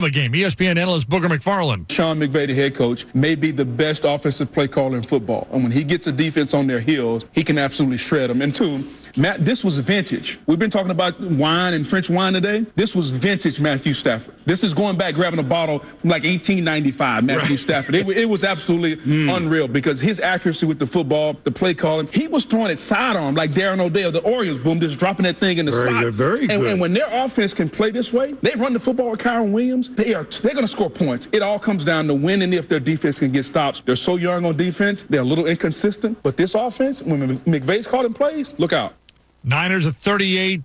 The game. ESPN analyst Booger McFarland. Sean McVay, the head coach, may be the best offensive play caller in football. And when he gets a defense on their heels, he can absolutely shred them. And two, Matt, this was vintage. We've been talking about wine and French wine today. This was vintage Matthew Stafford. This is going back, grabbing a bottle from like 1895, Matthew Stafford. It was absolutely unreal because his accuracy with the football, the play calling, he was throwing it sidearm like Darren O'Dell, the Orioles, boom, just dropping that thing in the slot. Very good. And when their offense can play this way, they run the football with Kyron Williams, they're going to score points. It all comes down to winning if their defense can get stops. They're so young on defense, they're a little inconsistent. But this offense, when McVay's calling plays, look out. Niners a 38-13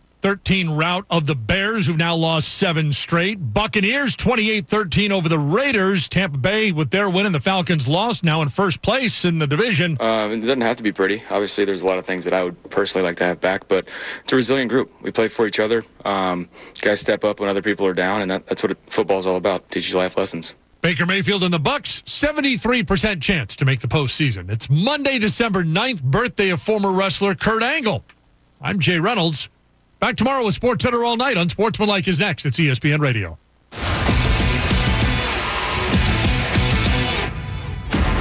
rout of the Bears, who've now lost 7 straight. Buccaneers 28-13 over the Raiders. Tampa Bay with their win and the Falcons lost, now in first place in the division. It doesn't have to be pretty. Obviously, there's a lot of things that I would personally like to have back, but it's a resilient group. We play for each other. Guys step up when other people are down, and that's what football's all about, teaches life lessons. Baker Mayfield and the Bucs, 73% chance to make the postseason. It's Monday, December 9th, birthday of former wrestler Kurt Angle. I'm Jay Reynolds. Back tomorrow with SportsCenter all night on Sportsmanlike is next. It's ESPN Radio.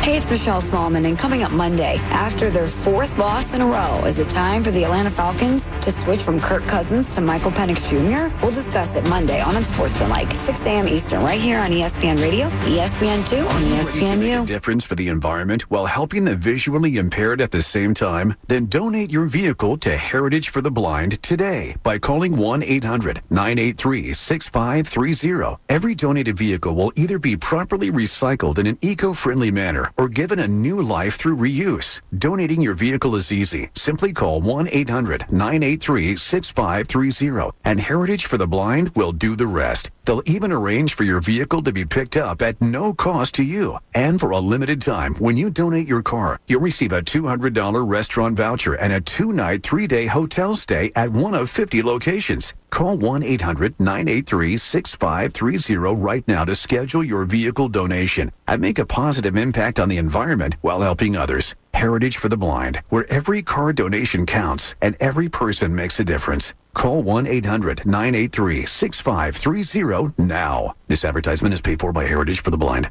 Hey, it's Michelle Smallman, and coming up Monday, after their 4th loss in a row, is it time for the Atlanta Falcons to switch from Kirk Cousins to Michael Penix Jr.? We'll discuss it Monday on Unsportsmanlike, 6 a.m. Eastern, right here on ESPN Radio, ESPN2, and ESPNU. Make a difference for the environment while helping the visually impaired at the same time? Then donate your vehicle to Heritage for the Blind today by calling 1-800-983-6530. Every donated vehicle will either be properly recycled in an eco-friendly manner or given a new life through reuse. Donating your vehicle is easy. Simply call 1-800-983-6530, and Heritage for the Blind will do the rest. They'll even arrange for your vehicle to be picked up at no cost to you. And for a limited time, when you donate your car, you'll receive a $200 restaurant voucher and a 2-night, 3-day hotel stay at one of 50 locations. Call 1-800-983-6530 right now to schedule your vehicle donation and make a positive impact on the environment while helping others. Heritage for the Blind, where every car donation counts and every person makes a difference. Call 1-800-983-6530 now. This advertisement is paid for by Heritage for the Blind.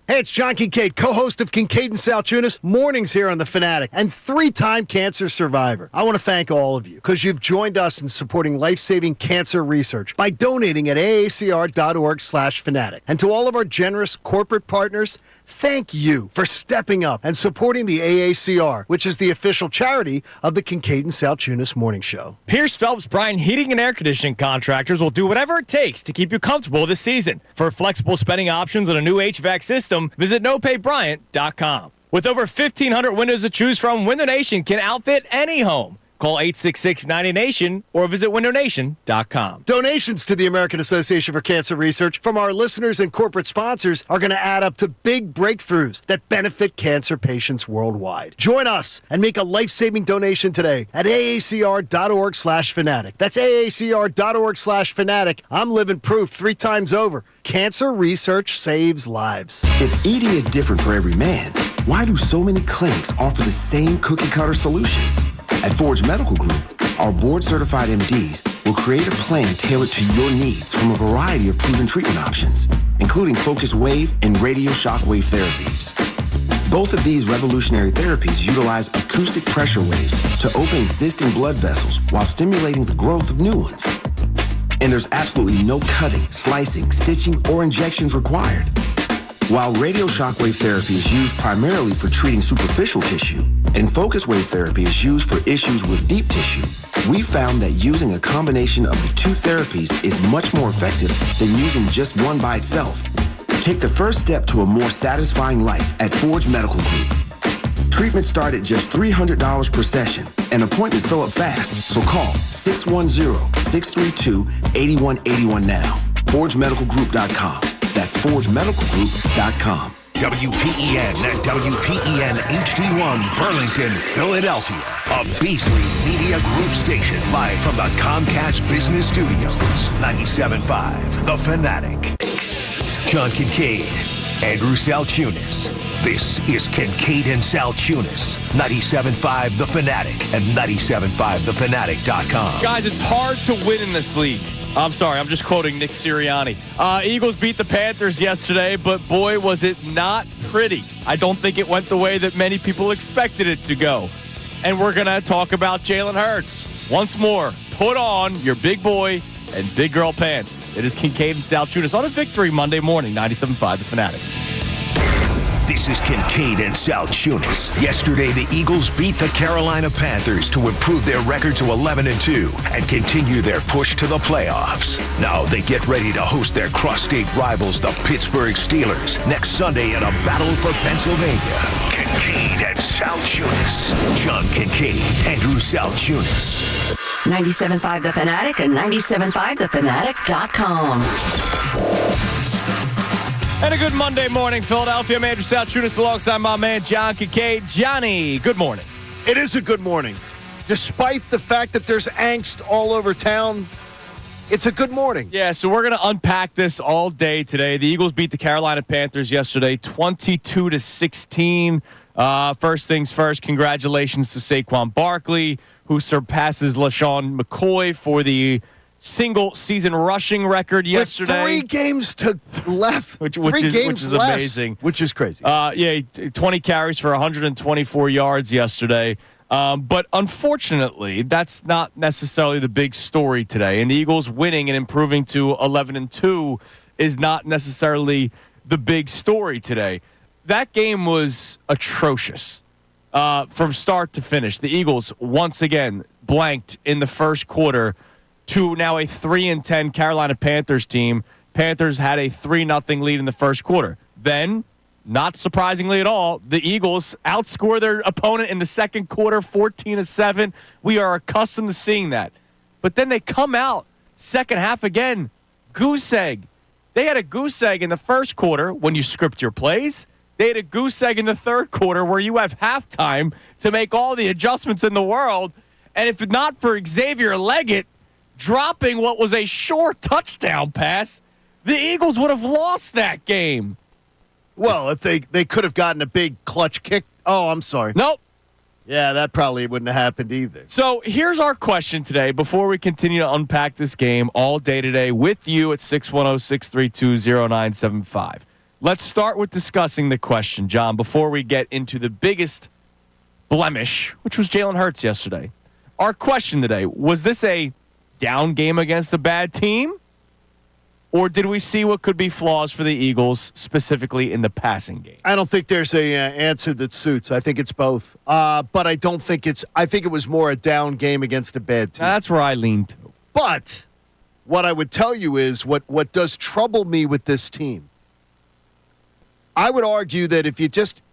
Hey, it's John Kincade, co-host of Kincade Salciunas, mornings here on The Fanatic, and 3-time cancer survivor. I want to thank all of you because you've joined us in supporting life-saving cancer research by donating at aacr.org/fanatic. And to all of our generous corporate partners, thank you for stepping up and supporting the AACR, which is the official charity of the Kincade Salciunas Morning Show. Pierce Phelps Bryan Heating and Air Conditioning Contractors will do whatever it takes to keep you comfortable this season. For flexible spending options on a new HVAC system, visit nopaybryant.com. With over 1,500 windows to choose from, Window Nation can outfit any home. Call 866-90NATION or visit windownation.com. Donations to the American Association for Cancer Research from our listeners and corporate sponsors are going to add up to big breakthroughs that benefit cancer patients worldwide. Join us and make a life-saving donation today at aacr.org/fanatic. That's aacr.org/fanatic. I'm living proof 3 times over. Cancer research saves lives. If ED is different for every man, why do so many clinics offer the same cookie-cutter solutions? At Forge Medical Group, our board-certified MDs will create a plan tailored to your needs from a variety of proven treatment options, including focused wave and radio shockwave therapies. Both of these revolutionary therapies utilize acoustic pressure waves to open existing blood vessels while stimulating the growth of new ones. And there's absolutely no cutting, slicing, stitching, or injections required. While radio shockwave therapy is used primarily for treating superficial tissue, and focused wave therapy is used for issues with deep tissue, we found that using a combination of the 2 therapies is much more effective than using just one by itself. Take the first step to a more satisfying life at Forge Medical Group. Treatments start at just $300 per session, and appointments fill up fast, so call 610-632-8181 now. ForgeMedicalGroup.com. That's ForgeMedicalGroup.com. WPEN and WPEN HD1 Burlington, Philadelphia. A Beasley Media Group station live from the Comcast Business Studios. 97.5, The Fanatic. John Kincade, Andrew Salciunas. This is Kincade and Salciunas. 97.5 The Fanatic and 97.5thefanatic.com. Guys, it's hard to win in this league. I'm sorry, I'm just quoting Nick Sirianni. Eagles beat the Panthers yesterday, but boy, was it not pretty. I don't think it went the way that many people expected it to go. And we're going to talk about Jalen Hurts. Once more, put on your big boy and big girl pants. It is Kincade and Salciunas on a Victory Monday morning, 97.5 The Fanatic. This is Kincade and Salciunas. Yesterday, the Eagles beat the Carolina Panthers to improve their record to 11-2 and continue their push to the playoffs. Now they get ready to host their cross-state rivals, the Pittsburgh Steelers, next Sunday in a battle for Pennsylvania. Kincade and Salciunas. John Kincade, Andrew Salciunas. 97.5 The Fanatic and 97.5thefanatic.com. And a good Monday morning, Philadelphia. I'm Andrew Salciunas alongside my man John Kincade. Johnny, good morning. It is a good morning. Despite the fact that there's angst all over town, it's a good morning. Yeah, so we're going to unpack this all day today. The Eagles beat the Carolina Panthers yesterday, 22-16. First things first, congratulations to Saquon Barkley, who surpasses LaShawn McCoy for the single-season rushing record yesterday. With 3 games left. which is amazing. Which is crazy. 20 carries for 124 yards yesterday. But unfortunately, that's not necessarily the big story today. And the Eagles winning and improving to 11-2 is not necessarily the big story today. That game was atrocious from start to finish. The Eagles, once again, blanked in the first quarter to now a 3-10 Carolina Panthers team. Panthers had a 3-0 lead in the first quarter. Then, not surprisingly at all, the Eagles outscore their opponent in the second quarter 14-7. We are accustomed to seeing that. But then they come out second half again, goose egg. They had a goose egg in the first quarter when you script your plays. They had a goose egg in the third quarter where you have halftime to make all the adjustments in the world. And if not for Xavier Leggett dropping what was a short touchdown pass, the Eagles would have lost that game. Well, if they could have gotten a big clutch kick. Oh, I'm sorry. Nope. Yeah, that probably wouldn't have happened either. So here's our question today before we continue to unpack this game all day today with you at 610-632-0975. Let's start with discussing the question, John, before we get into the biggest blemish, which was Jalen Hurts yesterday. Our question today, was this a down game against a bad team? Or did we see what could be flaws for the Eagles, specifically in the passing game? I don't think there's a answer that suits. I think it's both. But I don't think I think it was more a down game against a bad team. That's where I lean to. But what I would tell you is what does trouble me with this team. I would argue that if you just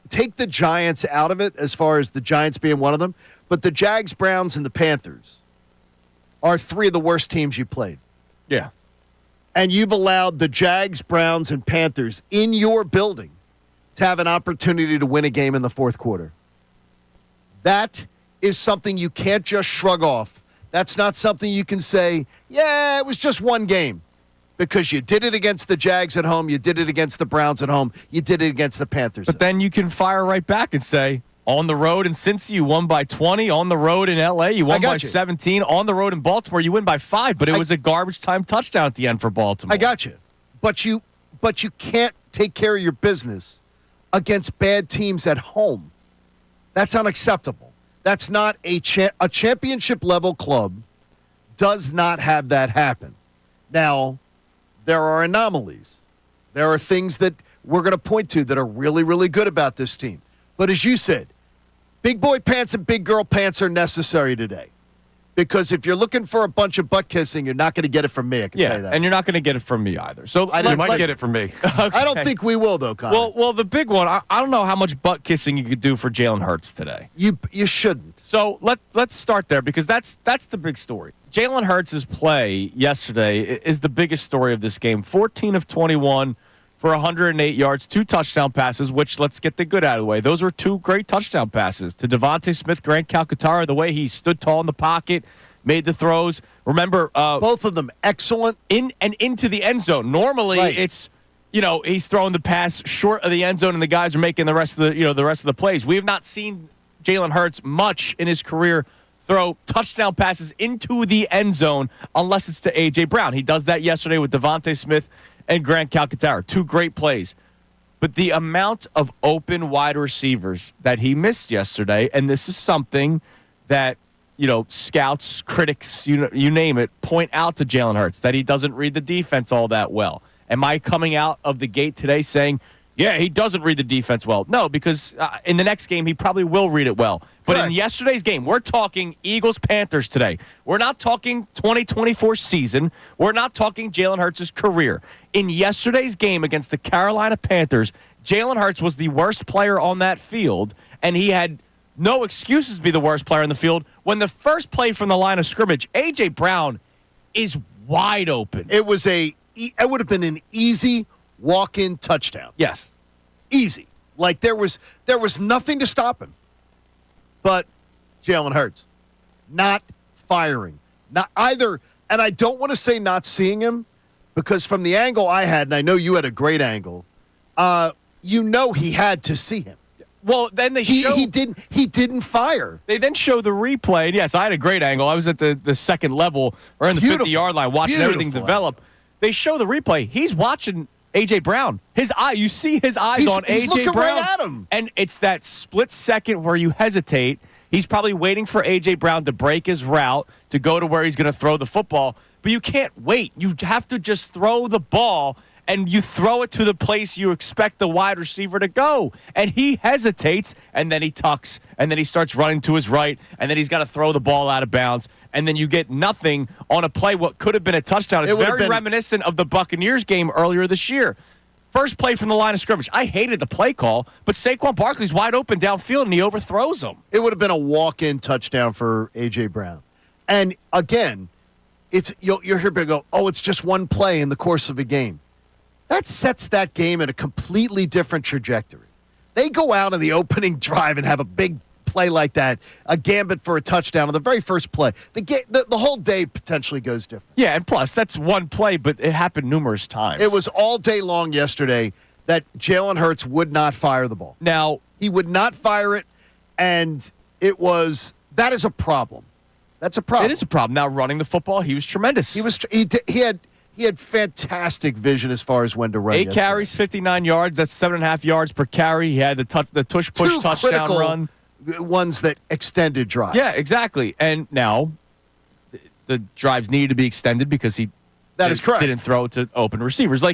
take the Giants out of it, as far as the Giants being one of them, but the Jags, Browns, and the Panthers are 3 of the worst teams you played. Yeah. And you've allowed the Jags, Browns, and Panthers in your building to have an opportunity to win a game in the fourth quarter. That is something you can't just shrug off. That's not something you can say, yeah, it was just one game. Because you did it against the Jags at home, you did it against the Browns at home, you did it against the Panthers. But then you can fire right back and say, on the road in Cincy, you won by 20. On the road in L.A., you won by 17. On the road in Baltimore, you win by 5. But it was a garbage time touchdown at the end for Baltimore. I got you. But you can't take care of your business against bad teams at home. That's unacceptable. That's not a championship-level club does not have that happen. Now, there are anomalies. There are things that we're going to point to that are really, really good about this team. But as you said, big boy pants and big girl pants are necessary today. Because if you're looking for a bunch of butt kissing, you're not going to get it from me. I can tell you that. And you're not going to get it from me either. So you might get it from me. Okay. I don't think we will, though, Connor. Well, the big one, I don't know how much butt kissing you could do for Jalen Hurts today. You shouldn't. So let's start there because that's the big story. Jalen Hurts' play yesterday is the biggest story of this game. 14 of 21 for 108 yards, 2 touchdown passes, which let's get the good out of the way. Those were 2 great touchdown passes to Devontae Smith, Grant Calcaterra, the way he stood tall in the pocket, made the throws. Remember, both of them excellent into the end zone. Normally, it's he's throwing the pass short of the end zone, and the guys are making the rest of the plays. We have not seen Jalen Hurts much in his career throw touchdown passes into the end zone unless it's to A.J. Brown. He does that yesterday with Devontae Smith and Grant Calcaterra. 2 great plays. But the amount of open wide receivers that he missed yesterday, and this is something that, scouts, critics, you name it, point out to Jalen Hurts, that he doesn't read the defense all that well. Am I coming out of the gate today saying, yeah, he doesn't read the defense well? No, because in the next game, he probably will read it well. But in yesterday's game, we're talking Eagles-Panthers today. We're not talking 2024 season. We're not talking Jalen Hurts' career. In yesterday's game against the Carolina Panthers, Jalen Hurts was the worst player on that field, and he had no excuses to be the worst player on the field. When the first play from the line of scrimmage, A.J. Brown is wide open. It would have been an easy walk-in touchdown. Yes. Easy. Like there was nothing to stop him. But Jalen Hurts not firing. Not either, and I don't want to say not seeing him, because from the angle I had, and I know you had a great angle, he had to see him. Well, then he didn't fire. They then show the replay. And yes, I had a great angle. I was at the second level or in the 50-yard line watching everything develop. They show the replay. He's watching A.J. Brown. You see his eyes on A.J. Brown. He's looking right at him. And it's that split second where you hesitate. He's probably waiting for A.J. Brown to break his route to go to where he's going to throw the football. But you can't wait. You have to just throw the ball, and you throw it to the place you expect the wide receiver to go. And he hesitates, and then he tucks, and then he starts running to his right, and then he's got to throw the ball out of bounds. And then you get nothing on a play what could have been a touchdown. It's very reminiscent of the Buccaneers game earlier this year. First play from the line of scrimmage. I hated the play call, but Saquon Barkley's wide open downfield, and he overthrows him. It would have been a walk-in touchdown for A.J. Brown. And, again, you'll hear people go, oh, it's just one play in the course of a game. That sets that game in a completely different trajectory. They go out in the opening drive and have a big play like that, a gambit for a touchdown on the very first play. The whole day potentially goes different. Yeah, and plus, that's one play, but it happened numerous times. It was all day long yesterday that Jalen Hurts would not fire the ball. Now, he would not fire it, and that is a problem. That's a problem. It is a problem. Now, running the football, he was tremendous. He had fantastic vision as far as when to run. 8 carries, 59 yards. That's 7.5 yards per carry. He had the tush-push touchdown run. Ones that extended drives. Yeah, exactly. And now the drives needed to be extended because he didn't throw it to open receivers.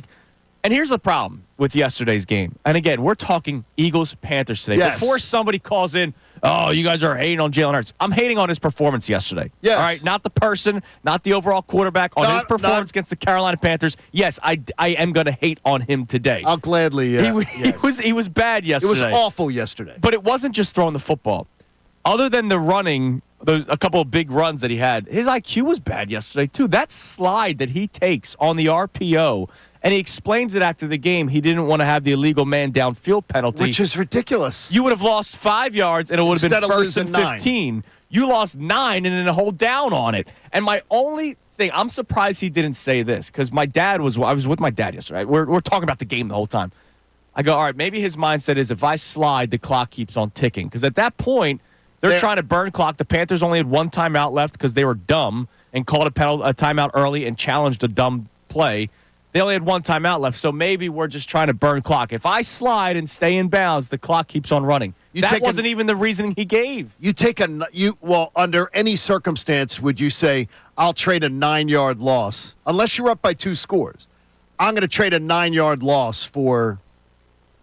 And here's the problem with yesterday's game. And again, we're talking Eagles-Panthers today. Yes. Before somebody calls in, oh, you guys are hating on Jalen Hurts. I'm hating on his performance yesterday. Yes. All right, not the person, not the overall quarterback, his performance against the Carolina Panthers. Yes, I am going to hate on him today. I'll gladly. He was bad yesterday. It was awful yesterday. But it wasn't just throwing the football. Other than the running, there's a couple of big runs that he had. His IQ was bad yesterday, too. That slide that he takes on the RPO, and he explains it after the game, he didn't want to have the illegal man downfield penalty. Which is ridiculous. You would have lost 5 yards, and it would have been first and 15. You lost 9 and then a hold down on it. And my only thing, I'm surprised he didn't say this, because I was with my dad yesterday. We're talking about the game the whole time. I go, all right, maybe his mindset is if I slide, the clock keeps on ticking. Because at that point, they're trying to burn clock. The Panthers only had one timeout left because they were dumb and called a timeout early and challenged a dumb play. They only had one timeout left, so maybe we're just trying to burn clock. If I slide and stay in bounds, the clock keeps on running. That wasn't even the reasoning he gave. Under any circumstance, would you say, I'll trade a 9-yard loss? Unless you're up by 2 scores. I'm going to trade a 9-yard loss for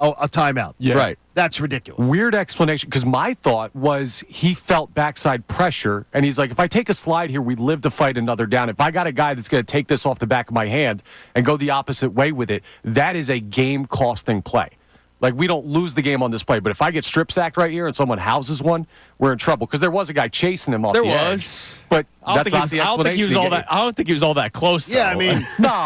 a timeout. Yeah. Right. That's ridiculous. Weird explanation, because my thought was he felt backside pressure, and he's like, if I take a slide here, we live to fight another down. If I got a guy that's going to take this off the back of my hand and go the opposite way with it, that is a game-costing play. Like, we don't lose the game on this play, but if I get strip sacked right here and someone houses one, we're in trouble, because there was a guy chasing him off the edge. But I don't think he was all that close, though. Yeah, I mean, no.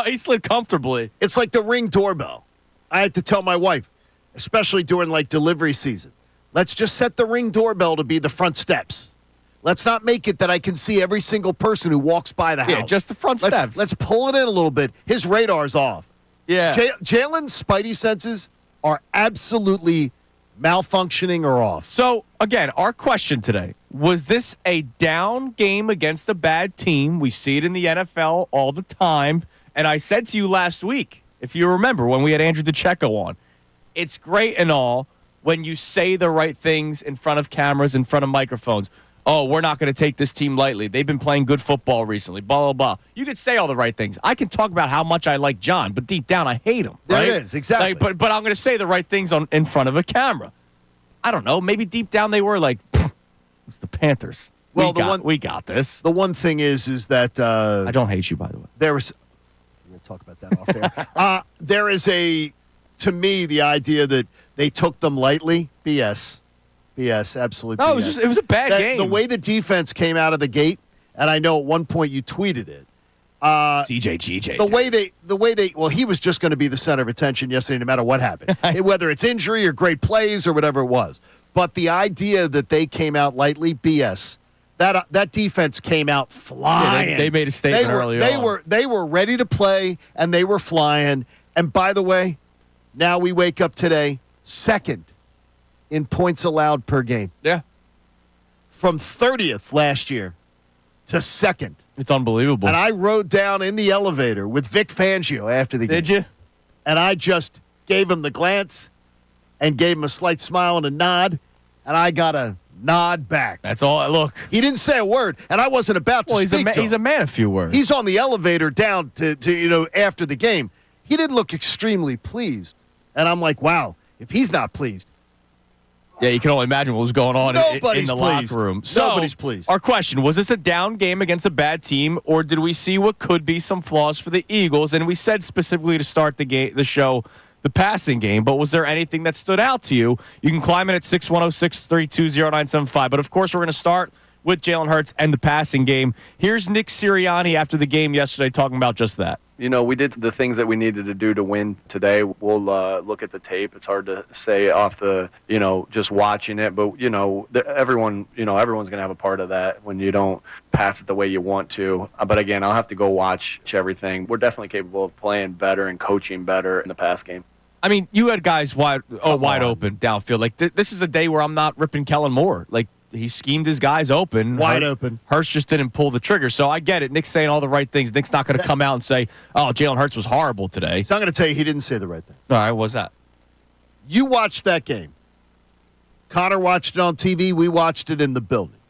He slid comfortably. It's like the Ring doorbell. I had to tell my wife, especially during delivery season, let's just set the Ring doorbell to be the front steps. Let's not make it that I can see every single person who walks by the house. Yeah, just the front steps. Let's pull it in a little bit. His radar's off. Yeah. Jalen's spidey senses are absolutely malfunctioning or off. So, again, our question today, Was this a down game against a bad team? We see it in the NFL all the time. And I said to you last week, if you remember, when we had Andrew DiCecco on, it's great and all when you say the right things in front of cameras, in front of microphones. Oh, we're not going to take this team lightly. They've been playing good football recently, blah, blah, blah. You could say all the right things. I can talk about how much I like John, but deep down I hate him. There right? it is, exactly. Like, but I'm going to say the right things in front of a camera. I don't know. Maybe deep down they were like, it's the Panthers. Well, we got this. The one thing is that I don't hate you, by the way. We'll talk about that off air. There is to me, the idea that they took them lightly, BS, absolute BS. No, it was a bad game. The way the defense came out of the gate, and I know at one point you tweeted it. CJ. The way they he was just going to be the center of attention yesterday, no matter what happened, whether it's injury or great plays or whatever it was. But the idea that they came out lightly, BS. That defense came out flying. Yeah, they made a statement earlier on. They were ready to play, and they were flying. And by the way, now we wake up today second in points allowed per game. Yeah. From 30th last year to second. It's unbelievable. And I rode down in the elevator with Vic Fangio after the game. Did you? And I just gave him the glance and gave him a slight smile and a nod, and I got a nod back. That's all. Look, he didn't say a word, and I wasn't about to speak to him. He's a man of few words. He's on the elevator down to after the game. He didn't look extremely pleased, and I'm like, wow, if he's not pleased. Yeah, you can only imagine what was going on in the pleased. locker room. So, Nobody's pleased. Our question, was this a down game against a bad team, or did we see what could be some flaws for the Eagles? And we said specifically to start the show, the passing game, but was there anything that stood out to you? You can climb in at 610-632-0975. But, of course, we're going to start with Jalen Hurts and the passing game. Here's Nick Sirianni after the game yesterday talking about just that. You know, we did the things that we needed to do to win today. We'll look at the tape. It's hard to say off the, just watching it. But, everyone's going to have a part of that when you don't pass it the way you want to. But, again, I'll have to go watch everything. We're definitely capable of playing better and coaching better in the pass game. I mean, you had guys wide open downfield. Like, this is a day where I'm not ripping Kellen Moore. Like, he schemed his guys open. Wide open. Hurts just didn't pull the trigger. So I get it. Nick's saying all the right things. Nick's not going to come out and say, oh, Jalen Hurts was horrible today. So I'm going to tell you he didn't say the right thing. All right, what's that? You watched that game. Connor watched it on TV. We watched it in the building.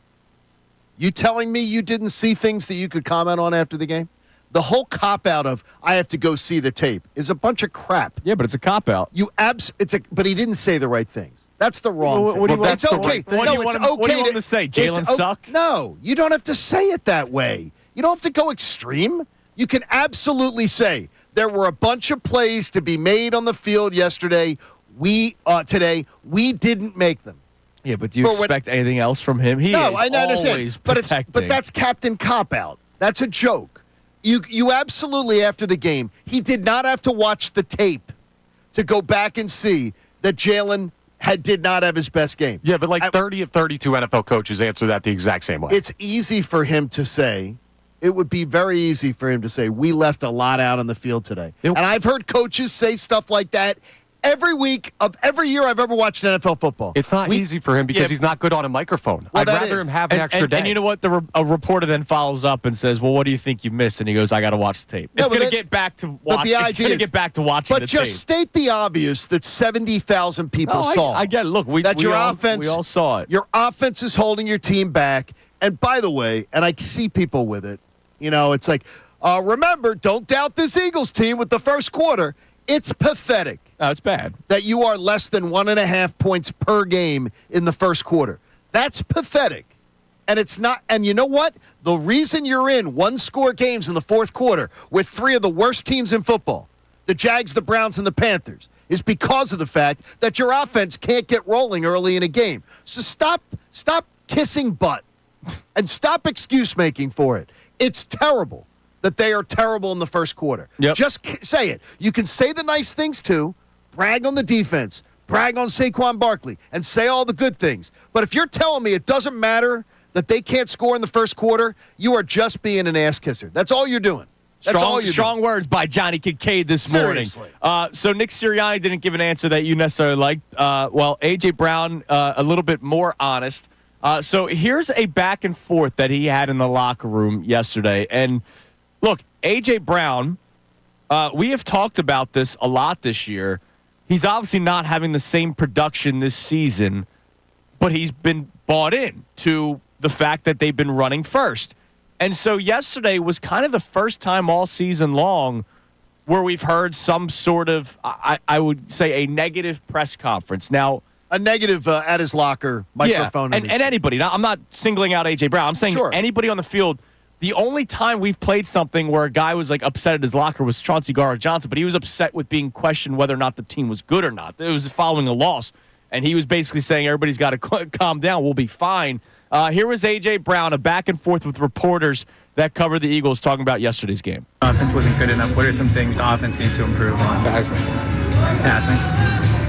You telling me you didn't see things that you could comment on after the game? The whole cop-out of, I have to go see the tape, is a bunch of crap. Yeah, but it's a cop-out. But he didn't say the right things. That's the wrong thing. What do you It's okay. What do you want him to say? Jalen sucked? No, you don't have to say it that way. You don't have to go extreme. You can absolutely say there were a bunch of plays to be made on the field yesterday. Today, we didn't make them. Yeah, but do you expect anything else from him? I understand. Always But protecting. that's Captain Cop-Out. That's a joke. You absolutely, after the game, he did not have to watch the tape to go back and see that Jalen did not have his best game. Yeah, but 30 of 32 NFL coaches answer that the exact same way. It's easy for him to say. It would be very easy for him to say, we left a lot out on the field today. And I've heard coaches say stuff like that every week of every year I've ever watched NFL football. It's not easy for him because he's not good on a microphone. I'd rather him have an extra day. And you know what? A reporter then follows up and says, well, what do you think you missed? And he goes, I got to watch the tape. It's going to get back to watching the tape. But just state the obvious that 70,000 people saw. I get it. Look, we all saw it. Your offense is holding your team back. And by the way, and I see people with it, it's like, remember, don't doubt this Eagles team with the first quarter. It's pathetic. Oh, it's bad. That you are less than 1.5 points per game in the first quarter. That's pathetic. And it's not. And you know what? The reason you're in one-score games in the fourth quarter with three of the worst teams in football, the Jags, the Browns, and the Panthers, is because of the fact that your offense can't get rolling early in a game. So stop kissing butt and stop excuse-making for it. It's terrible that they are terrible in the first quarter. Yep. Just say it. You can say the nice things, too. Brag on the defense. Brag on Saquon Barkley. And say all the good things. But if you're telling me it doesn't matter that they can't score in the first quarter, you are just being an ass kisser. That's all you're doing. That's all you're strong doing. words by Johnny Kincade this morning. So Nick Sirianni didn't give an answer that you necessarily liked. A.J. Brown, a little bit more honest. So here's a back and forth that he had in the locker room yesterday. And look, A.J. Brown, we have talked about this a lot this year. He's obviously not having the same production this season, but he's been bought in to the fact that they've been running first. And so yesterday was kind of the first time all season long where we've heard some sort of, I would say, a negative press conference. Now, a negative at his locker microphone. Yeah, and anybody. Now, I'm not singling out A.J. Brown. I'm saying anybody on the field. The only time we've played something where a guy was like upset at his locker was Chauncey Gardner-Johnson, but he was upset with being questioned whether or not the team was good or not. It was following a loss, and he was basically saying everybody's got to calm down. We'll be fine. Here was A.J. Brown, a back and forth with reporters that covered the Eagles talking about yesterday's game. Offense wasn't good enough. What are some things the offense needs to improve on? Passing.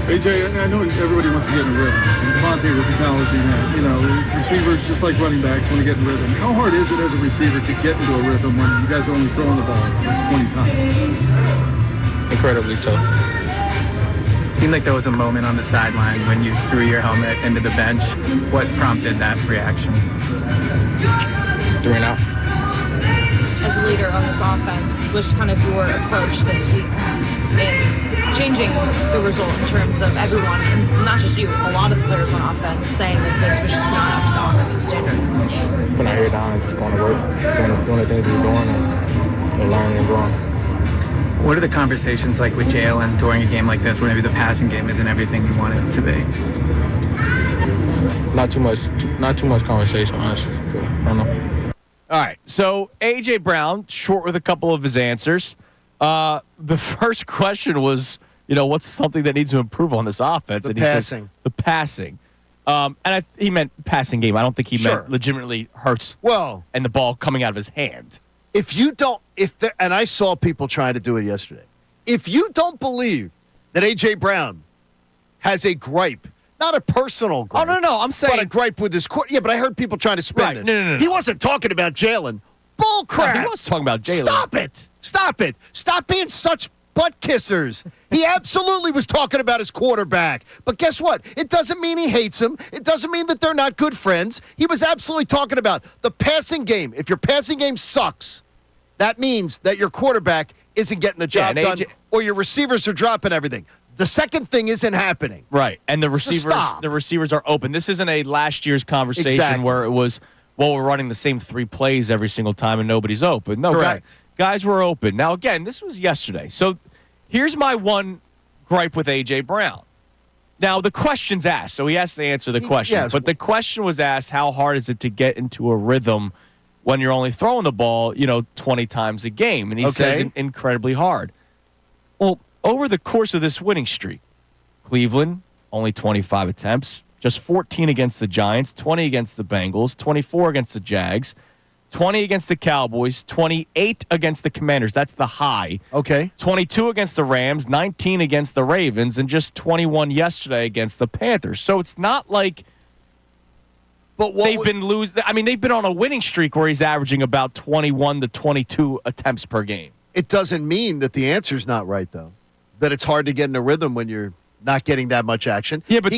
AJ, I know everybody wants to get in a rhythm. And Devontae was acknowledging that. Receivers, just like running backs, want to get in a rhythm. How hard is it as a receiver to get into a rhythm when you guys are only throwing the ball like 20 times? Incredibly tough. It seemed like there was a moment on the sideline when you threw your helmet into the bench. What prompted that reaction? 3 and out. As a leader on this offense, what's kind of your approach this week in changing the result in terms of everyone, and not just you, a lot of the players on offense saying that this was just not up to the offensive standard? Putting our head down and just going to work, doing the things we're doing and learning and growing. What are the conversations like with Jalen during a game like this where maybe the passing game isn't everything you want it to be? Not too much conversation, honestly. I don't know. All right, so A.J. Brown, short with a couple of his answers. The first question was, what's something that needs to improve on this offense? And he said, the passing. And he meant passing game. I don't think he meant legitimately Hurts and the ball coming out of his hand. And I saw people trying to do it yesterday. If you don't believe that A.J. Brown has a gripe, not a personal gripe. Oh, no, I'm saying. But a gripe with his court. Yeah, but I heard people trying to spin this. No. He wasn't talking about Jalen. Bull crap. No, he was talking about Jalen. Stop it. Stop being such butt kissers. He absolutely was talking about his quarterback. But guess what? It doesn't mean he hates him. It doesn't mean that they're not good friends. He was absolutely talking about the passing game. If your passing game sucks, that means that your quarterback isn't getting the job done, or your receivers are dropping everything. The second thing isn't happening. Right. And the receivers are open. This isn't a last year's conversation where it was, we're running the same 3 plays every single time and nobody's open. No, guys were open. Now, again, this was yesterday. So here's my one gripe with A.J. Brown. Now, the question's asked, so he has to answer the question. Yes. But the question was asked, how hard is it to get into a rhythm when you're only throwing the ball, 20 times a game? And he says incredibly hard. Well, over the course of this winning streak, Cleveland, only 25 attempts, just 14 against the Giants, 20 against the Bengals, 24 against the Jags, 20 against the Cowboys, 28 against the Commanders. That's the high. Okay. 22 against the Rams, 19 against the Ravens, and just 21 yesterday against the Panthers. So it's not like they've been losing. I mean, they've been on a winning streak where he's averaging about 21 to 22 attempts per game. It doesn't mean that the answer's not right, though. That it's hard to get in a rhythm when you're not getting that much action. Yeah, but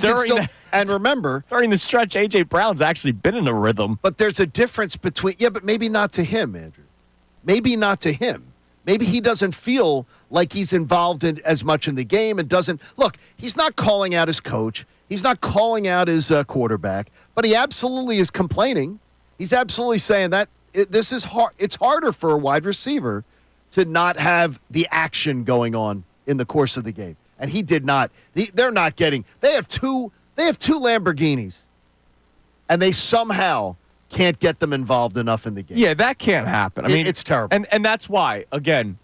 and remember, during the stretch, A.J. Brown's actually been in a rhythm. But there's a difference between, but maybe not to him, Andrew. Maybe not to him. Maybe he doesn't feel like he's involved in as much in the game and doesn't. Look, he's not calling out his coach. He's not calling out his quarterback, but he absolutely is complaining. He's absolutely saying that this is hard. It's harder for a wide receiver to not have the action going on in the course of the game. And he did not. They're not getting. They have two Lamborghinis, and they somehow can't get them involved enough in the game. Yeah, that can't happen. I mean, it's terrible. And that's why, again,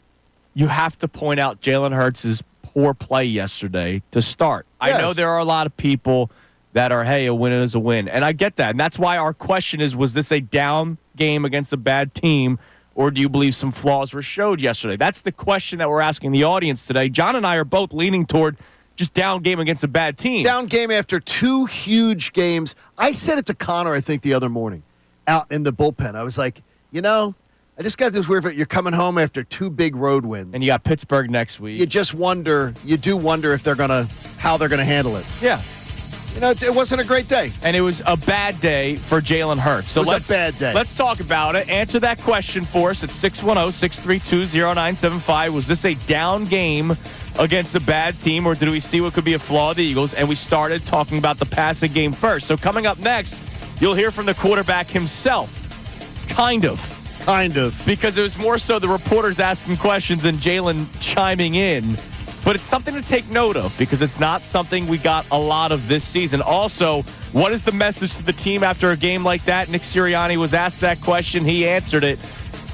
you have to point out Jalen Hurts' poor play yesterday to start. Yes. I know there are a lot of people that are, hey, a win is a win. And I get that. And that's why our question is, was this a down game against a bad team, or do you believe some flaws were showed yesterday? That's the question that we're asking the audience today. John and I are both leaning toward just down game against a bad team. Down game after 2 huge games. I said it to Connor, I think, the other morning out in the bullpen. I was like, I just got this weird, you're coming home after 2 big road wins. And you got Pittsburgh next week. You do wonder if how they're going to handle it. Yeah. it wasn't a great day. And it was a bad day for Jalen Hurts. So it was a bad day. Let's talk about it. Answer that question for us at 610-632-0975. Was this a down game against a bad team, or did we see what could be a flaw of the Eagles? And we started talking about the passing game first. So coming up next, you'll hear from the quarterback himself. Kind of. Because it was more so the reporters asking questions and Jalen chiming in. But it's something to take note of because it's not something we got a lot of this season. Also, what is the message to the team after a game like that? Nick Sirianni was asked that question. He answered it.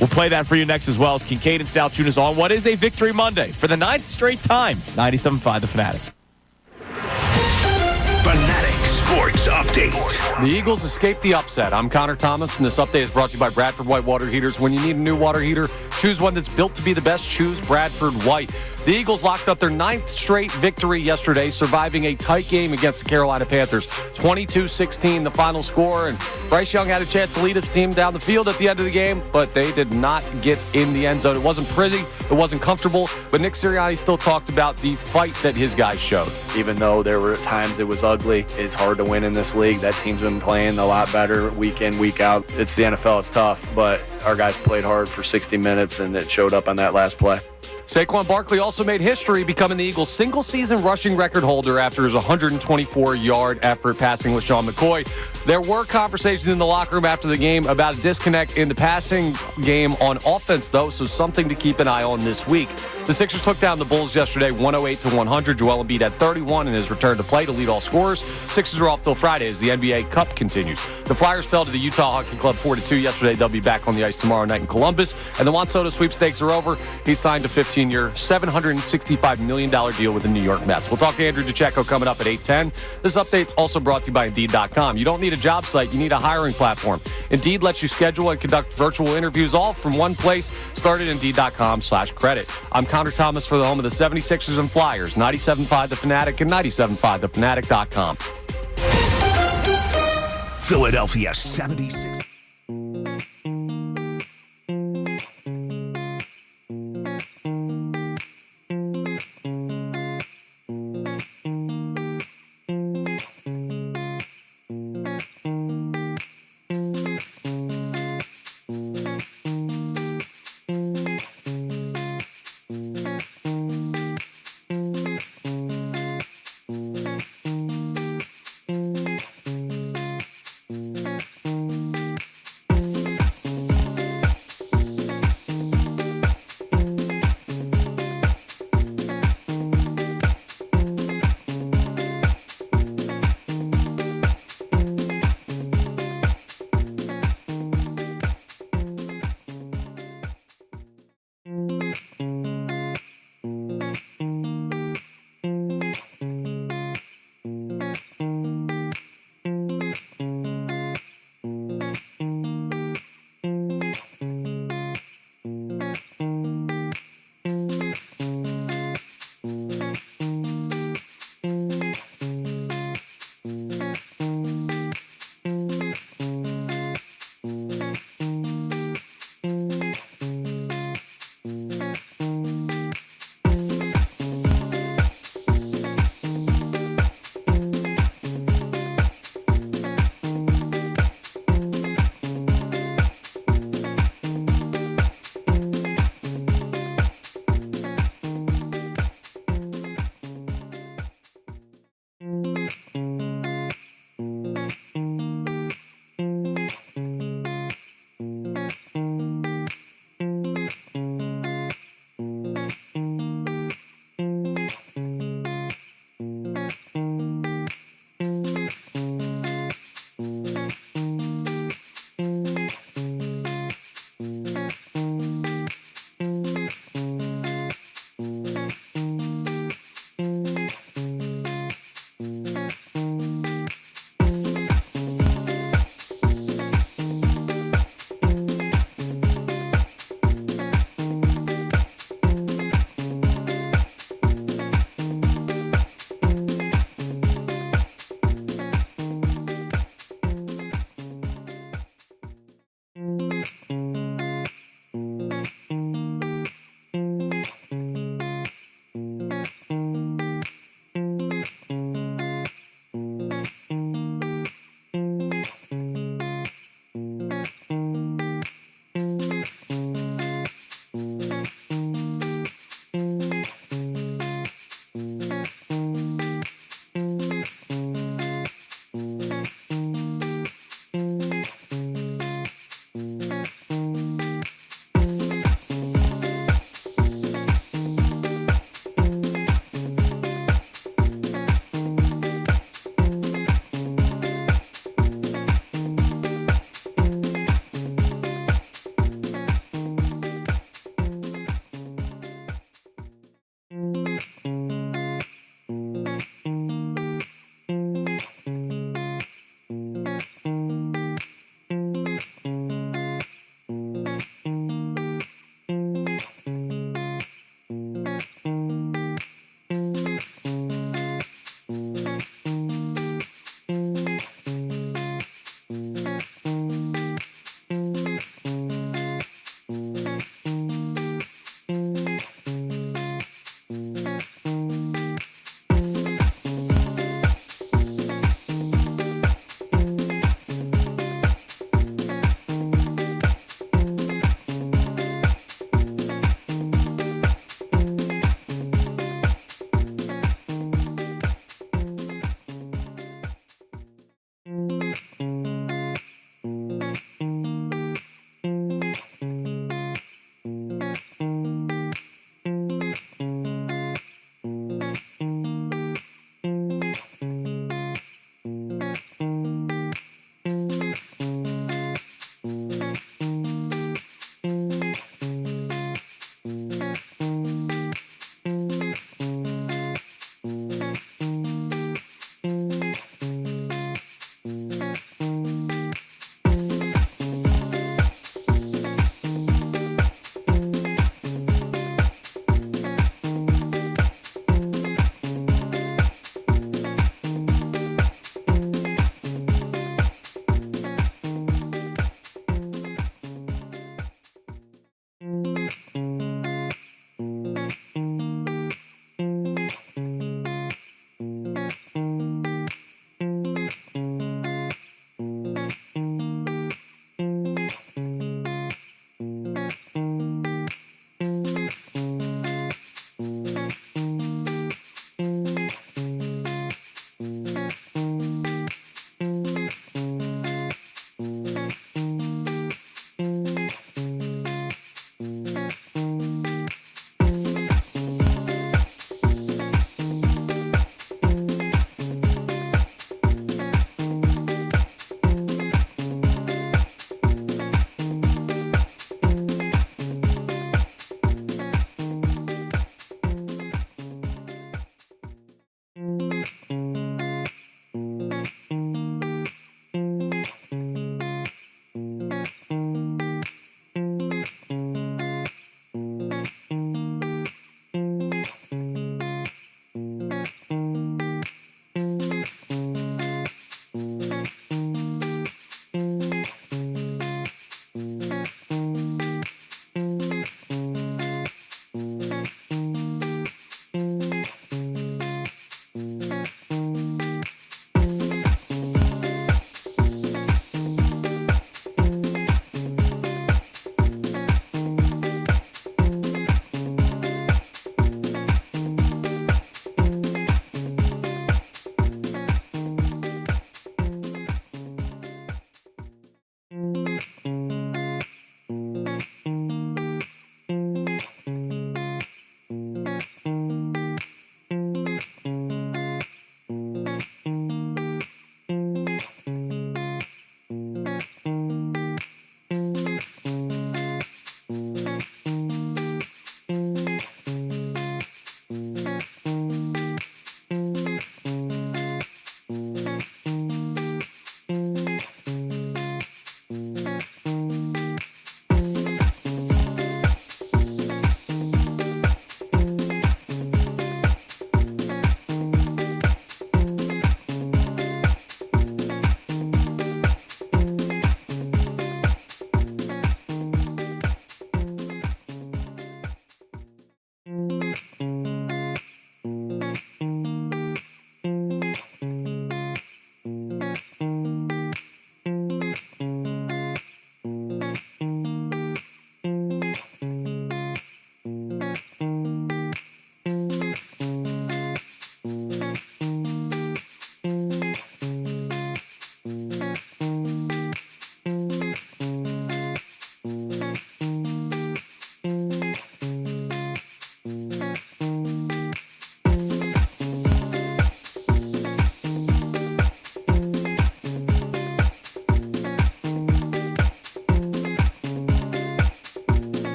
We'll play that for you next as well. It's Kincade and Salciunas on what is a Victory Monday for the 9th straight time. 97.5 The Fanatic. Fanatic Sports Update. The Eagles escaped the upset. I'm Connor Thomas, and this update is brought to you by Bradford White Water Heaters. When you need a new water heater, choose one that's built to be the best. Choose Bradford White. The Eagles locked up their 9th straight victory yesterday, surviving a tight game against the Carolina Panthers. 22-16, the final score, and Bryce Young had a chance to lead his team down the field at the end of the game, but they did not get in the end zone. It wasn't pretty, it wasn't comfortable, but Nick Sirianni still talked about the fight that his guys showed. Even though there were times it was ugly, it's hard to win in this league. That team's been playing a lot better week in, week out. It's the NFL, it's tough, but our guys played hard for 60 minutes, and it showed up on that last play. Saquon Barkley also made history, becoming the Eagles' single-season rushing record holder after his 124-yard effort passing with Sean McCoy. There were conversations in the locker room after the game about a disconnect in the passing game on offense, though, so something to keep an eye on this week. The Sixers took down the Bulls yesterday 108-100. Joel Embiid had 31 in his return to play to lead all scorers. Sixers are off till Friday as the NBA Cup continues. The Flyers fell to the Utah Hockey Club 4-2 yesterday. They'll be back on the ice tomorrow night in Columbus. And the Juan Soto sweepstakes are over. He signed a 15-year, $765 million deal with the New York Mets. We'll talk to Andrew DiCecco coming up at 8:10. This update's also brought to you by Indeed.com. You don't need a job site, you need a hiring platform. Indeed lets you schedule and conduct virtual interviews all from one place. Start at Indeed.com/credit. I'm Connor Thomas for the home of the 76ers and Flyers, 97.5 The Fanatic and 97.5thefanatic.com. Philadelphia 76.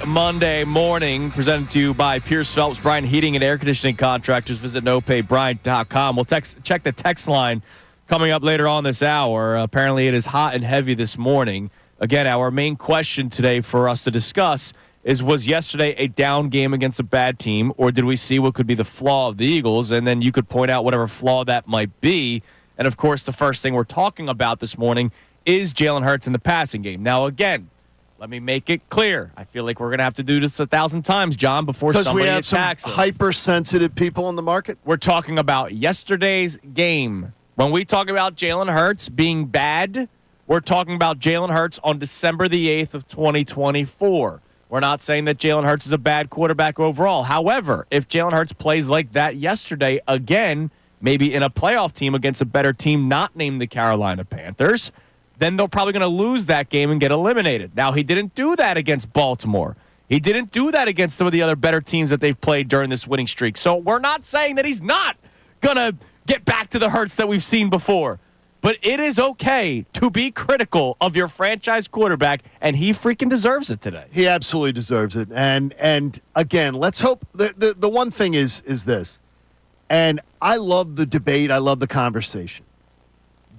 Monday morning, presented to you by Pierce Phelps, Bryan Heating and Air Conditioning Contractors. Visit nopaybryan.com. We'll check the text line coming up later on this hour. Apparently, it is hot and heavy this morning. Again, our main question today for us to discuss is, was yesterday a down game against a bad team, or did we see what could be the flaw of the Eagles? And then you could point out whatever flaw that might be. And, of course, the first thing we're talking about this morning is Jalen Hurts in the passing game. Now, again, let me make it clear. I feel like we're going to have to do this 1,000 times, John, before somebody attacks us. Because we have some hypersensitive people in the market? We're talking about yesterday's game. When we talk about Jalen Hurts being bad, we're talking about Jalen Hurts on December the 8th of 2024. We're not saying that Jalen Hurts is a bad quarterback overall. However, if Jalen Hurts plays like that yesterday again, maybe in a playoff team against a better team not named the Carolina Panthers, then they're probably going to lose that game and get eliminated. Now, he didn't do that against Baltimore. He didn't do that against some of the other better teams that they've played during this winning streak. So we're not saying that he's not going to get back to the Hurts that we've seen before. But it is okay to be critical of your franchise quarterback, and he freaking deserves it today. He absolutely deserves it. And again, let's hope the one thing is this. And I love the debate. I love the conversation.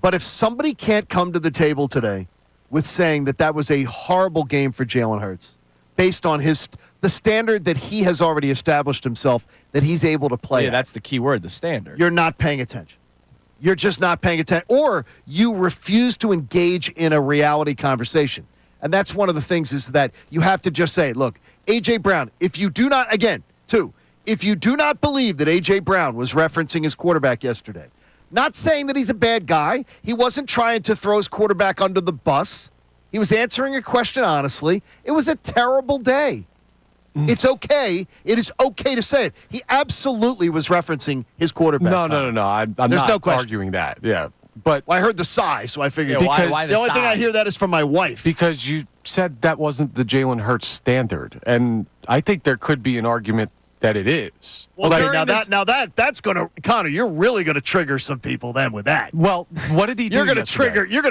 But if somebody can't come to the table today with saying that that was a horrible game for Jalen Hurts, based on the standard that he has already established himself that he's able to play at, that's the key word, the standard. You're not paying attention. You're just not paying attention. Or you refuse to engage in a reality conversation. And that's one of the things is that you have to just say, look, A.J. Brown, if you do not, again, if you do not believe that A.J. Brown was referencing his quarterback yesterday, Not saying that he's a bad guy. He wasn't trying to throw his quarterback under the bus. He was answering a question honestly. It was a terrible day. It's okay. It is okay to say it. He absolutely was referencing his quarterback. No. I'm not arguing that. Yeah. But I heard the sigh, so I figured. Yeah, why the only thing I hear that is from my wife. Because you said that wasn't the Jalen Hurts standard, and I think there could be an argument that it is. Well, that's gonna, Connor. You're really gonna trigger some people then with that. Well, what did he do? You're gonna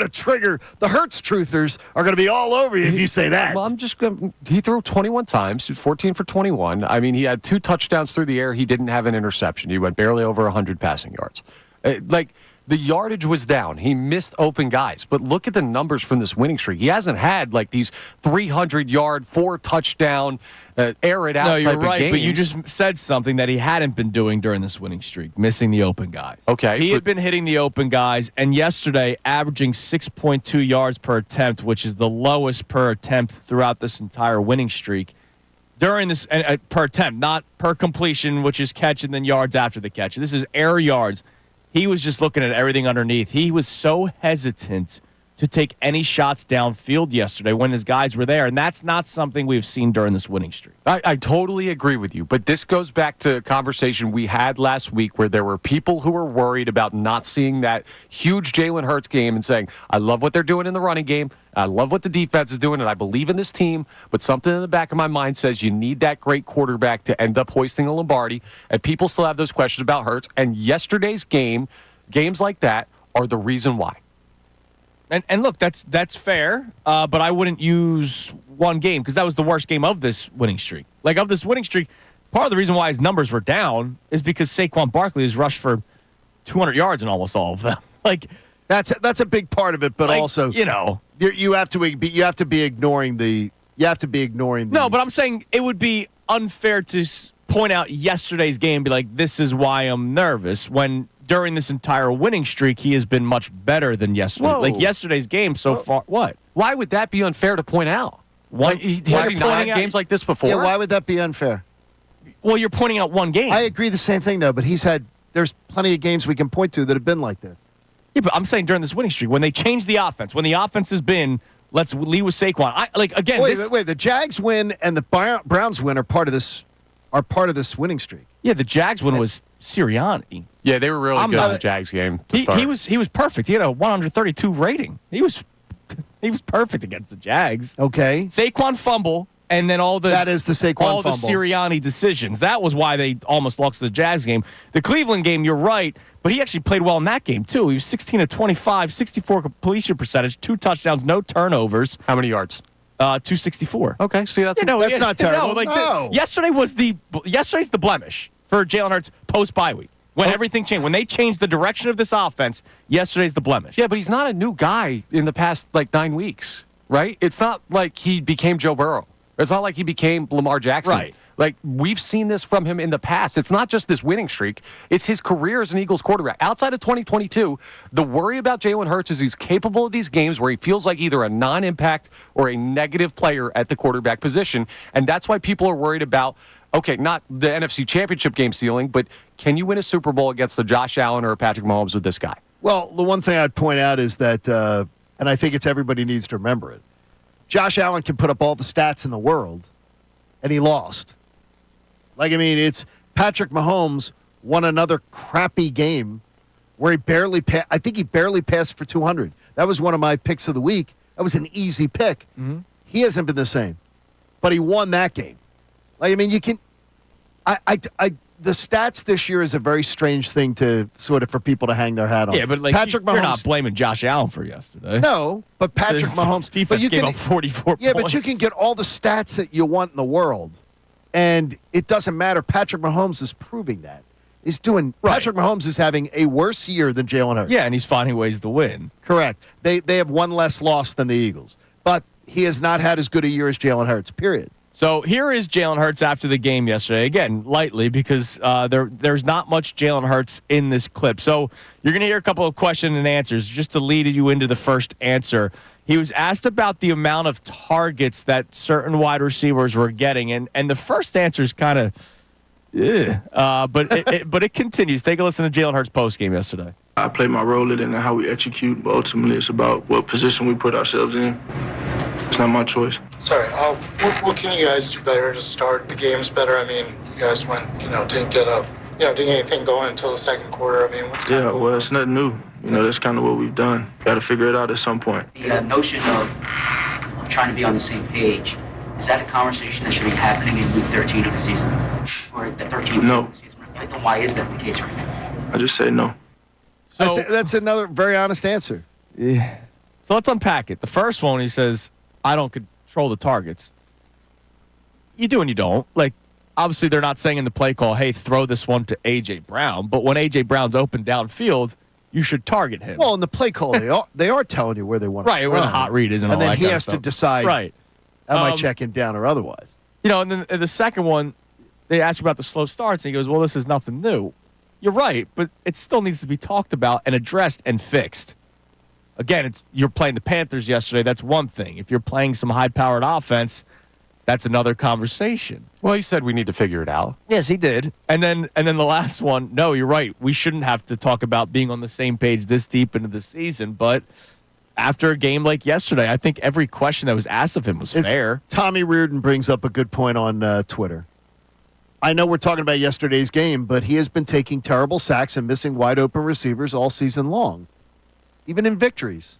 trigger the Hurts truthers are gonna be all over you if you say that. Well, he threw 21 times, 14 for 21. I mean, he had 2 touchdowns through the air. He didn't have an interception. He went barely over 100 passing yards. The yardage was down. He missed open guys. But look at the numbers from this winning streak. He hasn't had like these 300-yard, 4-touchdown, air it out type of games. No, you're right, but you just said something that he hadn't been doing during this winning streak, missing the open guys. Okay. He had been hitting the open guys, and yesterday averaging 6.2 yards per attempt, which is the lowest per attempt throughout this entire winning streak. During this, per attempt, not per completion, which is catch and then yards after the catch. This is air yards. He was just looking at everything underneath. He was so hesitant to take any shots downfield yesterday when his guys were there, and that's not something we've seen during this winning streak. I totally agree with you, but this goes back to a conversation we had last week where there were people who were worried about not seeing that huge Jalen Hurts game and saying, I love what they're doing in the running game, I love what the defense is doing, and I believe in this team, but something in the back of my mind says you need that great quarterback to end up hoisting a Lombardi, and people still have those questions about Hurts, and yesterday's games like that are the reason why. And look, that's fair, but I wouldn't use one game because that was the worst game of this winning streak. Like, of this winning streak, part of the reason why his numbers were down is because Saquon Barkley has rushed for 200 yards in almost all of them. Like, that's a big part of it, but also, you have to be ignoring the. No, but I'm saying it would be unfair to point out yesterday's game and be like, this is why I'm nervous, when during this entire winning streak, he has been much better than yesterday. Whoa. Like yesterday's game so far. What? Why would that be unfair to point out? Has he not had games like this before? Yeah, why would that be unfair? Well, you're pointing out one game. I agree the same thing, though, but there's plenty of games we can point to that have been like this. Yeah, but I'm saying during this winning streak, when they changed the offense, when the offense has been, let's lead with Saquon. Wait, the Jags win and the Browns win are part of this winning streak. Yeah, the Jags win was Sirianni. Yeah, they were really good in the Jags game. He was perfect. He had a 132 rating. He was perfect against the Jags. Okay. Saquon fumble, and then that is the Saquon fumble. The Sirianni decisions. That was why they almost lost the Jags game. The Cleveland game, you're right, but he actually played well in that game too. He was 16 of 25, 64 completion percpercentage, 2 touchdowns, no turnovers. How many yards? 264. Okay, see, that's not terrible. Yesterday's the blemish for Jalen Hurts post-bye week. When everything changed, when they changed the direction of this offense, yesterday's the blemish. Yeah, but he's not a new guy in the past 9 weeks, right? It's not like he became Joe Burrow. It's not like he became Lamar Jackson. Right. Like, we've seen this from him in the past. It's not just this winning streak. It's his career as an Eagles quarterback. Outside of 2022, the worry about Jalen Hurts is he's capable of these games where he feels like either a non-impact or a negative player at the quarterback position. And that's why people are worried about, okay, not the NFC Championship game ceiling, but can you win a Super Bowl against a Josh Allen or a Patrick Mahomes with this guy? Well, the one thing I'd point out is that, and I think everybody needs to remember it, Josh Allen can put up all the stats in the world, and he lost. It's Patrick Mahomes won another crappy game where he barely passed for 200. That was one of my picks of the week. That was an easy pick. Mm-hmm. He hasn't been the same, but he won that game. You can. The stats this year is a very strange thing to for people to hang their hat on. Yeah, but Patrick Mahomes, you're not blaming Josh Allen for yesterday. No, but Patrick Mahomes defense gave up 44 points. Yeah, but you can get all the stats that you want in the world, and it doesn't matter. Patrick Mahomes is proving that. Patrick Mahomes is having a worse year than Jalen Hurts. Yeah, and he's finding ways to win. Correct. They have one less loss than the Eagles, but he has not had as good a year as Jalen Hurts. Period. So here is Jalen Hurts after the game yesterday. Again, lightly, because there's not much Jalen Hurts in this clip. So you're going to hear a couple of questions and answers just to lead you into the first answer. He was asked about the amount of targets that certain wide receivers were getting, and the first answer is kind of, but it continues. Take a listen to Jalen Hurts' postgame yesterday. I play my role in it and how we execute, but ultimately it's about what position we put ourselves in. It's not my choice. Sorry, what can you guys do better to start the games better? I mean, you guys didn't get anything going until the second quarter. I mean, what's kind of well, it's nothing new. That's kind of what we've done. Got to figure it out at some point. The notion of trying to be on the same page, is that a conversation that should be happening in week 13 of the season? Or the 13th No. of the season? Then why is that the case right now? I just say no. So, that's another very honest answer. Yeah. So let's unpack it. The first one, he says, I don't control the targets. You do and you don't. Like, obviously, they're not saying in the play call, hey, throw this one to A.J. Brown. But when A.J. Brown's open downfield, you should target him. Well, in the play call, they are telling you where they want to right, where the hot read is and all then that he kind of has stuff. to decide, right. Am I checking down or otherwise? And then the second one, they asked about the slow starts, and he goes, well, this is nothing new. You're right, but it still needs to be talked about and addressed and fixed. Again, you're playing the Panthers yesterday. That's one thing. If you're playing some high-powered offense, that's another conversation. Well, he said we need to figure it out. Yes, he did. And then the last one, no, you're right. We shouldn't have to talk about being on the same page this deep into the season, but after a game like yesterday, I think every question that was asked of him was fair. Tommy Reardon brings up a good point on Twitter. I know we're talking about yesterday's game, but he has been taking terrible sacks and missing wide-open receivers all season long, even in victories.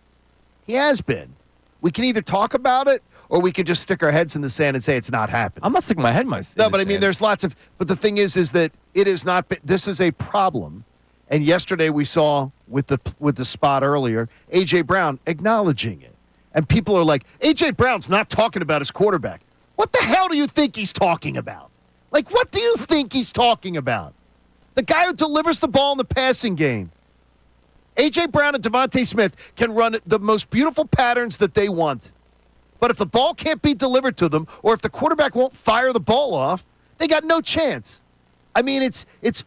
He has been. We can either talk about it or we can just stick our heads in the sand and say it's not happening. I'm not sticking my head in the sand. No, but I mean, there's lots of – but the thing is that it is not – this is a problem. And yesterday we saw with the spot earlier, A.J. Brown acknowledging it. And people are like, A.J. Brown's not talking about his quarterback. What the hell do you think he's talking about? Like, what do you think he's talking about? The guy who delivers the ball in the passing game. A.J. Brown and Devontae Smith can run the most beautiful patterns that they want. But if the ball can't be delivered to them, or if the quarterback won't fire the ball off, they got no chance. I mean,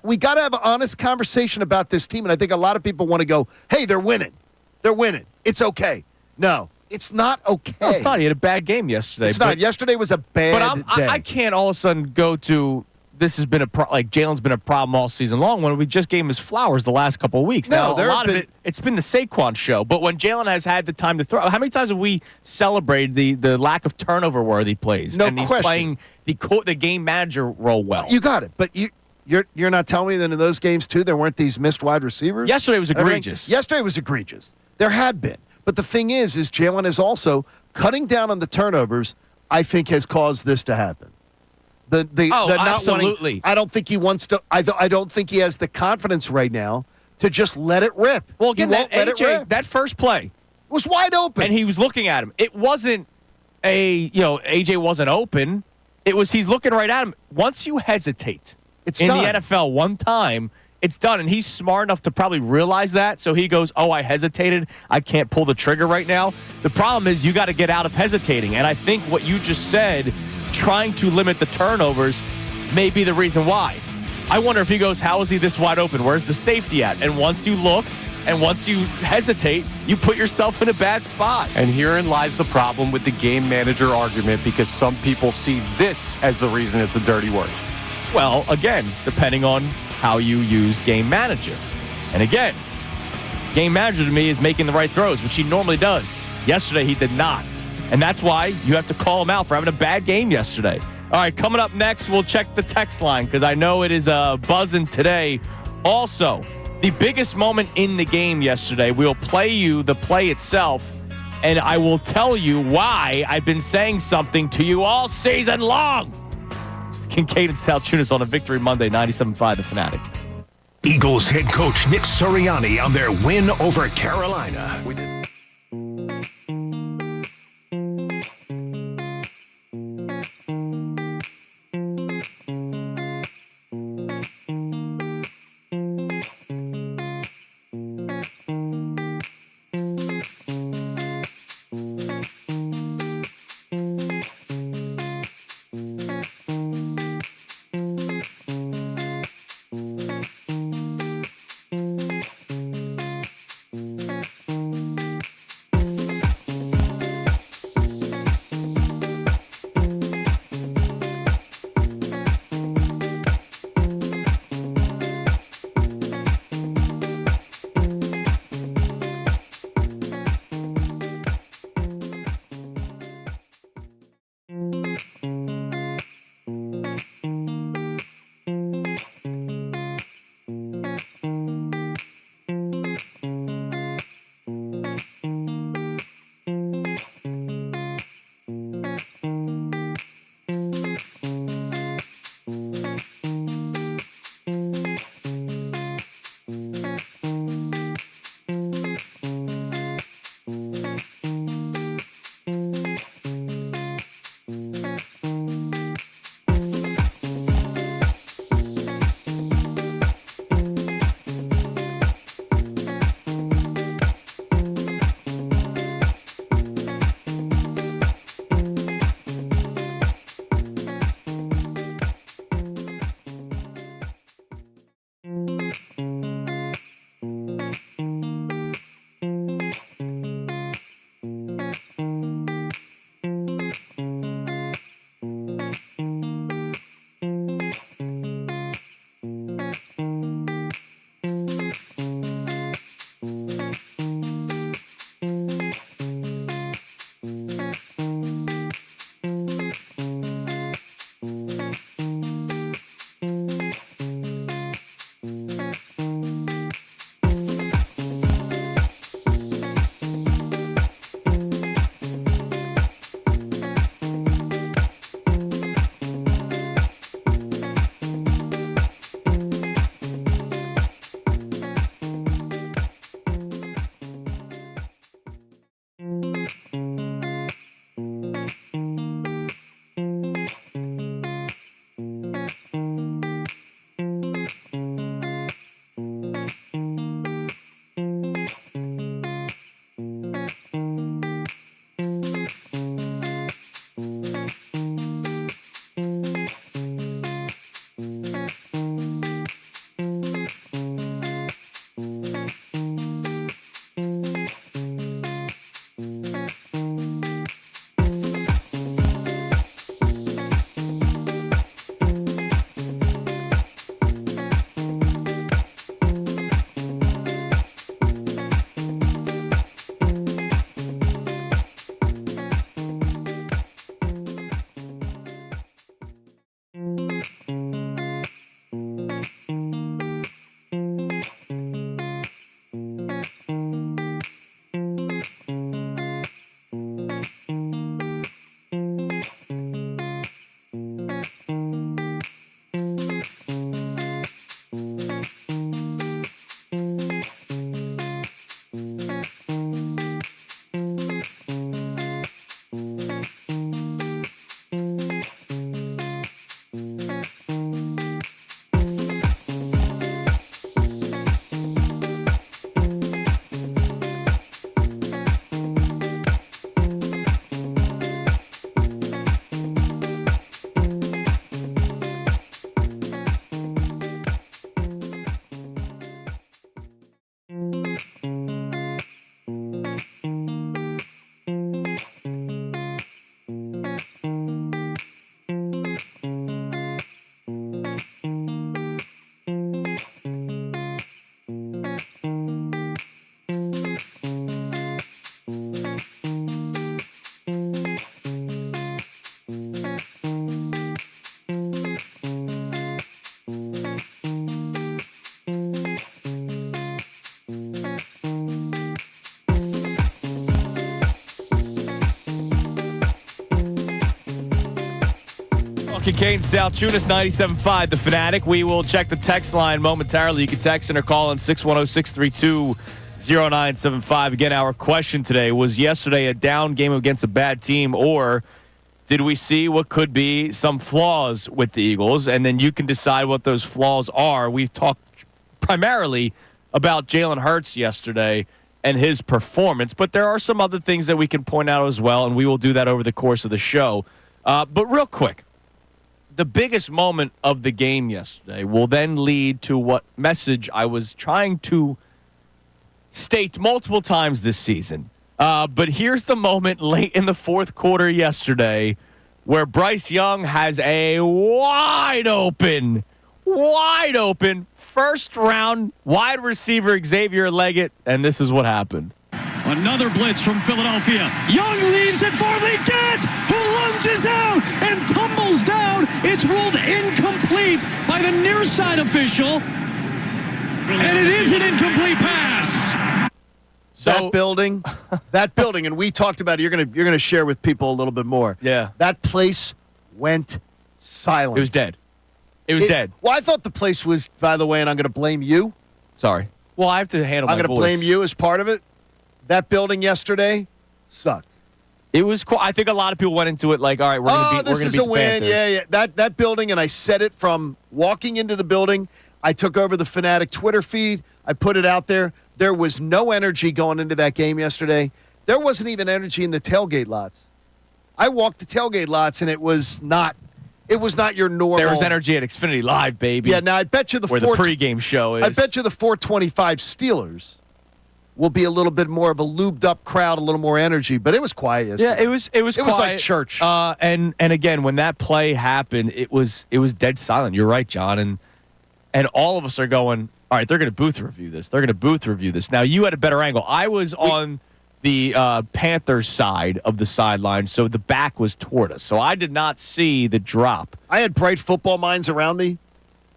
we got to have an honest conversation about this team, and I think a lot of people want to go, hey, they're winning. They're winning. It's okay. No, it's not okay. No, it's not. He had a bad game yesterday. It's not. Yesterday was a bad day. I can't all of a sudden go to this has been like Jalen's been a problem all season long when we just gave him his flowers the last couple of weeks. No, now, a lot of it's been the Saquon show. But when Jalen has had the time to throw, how many times have we celebrated the lack of turnover-worthy plays? No and he's question. playing the game manager role well. You got it. But you're not telling me that in those games, too, there weren't these missed wide receivers? Yesterday was egregious. Yesterday was egregious. There had been. But the thing is Jalen is also cutting down on the turnovers, I think, has caused this to happen. The not absolutely. I don't think he wants to. I don't think he has the confidence right now to just let it rip. Well, again, he won't let it rip. That first play was wide open, and he was looking at him. It wasn't AJ wasn't open. It was he's looking right at him. Once you hesitate, it's in done. The NFL one time, it's done, and he's smart enough to probably realize that. So he goes, "Oh, I hesitated. I can't pull the trigger right now." The problem is you got to get out of hesitating, and I think what you just said. Trying to limit the turnovers may be the reason why. I wonder if he goes, how is he this wide open? Where's the safety at? And once you look and once you hesitate, you put yourself in a bad spot. And herein lies the problem with the game manager argument because some people see this as the reason it's a dirty word. Well, again, depending on how you use game manager. And again, game manager to me is making the right throws, which he normally does. Yesterday, he did not. And that's why you have to call him out for having a bad game yesterday. All right, coming up next, we'll check the text line because I know it is buzzing today. Also, the biggest moment in the game yesterday, we'll play you the play itself, and I will tell you why I've been saying something to you all season long. It's Kincade Salciunas on a Victory Monday, 97.5 The Fanatic. Eagles head coach Nick Sirianni on their win over Carolina. Kincade Salciunas, 97.5, The Fanatic. We will check the text line momentarily. You can text in or call in 610-632-0975. Again, our question today, was yesterday a down game against a bad team, or did we see what could be some flaws with the Eagles? And then you can decide what those flaws are. We've talked primarily about Jalen Hurts yesterday and his performance, but there are some other things that we can point out as well, and we will do that over the course of the show. But real quick, the biggest moment of the game yesterday will then lead to what message I was trying to state multiple times this season. But here's the moment late in the fourth quarter yesterday where Bryce Young has a wide open first-round wide receiver Xavier Leggett, and this is what happened. Another blitz from Philadelphia. Young leaves it for the get, who lunges out and tumbles down. It's ruled incomplete by the near side official, and it is an incomplete pass. So that building, and we talked about it. You're gonna share with people a little bit more. Yeah, that place went silent. It was dead. It was dead. Well, I thought the place was, by the way, and I'm going to blame you. Sorry. Well, I have to handle. I'm going to blame you as part of it. That building yesterday sucked. It was cool. I think a lot of people went into it like, all right, we're going to beat this is a win. Yeah. That building, and I said it from walking into the building. I took over the Fanatic Twitter feed. I put it out there. There was no energy going into that game yesterday. There wasn't even energy in the tailgate lots. I walked the tailgate lots, and it was not your normal. There was energy at Xfinity Live, baby. Yeah, now I bet you the pregame show is. I bet you the 425 Steelers will be a little bit more of a lubed up crowd, a little more energy, but it was quiet yesterday. Yeah, it was quiet. It was like church. And again, when that play happened, it was dead silent. You're right, John, and all of us are going, all right, they're going to booth review this. They're going to booth review this. Now, you had a better angle. I was on the Panthers side of the sideline, so the back was toward us. So I did not see the drop. I had bright football minds around me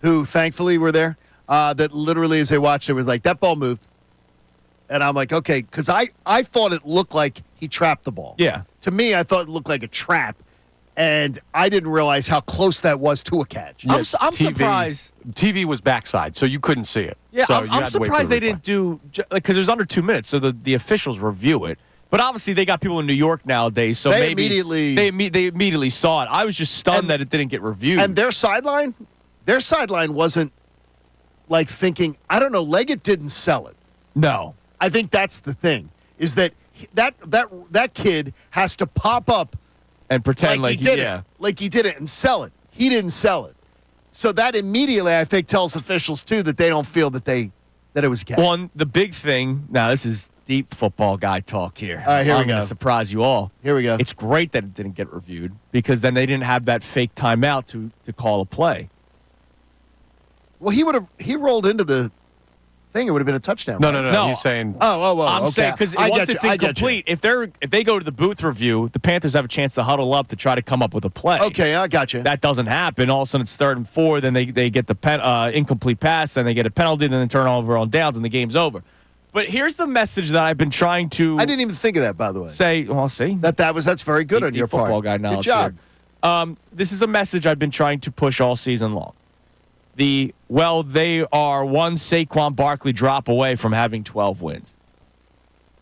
who thankfully were there that literally as they watched it was like, that ball moved. And I'm like, okay, because I thought it looked like he trapped the ball. Yeah. To me, I thought it looked like a trap. And I didn't realize how close that was to a catch. I'm surprised. TV was backside, so you couldn't see it. Yeah, so I'm surprised they didn't do – because it was under 2 minutes, so the officials review it. But obviously they got people in New York nowadays, so they maybe they immediately saw it. I was just stunned that it didn't get reviewed. And their sideline wasn't like thinking – I don't know, Leggett didn't sell it. No. I think that's the thing, is that kid has to pop up and pretend like he did it. Like he did it and sell it. He didn't sell it. So that immediately, I think, tells officials, too, that they don't feel that they that it was Cat. Well, and the big thing, now this is deep football guy talk here. All right, here we I'm go. going to surprise you all. Here we go. It's great that it didn't get reviewed because then they didn't have that fake timeout to call a play. Well, he rolled into the thing. It would have been a touchdown. No, right? no. He's saying. I'm okay. saying because once it's incomplete, if they go to the booth review, the Panthers have a chance to huddle up to try to come up with a play. Okay, I got you. That doesn't happen. All of a sudden, it's 3rd and 4. Then they get the incomplete pass. Then they get a penalty. Then they turn over on downs, and the game's over. But here's the message that I've been trying to. I didn't even think of that, by the way. See that's very good on your part. Football guy knowledge. Good job. This is a message I've been trying to push all season long. They are one Saquon Barkley drop away from having 12 wins.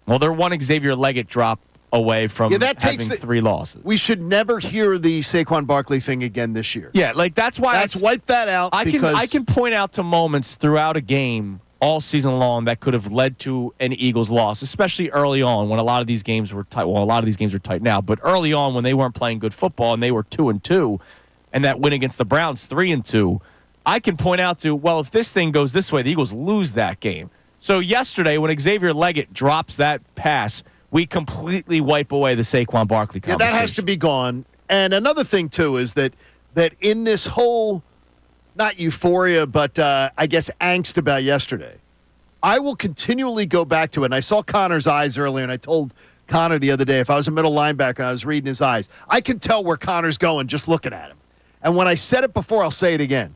Well, they're one Xavier Leggett drop away from having 3 losses. We should never hear the Saquon Barkley thing again this year. Yeah, that's why let's wipe that out. I can point out to moments throughout a game all season long that could have led to an Eagles loss, especially early on when a lot of these games were tight. Well, a lot of these games are tight now, but early on when they weren't playing good football and they were 2-2, and that win against the Browns 3-2. I can point out if this thing goes this way, the Eagles lose that game. So yesterday, when Xavier Leggett drops that pass, we completely wipe away the Saquon Barkley conversation. Yeah, that has to be gone. And another thing, too, is that in this whole, not euphoria, but I guess angst about yesterday, I will continually go back to it. And I saw Connor's eyes earlier, and I told Connor the other day, if I was a middle linebacker and I was reading his eyes, I can tell where Connor's going just looking at him. And when I said it before, I'll say it again.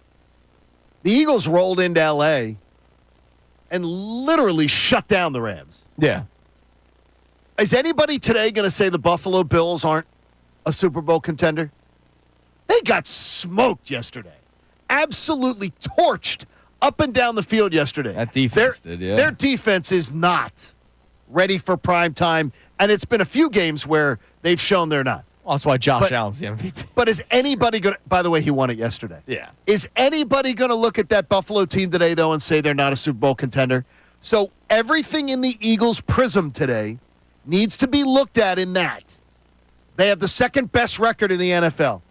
The Eagles rolled into L.A. and literally shut down the Rams. Yeah. Is anybody today going to say the Buffalo Bills aren't a Super Bowl contender? They got smoked yesterday. Absolutely torched up and down the field yesterday. That defense did, yeah. Their defense is not ready for prime time, and it's been a few games where they've shown they're not. Well, that's why Josh Allen's the MVP. But is anybody going to – by the way, he won it yesterday. Yeah. Is anybody going to look at that Buffalo team today, though, and say they're not a Super Bowl contender? So everything in the Eagles' prism today needs to be looked at in that. They have the second best record in the NFL.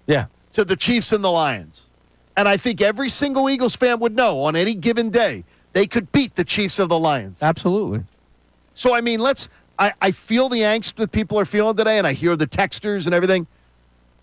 Yeah. To the Chiefs and the Lions. And I think every single Eagles fan would know on any given day they could beat the Chiefs or the Lions. Absolutely. So, I mean, I feel the angst that people are feeling today, and I hear the texters and everything,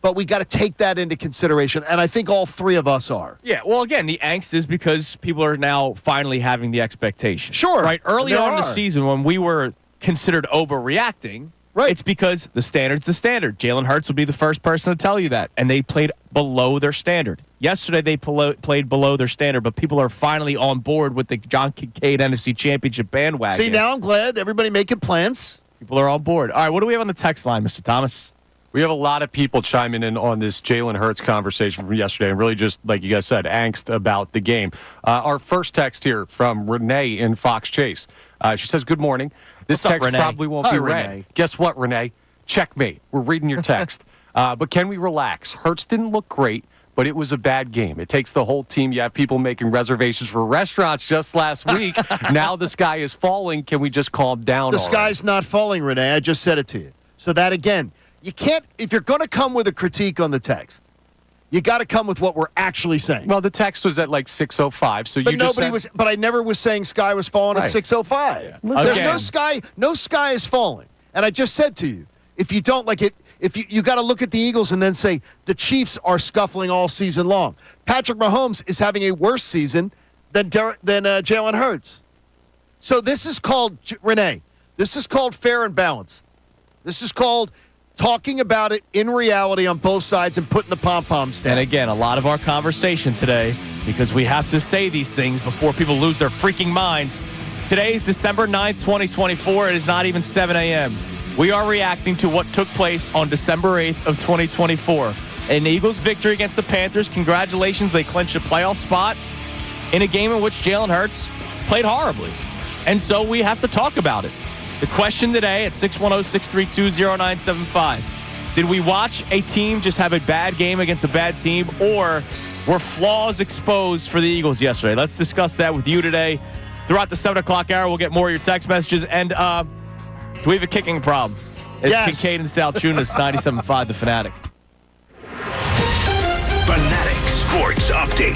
but we got to take that into consideration, and I think all three of us are. Yeah, well, again, the angst is because people are now finally having the expectation. Sure. Right? Early on in the season when we were considered overreacting, it's because the standard's the standard. Jalen Hurts would be the first person to tell you that, and they played below their standard. Yesterday, they played below their standard, but people are finally on board with the John Kincade NFC Championship bandwagon. See, now I'm glad everybody making plans. People are on board. All right, what do we have on the text line, Mr. Thomas? We have a lot of people chiming in on this Jalen Hurts conversation from yesterday, and really just, like you guys said, angst about the game. Our first text here from Renee in Fox Chase. She says, good morning. This What's up, text Renee? probably won't be read. Renee. Guess what, Renee? Checkmate. We're reading your text. But can we relax? Hurts didn't look great, but it was a bad game. It takes the whole team. You have people making reservations for restaurants just last week. Now the sky is falling. Can we just calm down? The sky's not falling, Renee. I just said it to you. So that, again, you can't, if you're going to come with a critique on the text, you got to come with what we're actually saying. Well, the text was at like 6:05, so but you just nobody was. But I never was saying sky was falling at 6:05. Yeah. There's no sky. No sky is falling. And I just said to you, if you don't like it, if you got to look at the Eagles and then say the Chiefs are scuffling all season long. Patrick Mahomes is having a worse season than Jalen Hurts. So this is called, Renee, this is called fair and balanced. This is called talking about it in reality on both sides and putting the pom-poms down. And again, a lot of our conversation today, because we have to say these things before people lose their freaking minds. Today is December 9th, 2024. It is not even 7 a.m. We are reacting to what took place on December 8th of 2024. An Eagles victory against the Panthers. Congratulations, they clinched a playoff spot in a game in which Jalen Hurts played horribly. And so we have to talk about it. The question today at 610-632-0975. Did we watch a team just have a bad game against a bad team, or were flaws exposed for the Eagles yesterday? Let's discuss that with you today. Throughout the 7 o'clock hour, we'll get more of your text messages. And do we have a kicking problem? It's yes. Kincade and Salciunas, 97.5 The Fanatic. Fanatic Sports update.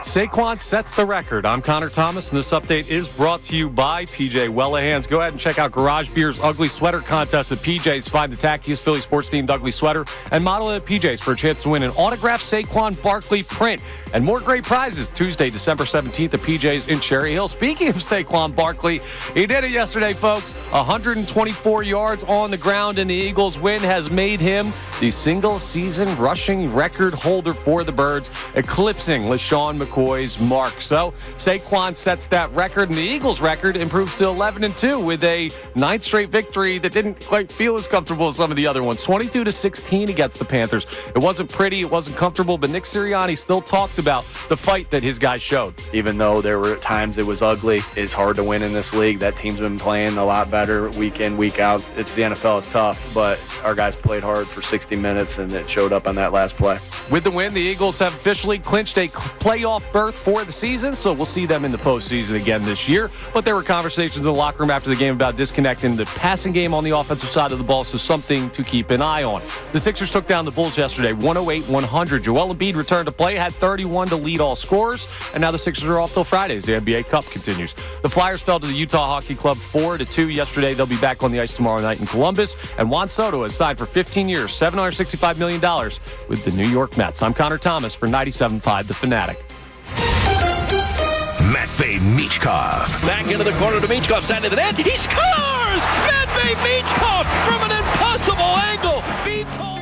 Saquon sets the record. I'm Connor Thomas, and this update is brought to you by PJ Wellahans. Go ahead and check out Garage Beer's Ugly Sweater Contest at PJ's. Find the tackiest Philly sports themed ugly sweater and model it at PJ's for a chance to win an autographed Saquon Barkley print and more great prizes Tuesday, December 17th at PJ's in Cherry Hill. Speaking of Saquon Barkley, he did it yesterday, folks. 124 yards on the ground, and the Eagles' win has made him the single-season rushing record holder for the Birds, eclipsing LaShawn McCoy's mark. So Saquon sets that record, and the Eagles' record improves to 11-2 with a ninth straight victory that didn't quite feel as comfortable as some of the other ones. 22-16 against the Panthers. It wasn't pretty, it wasn't comfortable, but Nick Sirianni still talked about the fight that his guys showed. Even though there were times it was ugly, it's hard to win in this league. That team's been playing a lot better week in, week out. It's the NFL, it's tough, but our guys played hard for 60 minutes, and it showed up on that last play. With the win, the Eagles have officially clinched a playoff berth for the season, so we'll see them in the postseason again this year. But there were conversations in the locker room after the game about disconnecting the passing game on the offensive side of the ball, so something to keep an eye on. The Sixers took down the Bulls yesterday, 108-100. Joel Embiid returned to play, had 31 to lead all scorers, and now the Sixers are off till Friday as the NBA Cup continues. The Flyers fell to the Utah Hockey Club 4-2 yesterday. They'll be back on the ice tomorrow night in Columbus, and Juan Soto has signed for 15 years, $765 million with the New York Mets. I'm Connor Thomas for 97.5 The Fanatic. Matvei Michkov. Back into the corner to Michkov, side of the net. He scores! Matvei Michkov from an impossible angle. Beats home.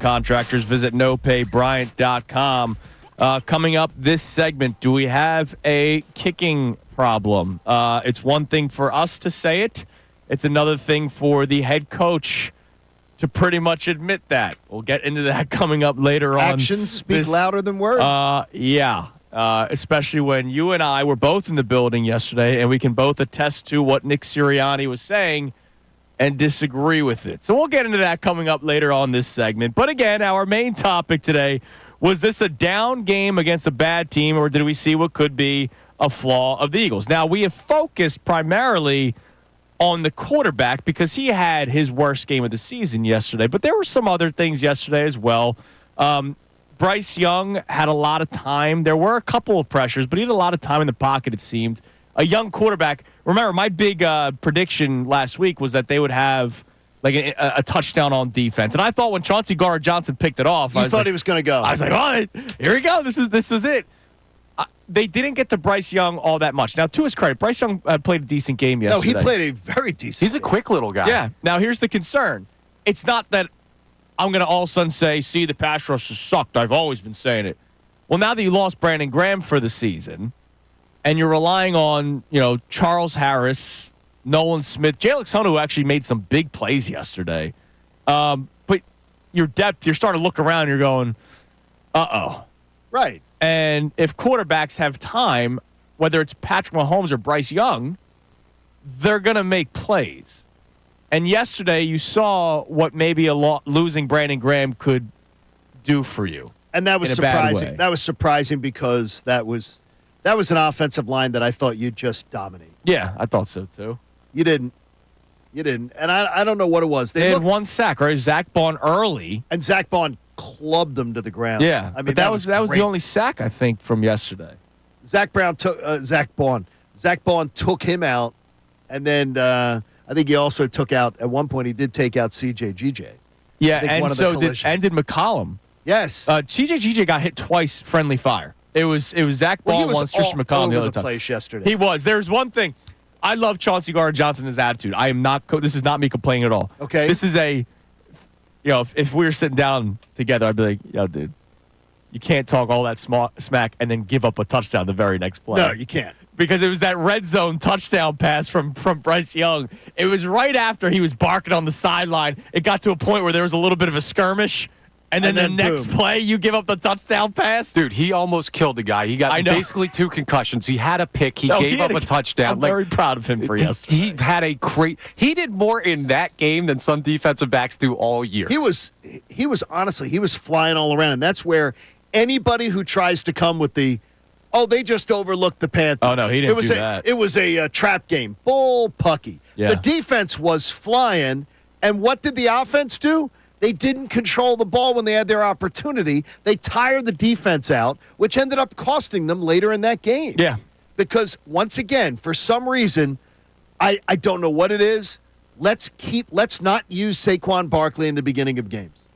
contractors. Visit nopaybryant.com. Coming up this segment, do we have a kicking problem? It's one thing for us to say it. It's another thing for the head coach to pretty much admit that. We'll get into that coming up later on. Actions speak louder than words. Yeah. Especially when you and I were both in the building yesterday, and we can both attest to what Nick Sirianni was saying and disagree with it. So we'll get into that coming up later on this segment. But again, our main topic today, was this a down game against a bad team, or did we see what could be a flaw of the Eagles? Now, we have focused primarily on the quarterback because he had his worst game of the season yesterday, but there were some other things yesterday as well. Bryce Young had a lot of time. There were a couple of pressures, but he had a lot of time in the pocket, it seemed. A young quarterback. Remember, my big prediction last week was that they would have like a touchdown on defense. And I thought when Chauncey Gardner-Johnson picked it off, I thought he was going to go. I was like, oh, here we go. This was it. They didn't get to Bryce Young all that much. Now, to his credit, Bryce Young played a decent game yesterday. No, he played a very decent He's a quick little guy. Yeah. Now, here's the concern. It's not that I'm going to all of a sudden say, see, the pass rush has sucked. I've always been saying it. Well, now that you lost Brandon Graham for the season, and you're relying on, Charles Harris, Nolan Smith, Jalen Hurts, who actually made some big plays yesterday. But your depth, you're starting to look around and you're going, uh-oh. Right. And if quarterbacks have time, whether it's Patrick Mahomes or Bryce Young, they're going to make plays. And yesterday you saw what maybe losing Brandon Graham could do for you. And that was surprising. That was surprising because that was an offensive line that I thought you'd just dominate. Yeah, I thought so too. You didn't. And I don't know what it was. They had one sack, right? Zach Bond early. And Zach Bond clubbed them to the ground. Yeah. I mean, that was the only sack, I think, from yesterday. Zach Bond took him out. And then I think he also took out, at one point, he did take out C.J. G.J. Yeah, and so did McCollum. Yes. C.J. G.J. got hit twice, friendly fire. It was Zach Bond once, Christian McCollum the other time. Place yesterday. He was. There's one thing. I love Chauncey Gardner-Johnson, his attitude. I am not. This is not me complaining at all. Okay. This is if we were sitting down together, I'd be like, yo, dude, you can't talk all that smack and then give up a touchdown the very next play. No, you can't. Because it was that red zone touchdown pass from Bryce Young. It was right after he was barking on the sideline. It got to a point where there was a little bit of a skirmish. And then the next play, you give up the touchdown pass? Dude, he almost killed the guy. He got basically 2 concussions. He had a pick. He gave up a touchdown. I'm very proud of him for yesterday. He had he did more in that game than some defensive backs do all year. He was honestly, he was flying all around. And that's where anybody who tries to come with they just overlooked the Panthers. Oh, no, he didn't do that. It was a trap game. Bull pucky. Yeah. The defense was flying. And what did the offense do? They didn't control the ball when they had their opportunity. They tired the defense out, which ended up costing them later in that game. Yeah. Because, once again, for some reason, I don't know what it is, let's not use Saquon Barkley in the beginning of games.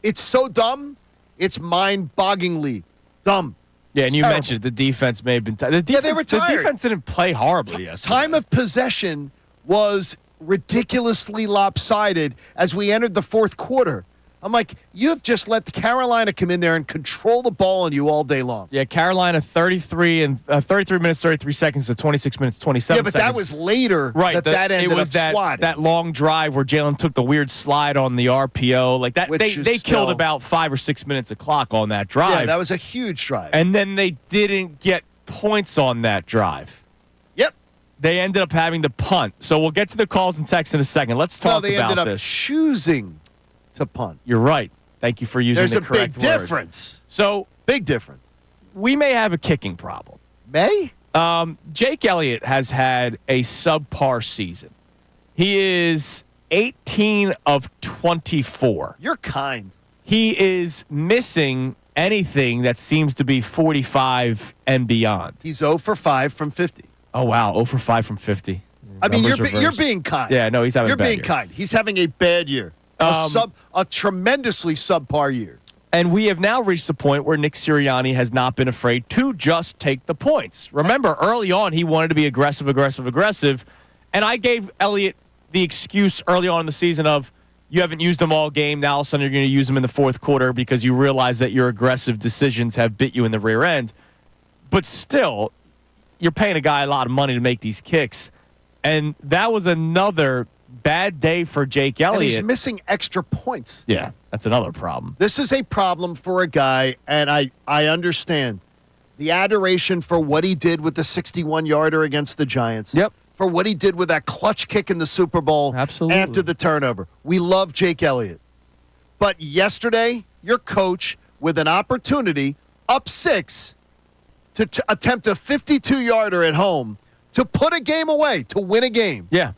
It's so dumb, it's mind-bogglingly dumb. Yeah, and you mentioned the defense may have been tired. They were tired. The defense didn't play horribly yesterday. Time of possession was ridiculously lopsided as we entered the fourth quarter. I'm like, you've just let the Carolina come in there and control the ball on you all day long. Yeah, Carolina 33 minutes, 33 seconds to 26 minutes, 27 seconds. Yeah, but that was later that ended up swatting. That long drive where Jalen took the weird slide on the RPO. Like that, they killed about 5 or 6 minutes of clock on that drive. Yeah, that was a huge drive. And then they didn't get points on that drive. Yep. They ended up having to punt. So we'll get to the calls and texts in a second. Let's talk about this. They ended up choosing to punt. You're right. Thank you for using the correct words. There's a big difference. So big difference. We may have a kicking problem. May? Jake Elliott has had a subpar season. He is 18 of 24. You're kind. He is missing anything that seems to be 45 and beyond. He's 0 for 5 from 50. Oh, wow. 0 for 5 from 50. I mean, you're being kind. Yeah, no, he's having a bad year. You're being kind. He's having a bad year. A tremendously subpar year. And we have now reached the point where Nick Sirianni has not been afraid to just take the points. Remember, early on, he wanted to be aggressive. And I gave Elliott the excuse early on in the season of, you haven't used them all game. Now all of a sudden you're going to use them in the fourth quarter because you realize that your aggressive decisions have bit you in the rear end. But still, you're paying a guy a lot of money to make these kicks. And that was another bad day for Jake Elliott. And he's missing extra points. Yeah, that's another problem. This is a problem for a guy, and I understand the adoration for what he did with the 61-yarder against the Giants. Yep. For what he did with that clutch kick in the Super Bowl after the turnover. We love Jake Elliott. But yesterday, your coach, with an opportunity, up 6, to attempt a 52-yarder at home, to put a game away, to win a game. Yeah.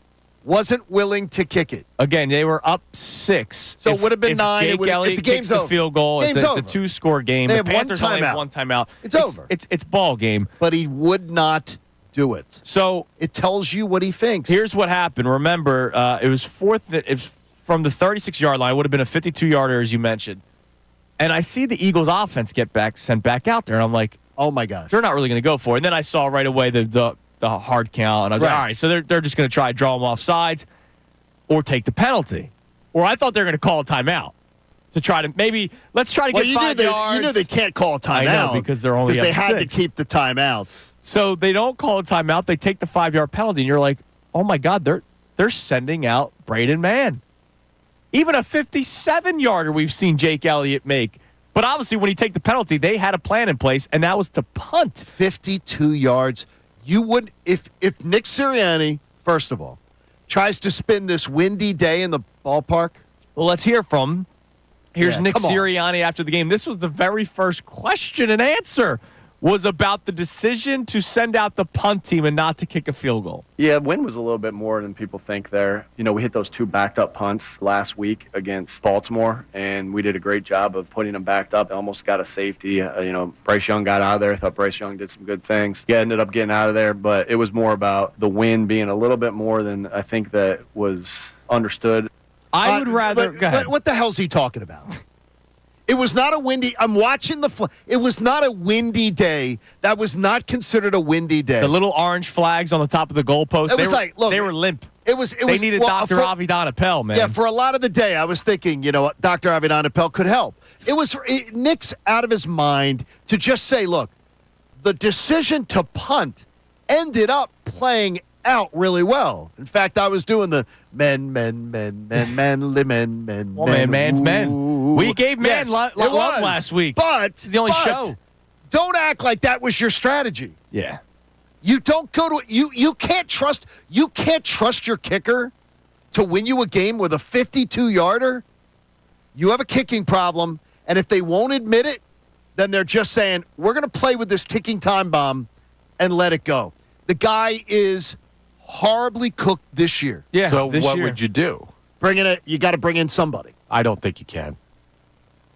Wasn't willing to kick it. Again, they were up 6. So it would have been 9. Jake Elliott the game's kicks the over. field goal. It's a 2-score game. They The have Panthers one only have timeout. one timeout. It's over. It's ball game. But he would not do it. So it tells you what he thinks. Here's what happened. Remember, it was fourth. It was from the 36-yard line. It would have been a 52-yarder, as you mentioned. And I see the Eagles' offense get sent back out there, and I'm like, oh my gosh, they're not really going to go for it. And then I saw right away the hard count, and I was like, all right, so they're just going to try to draw them off sides or take the penalty. Or I thought they were going to call a timeout to try to let's try to get 5 yards. You knew they can't call a timeout. I know, because they're only they up had 6. to keep the timeouts. So they don't call a timeout. They take the 5-yard penalty, and you're like, oh my God, they're sending out Braden Mann. Even a 57-yarder we've seen Jake Elliott make. But obviously, when he take the penalty, they had a plan in place, and that was to punt. 52 yards. You would, if Nick Sirianni, first of all, tries to spin this windy day in the ballpark. Well, let's hear from him. Here's Nick come on. Sirianni after the game. This was the very first question and answer was about the decision to send out the punt team and not to kick a field goal. Yeah, wind was a little bit more than people think there. You know, we hit those 2 backed-up punts last week against Baltimore, and we did a great job of putting them backed up. Almost got a safety. Bryce Young got out of there. I thought Bryce Young did some good things. He ended up getting out of there, but it was more about the wind being a little bit more than I think that was understood. I would rather... Go ahead. What the hell's he talking about? It was not a windy. I'm watching it was not a windy day. That was not considered a windy day. The little orange flags on the top of the goalpost. They were limp. They needed Dr. Avidan Appel, man. Yeah, for a lot of the day, I was thinking, Dr. Avidan Appel could help. Nick's out of his mind to just say, look, the decision to punt ended up playing out really well. In fact, I was doing the men. Well, man's men. We gave man love last week. But it's the only show. Don't act like that was your strategy. Yeah. You don't go to you can't trust your kicker to win you a game with a 52-yarder. You have a kicking problem, and if they won't admit it, then they're just saying, we're going to play with this ticking time bomb and let it go. The guy is horribly cooked this year. Yeah. So what would you do? You got to bring in somebody. I don't think you can.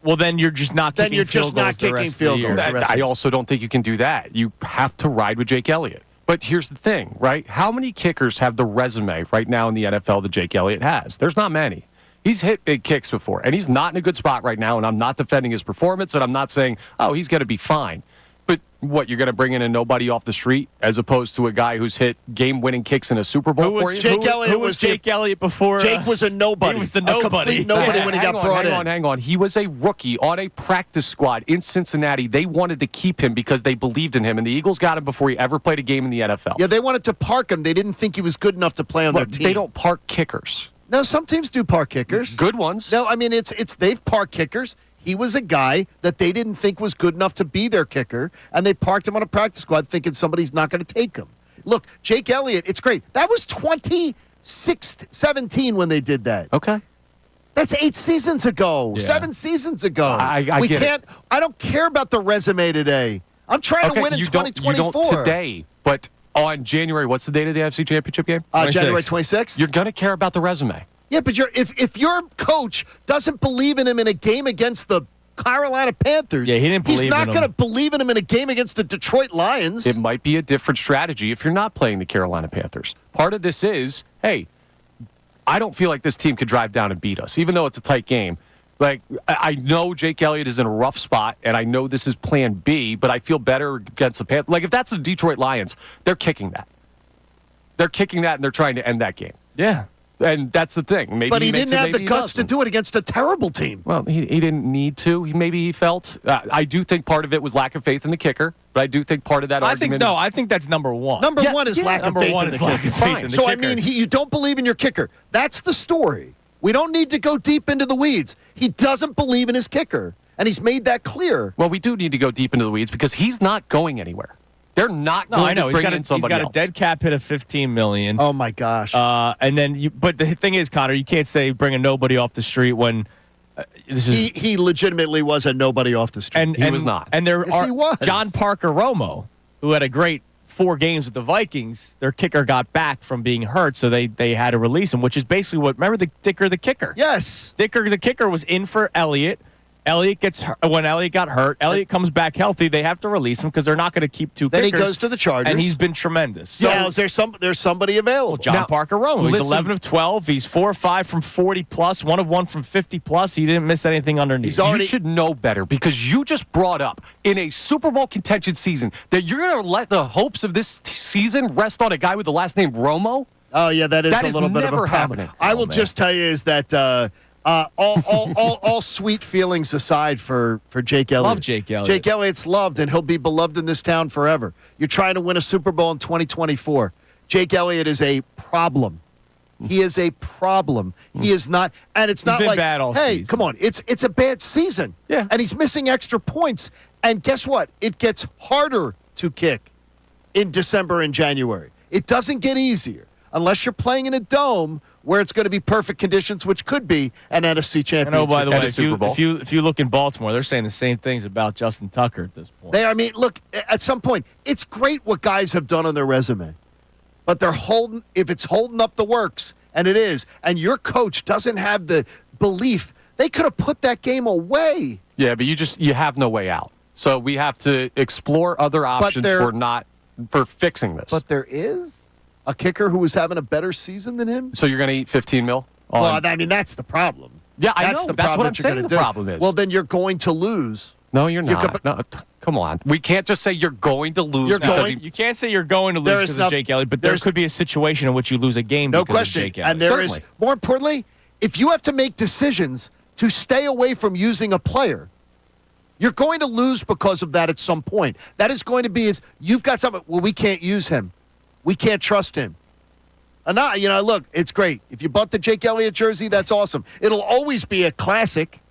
Well, then you're just not kicking field goals. I also don't think you can do that. You have to ride with Jake Elliott. But here's the thing, right? How many kickers have the resume right now in the NFL that Jake Elliott has? There's not many. He's hit big kicks before, and he's not in a good spot right now, and I'm not defending his performance, and I'm not saying, oh, he's going to be fine. But what, you're going to bring in a nobody off the street as opposed to a guy who's hit game-winning kicks in a Super Bowl for you? Who was Jake Elliott before? Jake was a nobody. He was the nobody. A complete nobody when he got brought in. Hang on. He was a rookie on a practice squad in Cincinnati. They wanted to keep him because they believed in him, and the Eagles got him before he ever played a game in the NFL. Yeah, they wanted to park him. They didn't think he was good enough to play on their team. They don't park kickers. No, some teams do park kickers. Good ones. No, I mean, they've parked kickers. He was a guy that they didn't think was good enough to be their kicker, and they parked him on a practice squad thinking somebody's not going to take him. Look, Jake Elliott, it's great. That was 2017 when they did that. Okay. That's 8 seasons ago, Yeah. 7 seasons ago. I get it. I don't care about the resume today. I'm trying to win in 2024. You don't today, but on January, what's the date of the NFC Championship game? January 26th. You're going to care about the resume. Yeah, but if your coach doesn't believe in him in a game against the Carolina Panthers, he didn't believe he's not in going to him. believe in him in a game against the Detroit Lions. It might be a different strategy if you're not playing the Carolina Panthers. Part of this is, hey, I don't feel like this team could drive down and beat us, even though it's a tight game. Like, I know Jake Elliott is in a rough spot, and I know this is plan B, but I feel better against the Panthers. Like, if that's the Detroit Lions, they're kicking that. They're kicking that, and they're trying to end that game. Yeah. And that's the thing. Maybe but he didn't have the guts to do it against a terrible team. Well, he didn't need to. Maybe he felt. I do think part of it was lack of faith in the kicker. But I do think part of that argument is... I think that's number one. Number one is lack of faith in the kicker. So, I mean, you don't believe in your kicker. That's the story. We don't need to go deep into the weeds. He doesn't believe in his kicker, and he's made that clear. Well, we do need to go deep into the weeds because he's not going anywhere. They're not going to bring in somebody else. He's got a dead cap hit of $15 million. Oh, my gosh. And then, but the thing is, Connor, you can't say bring a nobody off the street when... He legitimately was a nobody off the street. He was not. And there he was. John Parker Romo, who had a great 4 games with the Vikings, their kicker got back from being hurt, so they had to release him, which is basically what... Remember the Dicker the kicker? Yes. Dicker the kicker was in for Elliott. Elliott gets hurt. When Elliott got hurt, Elliott comes back healthy. They have to release him because they're not going to keep 2 then kickers. Then he goes to the Chargers. And he's been tremendous. So, yeah, there's somebody available. Well, John Parker Romo. He's 11 of 12. He's 4 of 5 from 40+, 1 of 1 from 50+. He didn't miss anything underneath. You should know better because you just brought up in a Super Bowl contention season that you're going to let the hopes of this season rest on a guy with the last name Romo? Oh, yeah, that is a little bit of a problem. Happening. I will just tell you is that... all sweet feelings aside for Jake Elliott. Love Jake Elliott. Jake Elliott's loved, and he'll be beloved in this town forever. You're trying to win a Super Bowl in 2024. Jake Elliott is a problem. He is a problem. He is not, and it's not like, hey, come on, it's a bad season. Yeah. And he's missing extra points. And guess what? It gets harder to kick in December and January. It doesn't get easier unless you're playing in a dome where it's going to be perfect conditions, which could be an NFC championship. I know, by the way, Bowl. if you look in Baltimore, they're saying the same things about Justin Tucker at this point. Look, at some point, it's great what guys have done on their resume, but if it's holding up the works, and it is, and your coach doesn't have the belief, they could have put that game away. Yeah, but you have no way out. So we have to explore other options for fixing this. But there is a kicker who was having a better season than him? So you're going to eat $15 million? Well, I mean, that's the problem. Yeah, I know. That's what I'm saying the problem is. Well, then you're going to lose. No, you're not. No, come on. We can't just say you're going to lose. You can't say you're going to lose because of Jake Elliott, but there could be a situation in which you lose a game because of Jake Elliott. And there is, more importantly, if you have to make decisions to stay away from using a player, you're going to lose because of that at some point. That is going to be you've got something, well, we can't use him. We can't trust him. And look, it's great. If you bought the Jake Elliott jersey, that's awesome. It'll always be a classic,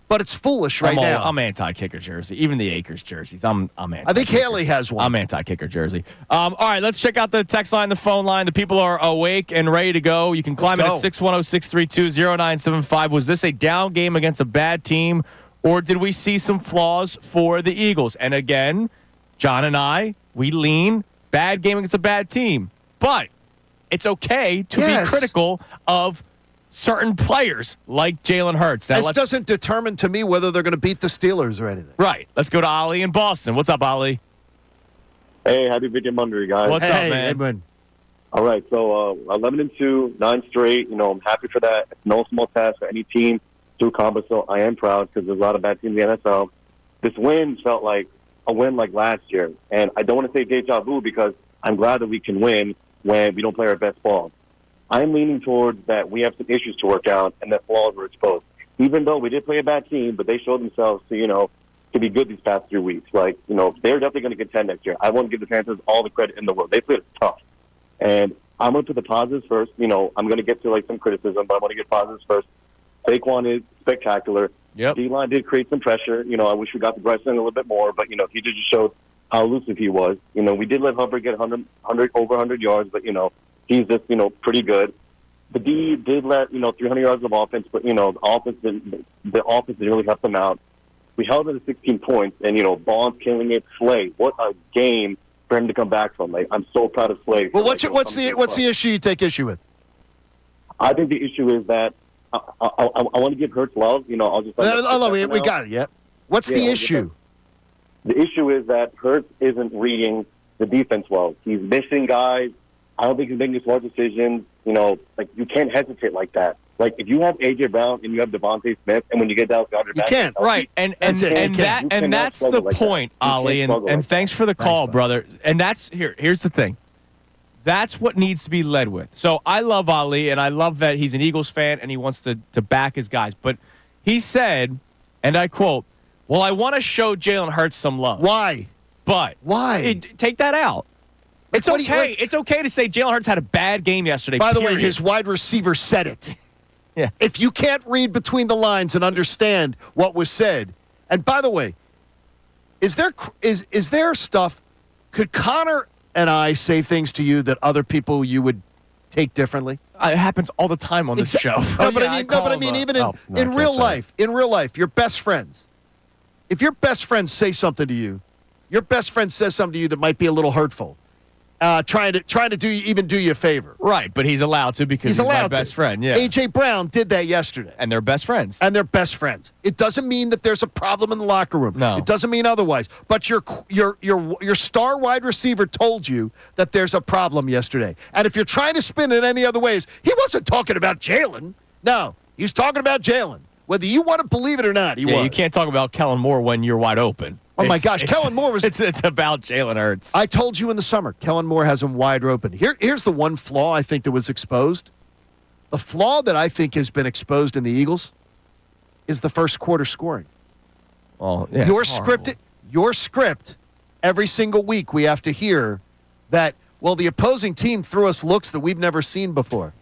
but it's foolish now. I'm anti-kicker jersey. Even the Akers jerseys. I'm anti. I think Haley has one. I'm anti-kicker jersey. All right, let's check out the text line, the phone line. The people are awake and ready to go. You can climb it at 610-632-0975. Was this a down game against a bad team, or did we see some flaws for the Eagles? And again, John and I, we lean bad game against a bad team. But it's okay to be critical of certain players like Jalen Hurts. This doesn't determine to me whether they're going to beat the Steelers or anything. Right. Let's go to Ali in Boston. What's up, Ali? Hey, happy weekend Monday, guys. What's up, man? Hey, all right, so 11-2, 9 straight. I'm happy for that. It's no small task for any team to accomplish, so I am proud because there's a lot of bad teams in the NFL. This win felt like a win like last year. And I don't want to say deja vu because I'm glad that we can win when we don't play our best ball. I'm leaning towards that we have some issues to work out and that flaws were exposed. Even though we did play a bad team, but they showed themselves to be good these past 3 weeks. They're definitely going to contend next year. I want to give the Panthers all the credit in the world. They played tough. And I'm going to put the positives first. I'm going to get to some criticism, but I want to get positives first. Saquon is spectacular. Yep. D-line did create some pressure. I wish we got the Bryson a little bit more, but, he just showed how elusive he was. We did let Hubbard get over 100 yards, but, he's just, pretty good. The D did let, 300 yards of offense, but, the offense didn't really help them out. We held it at 16 points, and, Bond's killing it. Slay, what a game for him to come back from. I'm so proud of Slay. Well, what's the issue you take issue with? I think the issue is that I want to give Hurts love. I'll just. We got it. Yeah. What's the issue? The issue is that Hurts isn't reading the defense well. He's missing guys. I don't think he's making smart decisions. You can't hesitate like that. If you have A.J. Brown and you have Devontae Smith, and when you get Dallas Goedert back, you can't. Right, and that's the point, Ali. And thanks for the call, brother. And that's here's the thing. That's what needs to be led with. So I love Ali, and I love that he's an Eagles fan and he wants to back his guys. But he said, and I quote, well, I want to show Jalen Hurts some love. Why? But why? Take that out. It's okay. It's okay to say Jalen Hurts had a bad game yesterday. By the way, his wide receiver said it. Yeah. If you can't read between the lines and understand what was said, and by the way, is there stuff? Could Connor and I say things to you that other people you would take differently? It happens all the time on this show. But I mean, even in real life, your best friends. If your best friends say something to you, your best friend says something to you that might be a little hurtful, trying to do you a favor. Right, but he's allowed to because he's my best friend. Yeah. A.J. Brown did that yesterday. And they're best friends. It doesn't mean that there's a problem in the locker room. No. It doesn't mean otherwise. But your star wide receiver told you that there's a problem yesterday. And if you're trying to spin it any other ways, he wasn't talking about Jalen. No, he's talking about Jalen. Whether you want to believe it or not, he was. You can't talk about Kellen Moore when you're wide open. Oh, my gosh. Kellen Moore was... It's about Jalen Hurts. I told you in the summer, Kellen Moore has him wide open. Here's the one flaw I think that was exposed. The flaw that I think has been exposed in the Eagles is the first quarter scoring. Well, yeah, Your script, every single week we have to hear that, well, the opposing team threw us looks that we've never seen before.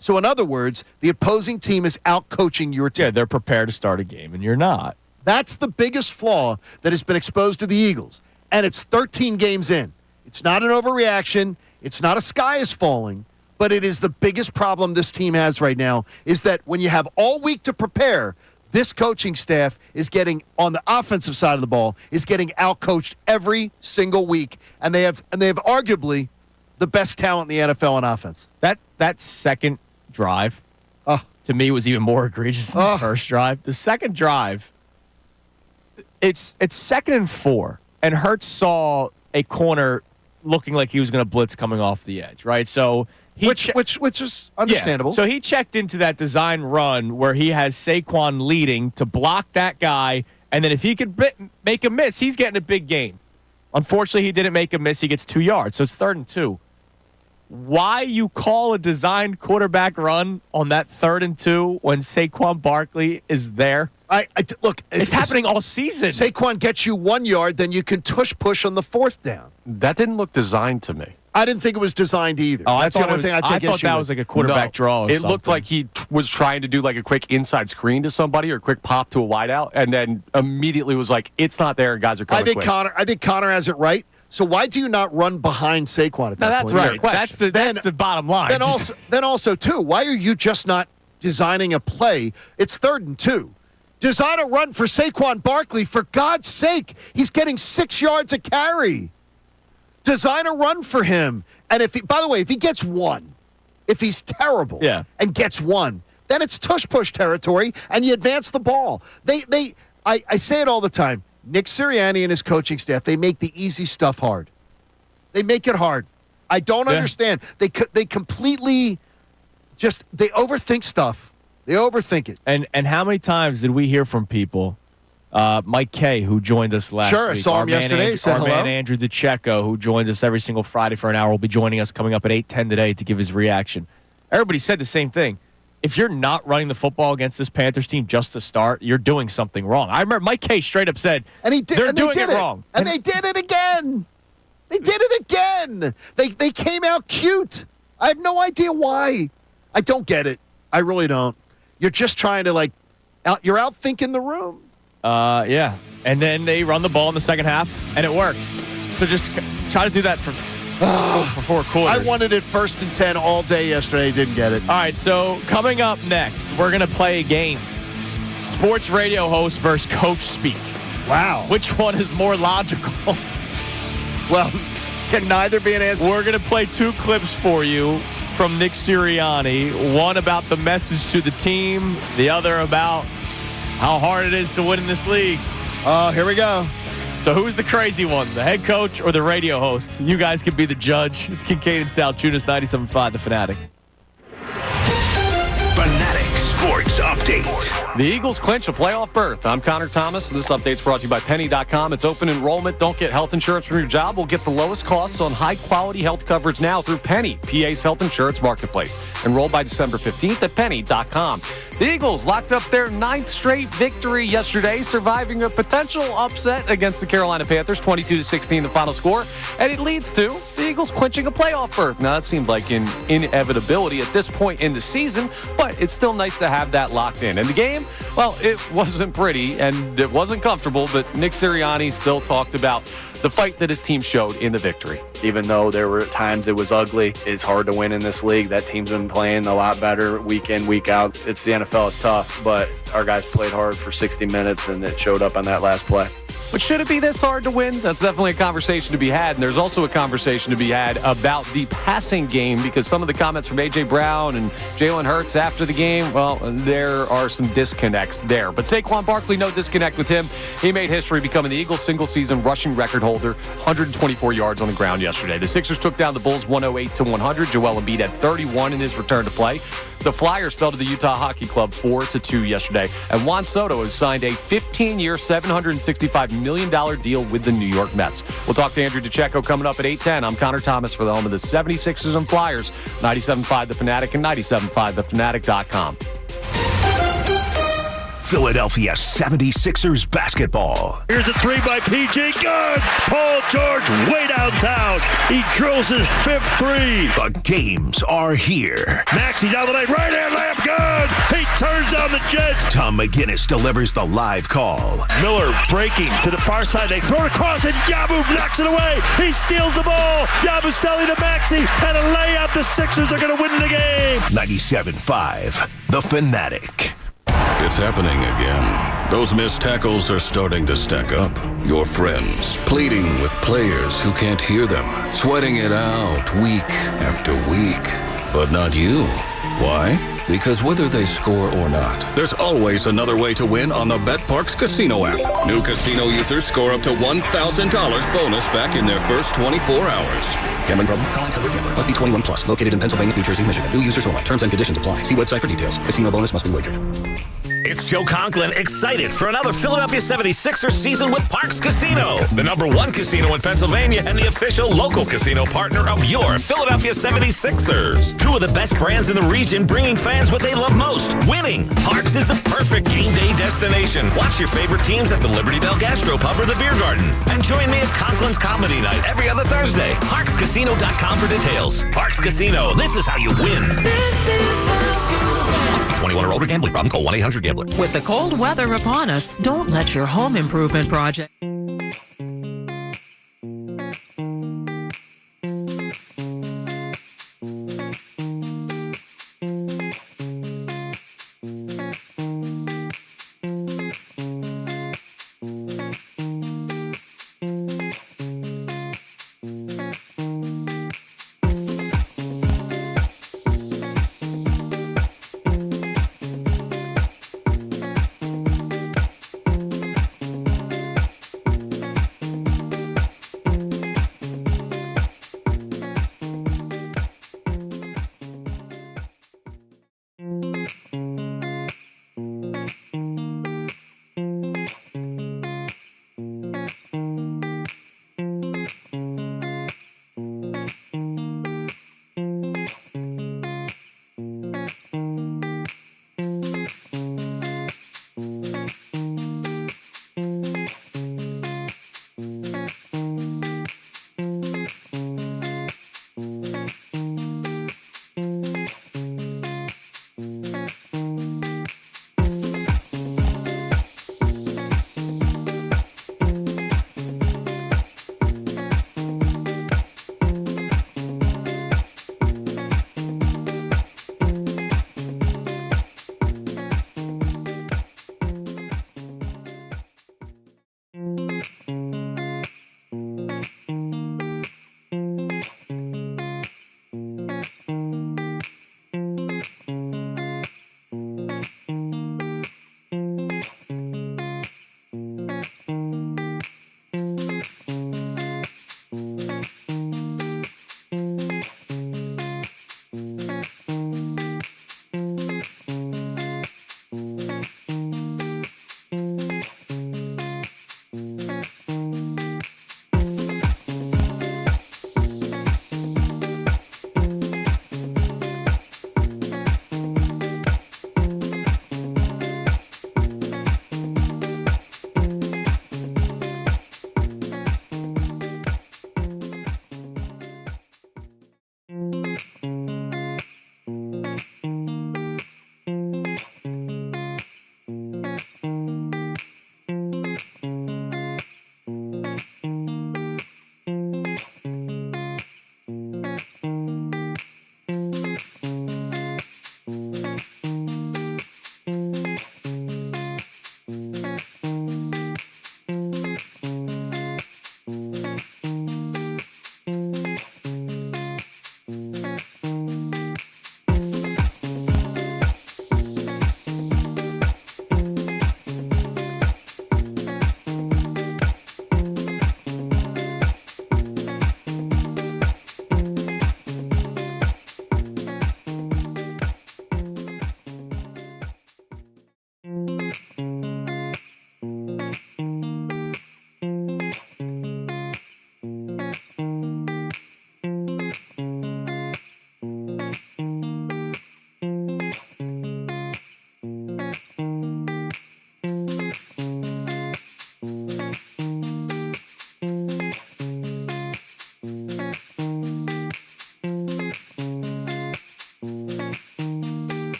So, in other words, the opposing team is out-coaching your team. Yeah, they're prepared to start a game, and you're not. That's the biggest flaw that has been exposed to the Eagles. And it's 13 games in. It's not an overreaction. It's not a sky is falling. But it is the biggest problem this team has right now is that when you have all week to prepare, this coaching staff is getting, on the offensive side of the ball, is getting out-coached every single week. And they have arguably the best talent in the NFL on offense. That second drive, to me, was even more egregious than the first drive. The second drive, it's 2nd and 4, and Hurts saw a corner looking like he was going to blitz coming off the edge, right? So which is understandable. Yeah. So he checked into that design run where he has Saquon leading to block that guy, and then if he could make a miss, he's getting a big gain. Unfortunately, he didn't make a miss. He gets 2 yards, so it's 3rd and 2. Why you call a designed quarterback run on that 3rd and 2 when Saquon Barkley is there? Look, it's happening all season. Saquon gets you 1 yard, then you can push on the 4th down. That didn't look designed to me. I didn't think it was designed either. That's the only thing I take issue with. I thought that was like a quarterback draw. It looked like he was trying to do like a quick inside screen to somebody or a quick pop to a wideout, and then immediately was like, "It's not there, and guys are coming." I think Connor has it right. So why do you not run behind Saquon at that point? Right. That's the bottom line. Then also, too, why are you just not designing a play? It's 3rd and 2. Design a run for Saquon Barkley. For God's sake, he's getting 6 yards a carry. Design a run for him. And by the way, if he gets 1, if he's terrible and gets 1, then it's tush-push territory, and you advance the ball. I say it all the time. Nick Sirianni and his coaching staff, they make the easy stuff hard. They make it hard. I don't understand. They completely they overthink stuff. They overthink it. And how many times did we hear from people, Mike Kay, who joined us last week. I saw him yesterday. Our man Andrew DiCecco, who joins us every single Friday for an hour, will be joining us coming up at 8:10 today to give his reaction. Everybody said the same thing. If you're not running the football against this Panthers team just to start, you're doing something wrong. I remember Mike Kay straight up said, they're doing it wrong. And they did it again. They did it again. They came out cute. I have no idea why. I don't get it. I really don't. You're just trying to, you're out thinking the room. Yeah. And then they run the ball in the second half, and it works. So just try to do that for 4 quarters. I wanted it 1st and 10 all day yesterday. Didn't get it. All right, so coming up next, we're going to play a game. Sports radio host versus coach speak. Wow. Which one is more logical? Well, can neither be an answer. We're going to play 2 clips for you from Nick Sirianni. One about the message to the team. The other about how hard it is to win in this league. Here we go. So who's the crazy one, the head coach or the radio host? You guys can be the judge. It's Kincade Salciunas, 97.5 The Fanatic. Fanatic Sports Update. The Eagles clinch a playoff berth. I'm Connor Thomas. This update's brought to you by Penny.com. It's open enrollment. Don't get health insurance from your job. We'll get the lowest costs on high-quality health coverage now through Penny, PA's health insurance marketplace. Enroll by December 15th at Penny.com. The Eagles locked up their 9th straight victory yesterday, surviving a potential upset against the Carolina Panthers, 22-16 the final score, and it leads to the Eagles clinching a playoff berth. Now, that seemed like an inevitability at this point in the season, but it's still nice to have that locked in. And the game, well, it wasn't pretty and it wasn't comfortable, but Nick Sirianni still talked about the fight that his team showed in the victory. Even though there were times it was ugly, it's hard to win in this league. That team's been playing a lot better week in, week out. It's the NFL, it's tough, but our guys played hard for 60 minutes, and it showed up on that last play. But should it be this hard to win? That's definitely a conversation to be had. And there's also a conversation to be had about the passing game, because some of the comments from A.J. Brown and Jalen Hurts after the game, well, there are some disconnects there. But Saquon Barkley, no disconnect with him. He made history becoming the Eagles' single-season rushing record holder, 124 yards on the ground yesterday. The Sixers took down the Bulls 108-100. Joel Embiid had 31 in his return to play. The Flyers fell to the Utah Hockey Club 4-2 yesterday. And Juan Soto has signed a 15-year, $765 million deal with the New York Mets. We'll talk to Andrew DiCecco coming up at 8:10. I'm Connor Thomas for the home of the 76ers and Flyers, 97.5 The Fanatic and 97.5thefanatic.com. Philadelphia 76ers basketball. Here's a three by PG. Good. Paul George way downtown. He drills his 5th three. The games are here. Maxey down the lane. Right hand layup. Good. He turns on the Jets. Tom McGinnis delivers the live call. Miller breaking to the far side. They throw it across and Yabu knocks it away. He steals the ball. Yabusele to Maxey and a layup. The Sixers are going to win the game. 97.5 The Fanatic. It's happening again. Those missed tackles are starting to stack up. Your friends pleading with players who can't hear them, sweating it out week after week. But not you. Why? Because whether they score or not, there's always another way to win on the BetParx Casino app. New casino users score up to $1,000 bonus back in their first 24 hours. Gambling problem? Call 1-800-GAMBLER. Must be 21 plus. Located in Pennsylvania, New Jersey, Michigan. New users only. Terms and conditions apply. See website for details. Casino bonus must be wagered. It's Joe Conklin, excited for another Philadelphia 76ers season with Parx Casino, the #1 casino in Pennsylvania and the official local casino partner of your Philadelphia 76ers. Two of the best brands in the region, bringing fans what they love most, winning. Parx is the perfect game day destination. Watch your favorite teams at the Liberty Bell Gastropub or the Beer Garden. And join me at Conklin's Comedy Night every other Thursday. ParxCasino.com for details. Parx Casino, this is how you win. This is how you win. 21 or older, gambling problem, call 1-800-GAMBLER. With the cold weather upon us, don't let your home improvement project...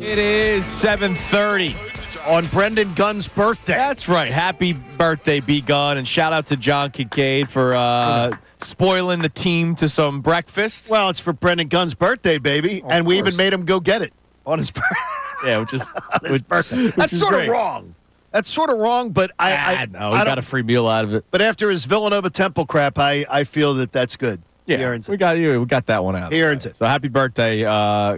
It is 7:30. On Brendan Gunn's birthday. That's right. Happy birthday, B. Gunn. And shout out to John Kincade for spoiling the team to some breakfast. Well, it's for Brendan Gunn's birthday, baby. And we even made him go get it on his birthday. Yeah, which is on his birthday. That's sort of wrong. That's sort of wrong, but I got a free meal out of it. But after his Villanova Temple crap, I feel that that's good. Yeah, he earns it. we got that one out. He earns it. So happy birthday,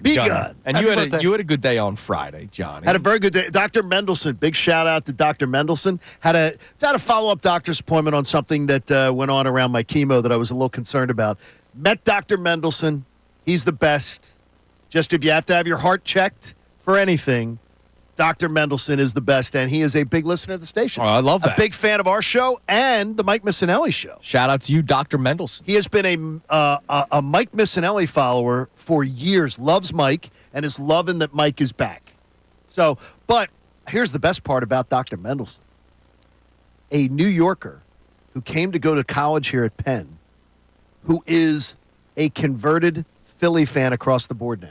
Be Gunn. good. And you had a good day on Friday, Johnny. Had a very good day. Dr. Mendelson, big shout out to Dr. Mendelson. Had a follow-up doctor's appointment on something that went on around my chemo that I was a little concerned about. Met Dr. Mendelson. He's the best. Just if you have to have your heart checked for anything, Dr. Mendelson is the best, and he is a big listener to the station. Oh, I love that. A big fan of our show and the Mike Missanelli show. Shout out to you, Dr. Mendelson. He has been a Mike Missanelli follower for years, loves Mike, and is loving that Mike is back. So, but here's the best part about Dr. Mendelson. A New Yorker who came to go to college here at Penn, who is a converted Philly fan across the board now.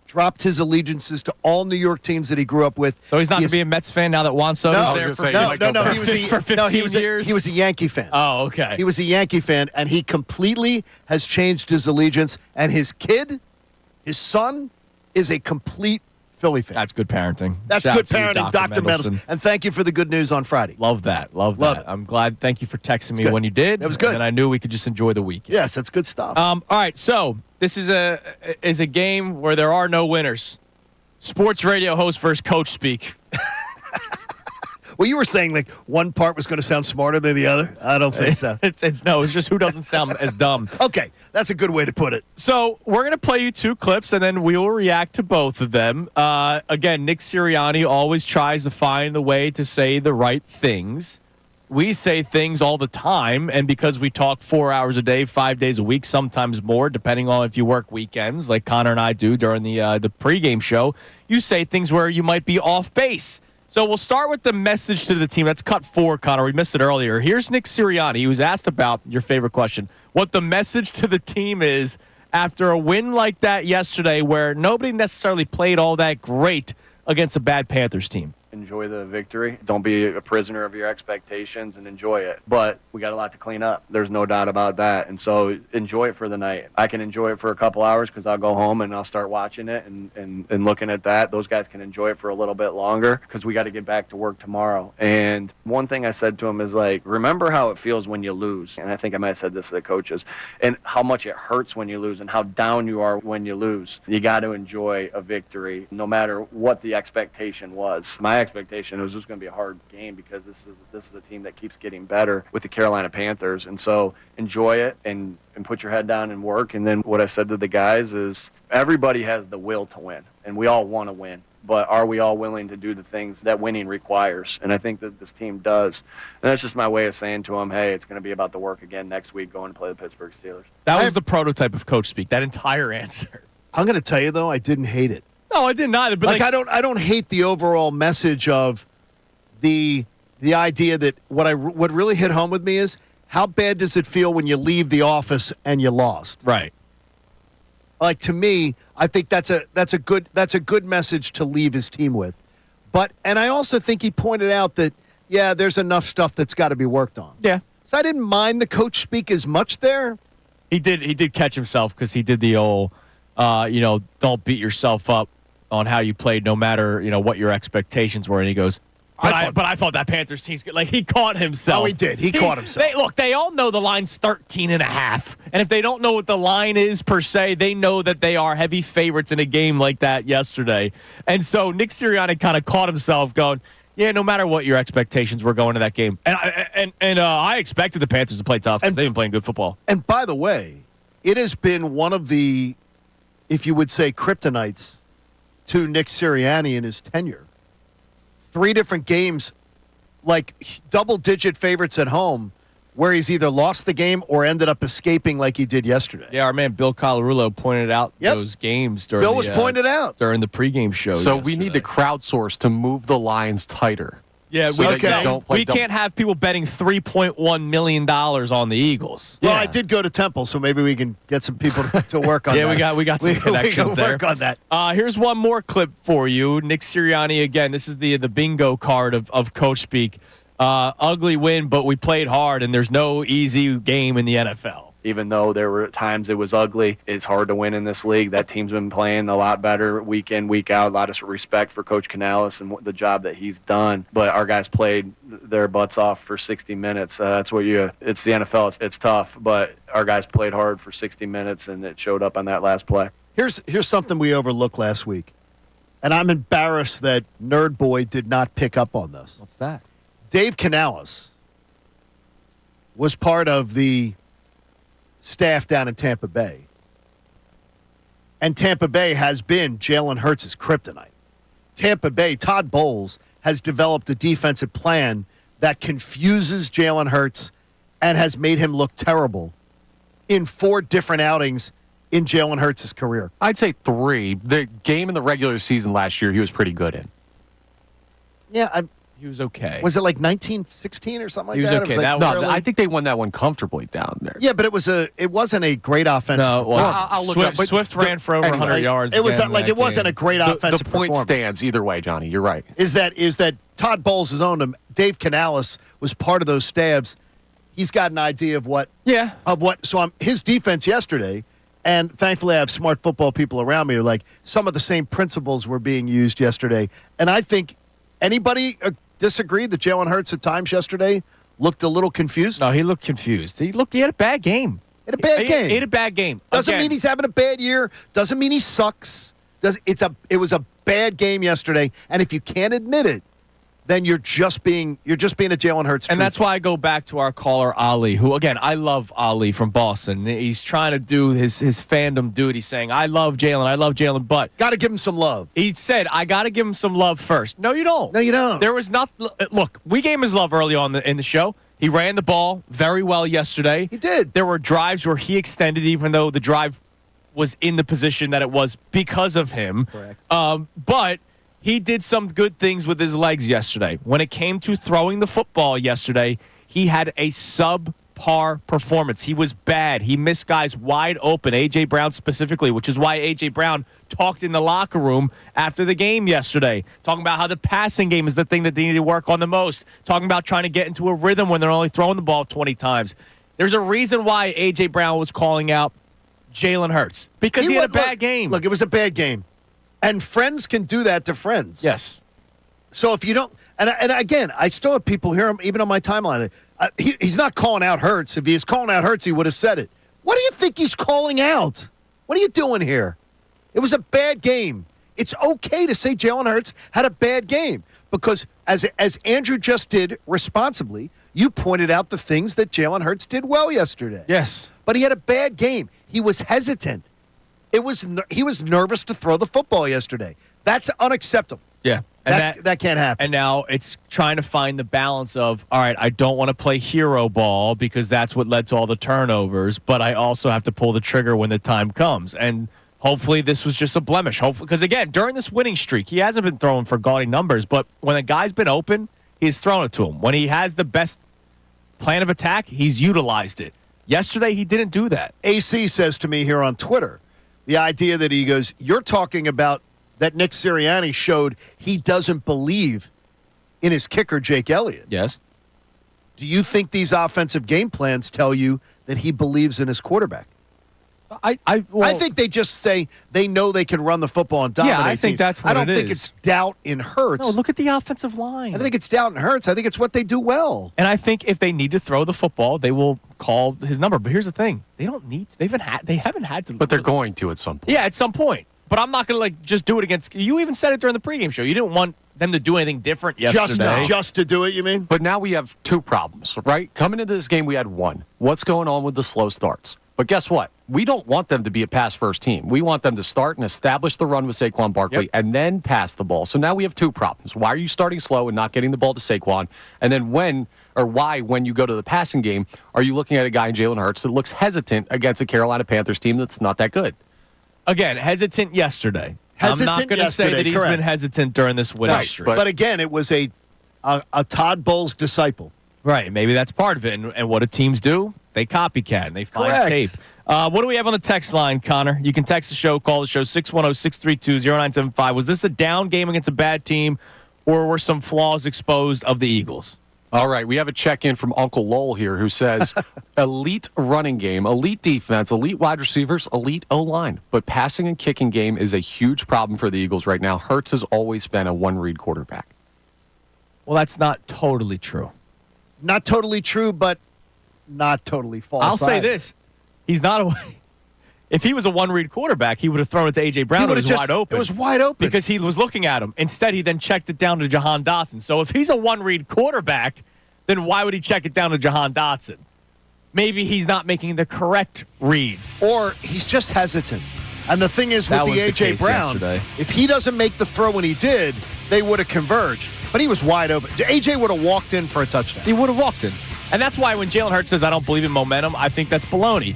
Dropped his allegiances to all New York teams that he grew up with. So he's not going to be a Mets fan now that Juan Soto's there for 15 years? He was a Yankee fan. Oh, okay. He was a Yankee fan, and he completely has changed his allegiance. And his kid, his son, is a complete Philly fan. That's good parenting. That's Shout good out to you, parenting, Dr. Mendelson. And thank you for the good news on Friday. Love that. Love that. I'm glad. Thank you for texting me when you did. That was good. And I knew we could just enjoy the weekend. Yes, that's good stuff. All right, so this is a game where there are no winners. Sports radio host versus coach speak. Well, you were saying like one part was going to sound smarter than the other. I don't think so. It's just who doesn't sound as dumb. Okay, that's a good way to put it. So we're going to play you two clips, and then we will react to both of them. Again, Nick Sirianni always tries to find the way to say the right things. We say things all the time, and because we talk 4 hours a day, 5 days a week, sometimes more, depending on if you work weekends, like Connor and I do during the pregame show, you say things where you might be off base. So we'll start with the message to the team. That's cut 4, Connor. We missed it earlier. Here's Nick Sirianni. He was asked about your favorite question, what the message to the team is after a win like that yesterday where nobody necessarily played all that great against a bad Panthers team. Enjoy the victory. Don't be a prisoner of your expectations and enjoy it. But we got a lot to clean up. There's no doubt about that. And so enjoy it for the night. I can enjoy it for a couple hours because I'll go home and I'll start watching it and looking at that. Those guys can enjoy it for a little bit longer because we got to get back to work tomorrow. And one thing I said to him is like, remember how it feels when you lose. And I think I might have said this to the coaches. And how much it hurts when you lose and how down you are when you lose. You got to enjoy a victory no matter what the expectation was. My expectation was just going to be a hard game because this is a team that keeps getting better with the Carolina Panthers, and so enjoy it and put your head down and work. And then what I said to the guys is everybody has the will to win, and we all want to win, but are we all willing to do the things that winning requires? And I think that this team does. And that's just my way of saying to them, hey, it's going to be about the work again next week going to play the Pittsburgh Steelers. That was the prototype of coach speak, that entire answer. I'm going to tell you, though, I didn't hate it. No, I didn't either. But I don't hate the overall message of the idea that what really hit home with me is how bad does it feel when you leave the office and you lost? Right. Like, to me, I think that's a good message to leave his team with. And I also think he pointed out that there's enough stuff that's got to be worked on. Yeah. So I didn't mind the coach speak as much there. He did catch himself because he did the old don't beat yourself up on how you played, no matter what your expectations were. And he goes, but I thought that Panthers team's good. Like, he caught himself. Oh, he did. He caught himself. They all know the line's 13.5, and if they don't know what the line is per se, they know that they are heavy favorites in a game like that yesterday. And so Nick Sirianni kind of caught himself going, yeah, no matter what your expectations were going to that game, and I expected the Panthers to play tough because they've been playing good football. And by the way, it has been one of the, if you would say, kryptonites to Nick Sirianni in his tenure. 3 different games, like double-digit favorites at home, where he's either lost the game or ended up escaping like he did yesterday. Yeah, our man Bill Colarulo pointed out those games during Bill was pointed out during the pregame show. So we need to crowdsource to move the lines tighter. Yeah, So we can't have people betting $3.1 million on the Eagles. Well, I did go to Temple, so maybe we can get some people to work on that. we got some connections there. Work on that. Here's one more clip for you. Nick Sirianni again. This is the bingo card of coach speak. Ugly win, but we played hard, and there's no easy game in the NFL. Even though there were times it was ugly, it's hard to win in this league. That team's been playing a lot better week in, week out. A lot of respect for Coach Canales and the job that he's done. But our guys played their butts off for 60 minutes. That's what it's the NFL. It's tough, but our guys played hard for 60 minutes, and it showed up on that last play. Here's something we overlooked last week, and I'm embarrassed that Nerd Boy did not pick up on this. What's that? Dave Canales was part of the staff down in Tampa Bay. And Tampa Bay has been Jalen Hurts' kryptonite. Tampa Bay, Todd Bowles, has developed a defensive plan that confuses Jalen Hurts and has made him look terrible in 4 different outings in Jalen Hurts' career. I'd say 3. The game in the regular season last year, he was pretty good in. Yeah, he was okay. Was it like 1916 or something like that? He was okay. I think they won that one comfortably down there. Yeah, but it wasn't a great offensive I'll look up. Swift ran for over 100 yards. It was it wasn't a great offensive The point performance. stands either way, Johnny. You're right. Is that Todd Bowles has owned him. Dave Canales was part of those stabs. He's got an idea of what. Yeah. So his defense yesterday, and thankfully I have smart football people around me who are like, some of the same principles were being used yesterday. And I think anybody disagree that Jalen Hurts at times yesterday looked a little confused? No, he looked confused. He had a bad game. He had a bad game. Doesn't Again. mean he's having a bad year. Doesn't mean he sucks. It was a bad game yesterday, and if you can't admit it, then you're just being a Jalen Hurts truther. And that's why I go back to our caller, Ali, who, again, I love Ali from Boston. He's trying to do his fandom duty, saying, I love Jalen, but... Got to give him some love. He said, I got to give him some love first. No, you don't. No, you don't. There was not... Look, we gave him his love early on in the show. He ran the ball very well yesterday. He did. There were drives where he extended, even though the drive was in the position that it was because of him. Correct. But... he did some good things with his legs yesterday. When it came to throwing the football yesterday, he had a subpar performance. He was bad. He missed guys wide open, A.J. Brown specifically, which is why A.J. Brown talked in the locker room after the game yesterday, talking about how the passing game is the thing that they need to work on the most, talking about trying to get into a rhythm when they're only throwing the ball 20 times. There's a reason why A.J. Brown was calling out Jalen Hurts, because he had a bad game. Look, it was a bad game. And friends can do that to friends. Yes. So if you don't, and again, I still have people here, even on my timeline. He's not calling out Hurts. If he was calling out Hurts, he would have said it. What do you think he's calling out? What are you doing here? It was a bad game. It's okay to say Jalen Hurts had a bad game because, as Andrew just did responsibly, you pointed out the things that Jalen Hurts did well yesterday. Yes. But he had a bad game. He was hesitant. He was nervous to throw the football yesterday. That's unacceptable. Yeah. That can't happen. And now it's trying to find the balance of, all right, I don't want to play hero ball because that's what led to all the turnovers, but I also have to pull the trigger when the time comes. And hopefully this was just a blemish. Hopefully, because, again, during this winning streak, he hasn't been throwing for gaudy numbers, but when a guy's been open, he's thrown it to him. When he has the best plan of attack, he's utilized it. Yesterday, he didn't do that. AC says to me here on Twitter, the idea that he goes, you're talking about that Nick Sirianni showed he doesn't believe in his kicker, Jake Elliott. Yes. Do you think these offensive game plans tell you that he believes in his quarterback? I think they just say they know they can run the football and dominate. Yeah, I think teams. that's what I don't it think is. it's doubt in Hurts. No, look at the offensive line. I don't think it's doubt in Hurts. I think it's what they do well. And I think if they need to throw the football, they will call his number. But here's the thing: they don't need. They haven't had to. But they're going to at some point. Yeah, at some point. But I'm not going to just do it against. You even said it during the pregame show. You didn't want them to do anything different yesterday. Just to do it, you mean? But now we have 2 problems, right? Coming into this game, we had 1. What's going on with the slow starts? But guess what? We don't want them to be a pass-first team. We want them to start and establish the run with Saquon Barkley and then pass the ball. So now we have 2 problems. Why are you starting slow and not getting the ball to Saquon? And then when you go to the passing game, are you looking at a guy in Jalen Hurts that looks hesitant against a Carolina Panthers team that's not that good? Again, hesitant yesterday. I'm not going to say that he's been hesitant during this winning streak. But again, it was a a Todd Bowles disciple. Right. Maybe that's part of it. And what do teams do? They copycat and they find tape. What do we have on the text line, Connor? You can text the show, call the show, 610-632-0975. Was this a down game against a bad team, or were some flaws exposed of the Eagles? All right, we have a check-in from Uncle Lowell here who says, elite running game, elite defense, elite wide receivers, elite O-line. But passing and kicking game is a huge problem for the Eagles right now. Hurts has always been a one-read quarterback. Well, that's not totally true. Not totally true, but not totally false. I'll say either. this. He's not a... If he was a one-read quarterback, he would have thrown it to A.J. Brown. It was wide open. It was wide open. Because he was looking at him. Instead, he then checked it down to Jahan Dotson. So if he's a one-read quarterback, then why would he check it down to Jahan Dotson? Maybe he's not making the correct reads. Or he's just hesitant. And the thing is, with the A.J. Brown, if he doesn't make the throw when he did, they would have converged. But he was wide open. A.J. would have walked in for a touchdown. He would have walked in. And that's why when Jalen Hurts says, I don't believe in momentum, I think that's baloney.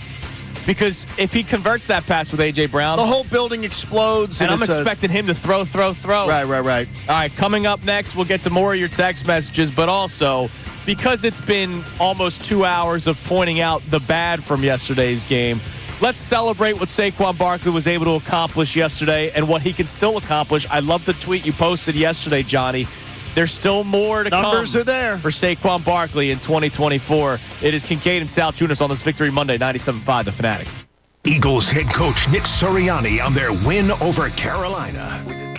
Because if he converts that pass with A.J. Brown, the whole building explodes. And I'm expecting him to throw. Right. All right, coming up next, we'll get to more of your text messages, but also, because it's been almost 2 hours of pointing out the bad from yesterday's game, let's celebrate what Saquon Barkley was able to accomplish yesterday and what he can still accomplish. I love the tweet you posted yesterday, Johnny. There's still more to come. Numbers are there for Saquon Barkley in 2024. It is Kincade and Salciunas on this Victory Monday, 97.5 The Fanatic. Eagles head coach Nick Sirianni on their win over Carolina.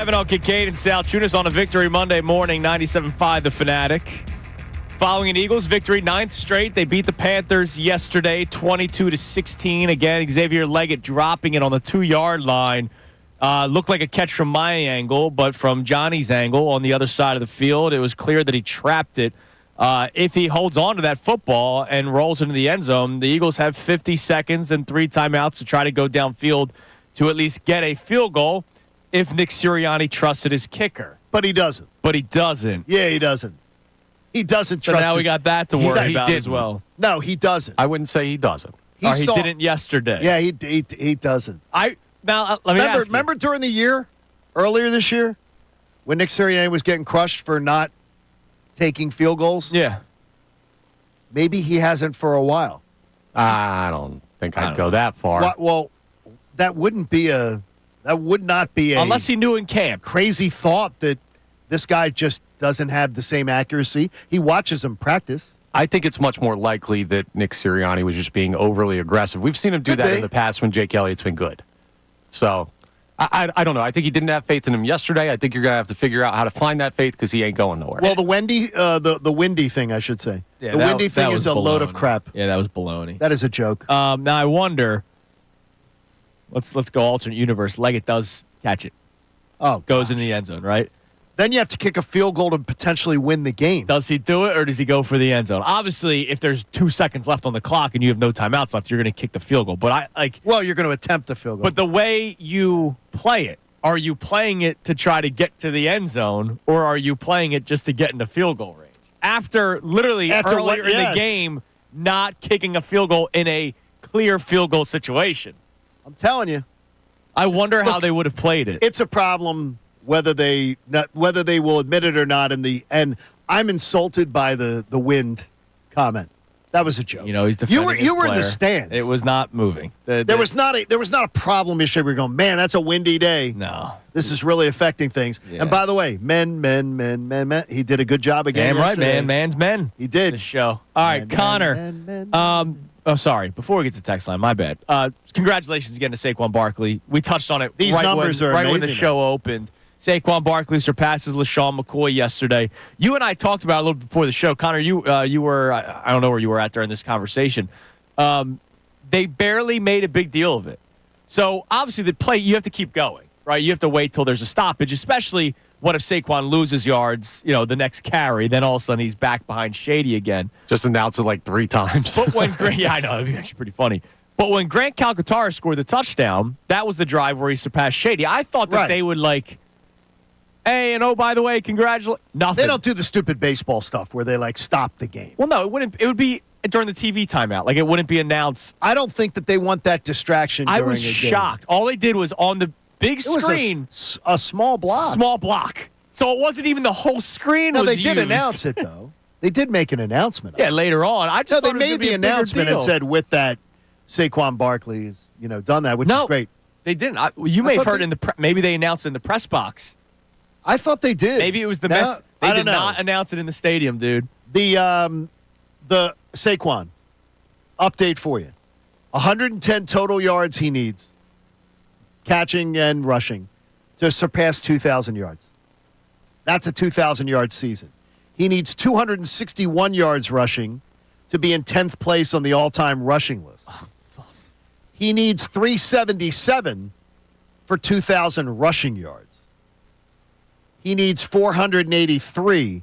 7 on Kincade and Salciunas on a victory Monday morning, 97.5 The Fanatic. Following an Eagles victory, 9th straight, they beat the Panthers yesterday, 22-16. Again, Xavier Leggett dropping it on the 2-yard line. Looked like a catch from my angle, but from Johnny's angle on the other side of the field, it was clear that he trapped it. If he holds on to that football and rolls into the end zone, the Eagles have 50 seconds and 3 timeouts to try to go downfield to at least get a field goal if Nick Sirianni trusted his kicker. But he doesn't. Yeah, he doesn't. He doesn't so trust now we his, got that to worry about as well. No, he doesn't. I wouldn't say he doesn't. He didn't yesterday. Yeah, he doesn't. Now, let me ask you. Remember during the year, earlier this year, when Nick Sirianni was getting crushed for not taking field goals? Yeah. Maybe he hasn't for a while. I don't think I'd go that far. Well, that would not be a unless he knew in camp. Crazy thought that this guy just doesn't have the same accuracy. He watches him practice. I think it's much more likely that Nick Sirianni was just being overly aggressive. We've seen him do that in the past when Jake Elliott's been good. So, I don't know. I think he didn't have faith in him yesterday. I think you're going to have to figure out how to find that faith because he ain't going nowhere. Well, the windy thing, I should say. Yeah, the windy thing is a load of crap. Yeah, that was baloney. That is a joke. Now, I wonder, let's go alternate universe. Leggett does catch it. Oh, goes in the end zone, right? Then you have to kick a field goal to potentially win the game. Does he do it, or does he go for the end zone? Obviously, if there's 2 seconds left on the clock and you have no timeouts left, you're going to kick the field goal. But well, you're going to attempt the field goal. But the way you play it, are you playing it to try to get to the end zone, or are you playing it just to get into field goal range? After earlier in the game, not kicking a field goal in a clear field goal situation. I'm telling you. I wonder how they would have played it. It's a problem whether they will admit it or not in the end. I'm insulted by the wind comment. That was a joke. You know, he's defending you were in the his stands. It was not moving. There was not a problem issue. We're going, man, that's a windy day. No. This is really affecting things. Yeah. And by the way, men. He did a good job again. Damn right, yesterday. man's men. He did. The show. All right, Connor. Oh, sorry. Before we get to the text line, my bad. Congratulations again to Saquon Barkley. We touched on it. These numbers are right amazing, when the show opened. Saquon Barkley surpasses LaShawn McCoy yesterday. You and I talked about it a little before the show. Connor, you were, I don't know where you were at during this conversation. They barely made a big deal of it. So, obviously, the play, you have to keep going, right? You have to wait till there's a stoppage, especially what if Saquon loses yards, the next carry, then all of a sudden he's back behind Shady again. Just announced it like 3 times. But when I know, it'd be actually pretty funny. But when Grant Calcaterra scored the touchdown, that was the drive where he surpassed Shady. I thought that they would hey, and by the way, congratulations. Nothing. They don't do the stupid baseball stuff where they stop the game. Well, no, it wouldn't. It would be during the TV timeout. It wouldn't be announced. I don't think that they want that distraction. I was shocked. All they did was on the big screen. It was a small block. Small block. So it wasn't even the whole screen. No, they did announce it though. They did make an announcement. Yeah, later on. I just they made the announcement and said with that Saquon Barkley has done that, which is great. They didn't. You may have heard maybe they announced it in the press box. I thought they did. Maybe it was the mess. They did not announce it in the stadium, dude. The Saquon update for you: 110 total yards he needs, catching and rushing, to surpass 2,000 yards. That's a 2,000-yard season. He needs 261 yards rushing to be in 10th place on the all-time rushing list. Oh, that's awesome. He needs 377 for 2,000 rushing yards. He needs 483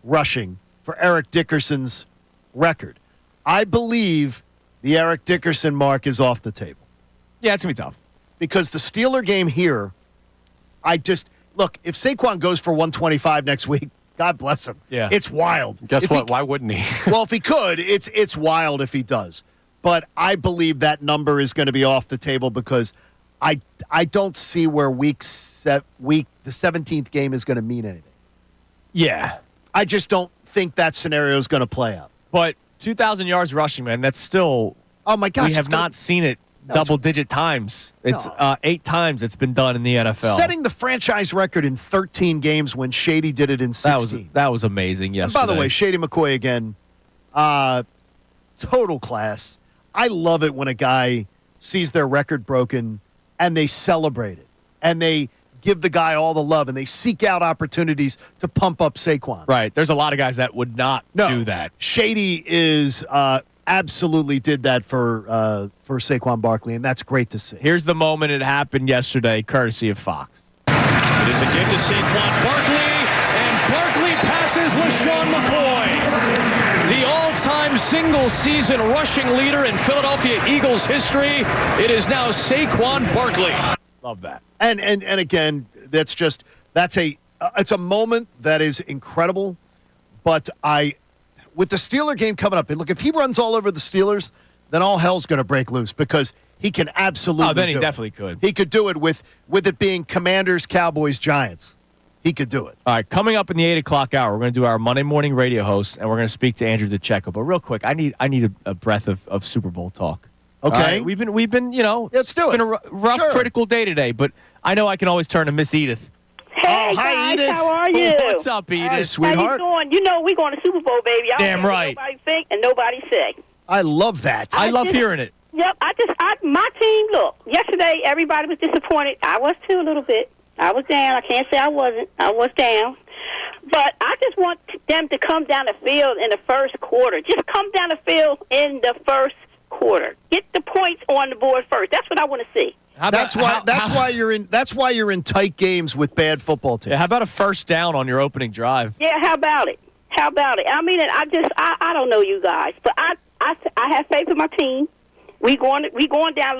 rushing for Eric Dickerson's record. I believe the Eric Dickerson mark is off the table. Yeah, it's going to be tough. Because the Steeler game here, look, if Saquon goes for 125 next week, God bless him. Yeah. It's wild. Guess what? Why wouldn't he? Well, if he could, it's wild if he does. But I believe that number is going to be off the table because I don't see where the 17th game is going to mean anything. Yeah. I just don't think that scenario is going to play out. But 2,000 yards rushing, man, that's still. Oh, my gosh. We have not seen it double-digit times. It's 8 times it's been done in the NFL. Setting the franchise record in 13 games when Shady did it in 16. That was amazing yesterday. And by the way, Shady McCoy again, total class. I love it when a guy sees their record broken and they celebrate it. And they give the guy all the love, and they seek out opportunities to pump up Saquon. Right. There's a lot of guys that would not do that. Shady is absolutely did that for Saquon Barkley, and that's great to see. Here's the moment it happened yesterday, courtesy of Fox. It is again to Saquon Barkley, and Barkley passes LaShawn McCoy. The all-time single-season rushing leader in Philadelphia Eagles history. It is now Saquon Barkley. Love that. And again, it's a moment that is incredible. But with the Steeler game coming up, and look, if he runs all over the Steelers, then all hell's going to break loose because he can absolutely. Oh, then he do definitely it. could. He could do it with it being Commanders, Cowboys, Giants. He could do it. All right, coming up in the 8 o'clock hour, we're going to do our Monday morning radio host, and we're going to speak to Andrew DiCecco. But real quick, I need a breath of Super Bowl talk. Okay, all right? We've been let's do it. It's been a rough, critical day today, but I know I can always turn to Miss Edith. Hey, hi, guys, Edith. how are you? What's up, Edith? Hi, sweetheart. How you doing? You know we're going to Super Bowl, baby. I Damn don't care right. what nobody think and nobody say. I love that. I love hearing it. Yep, my team, look, yesterday everybody was disappointed. I was too a little bit. I was down. I can't say I wasn't. I was down. But I just want them to come down the field in the first quarter. Just come down the field in the first quarter. Get the points on the board first. That's what I want to see. That's why you're in tight games with bad football teams. Yeah, how about a first down on your opening drive? Yeah, how about it? How about it? I mean, I don't know you guys, but I have faith in my team. We going down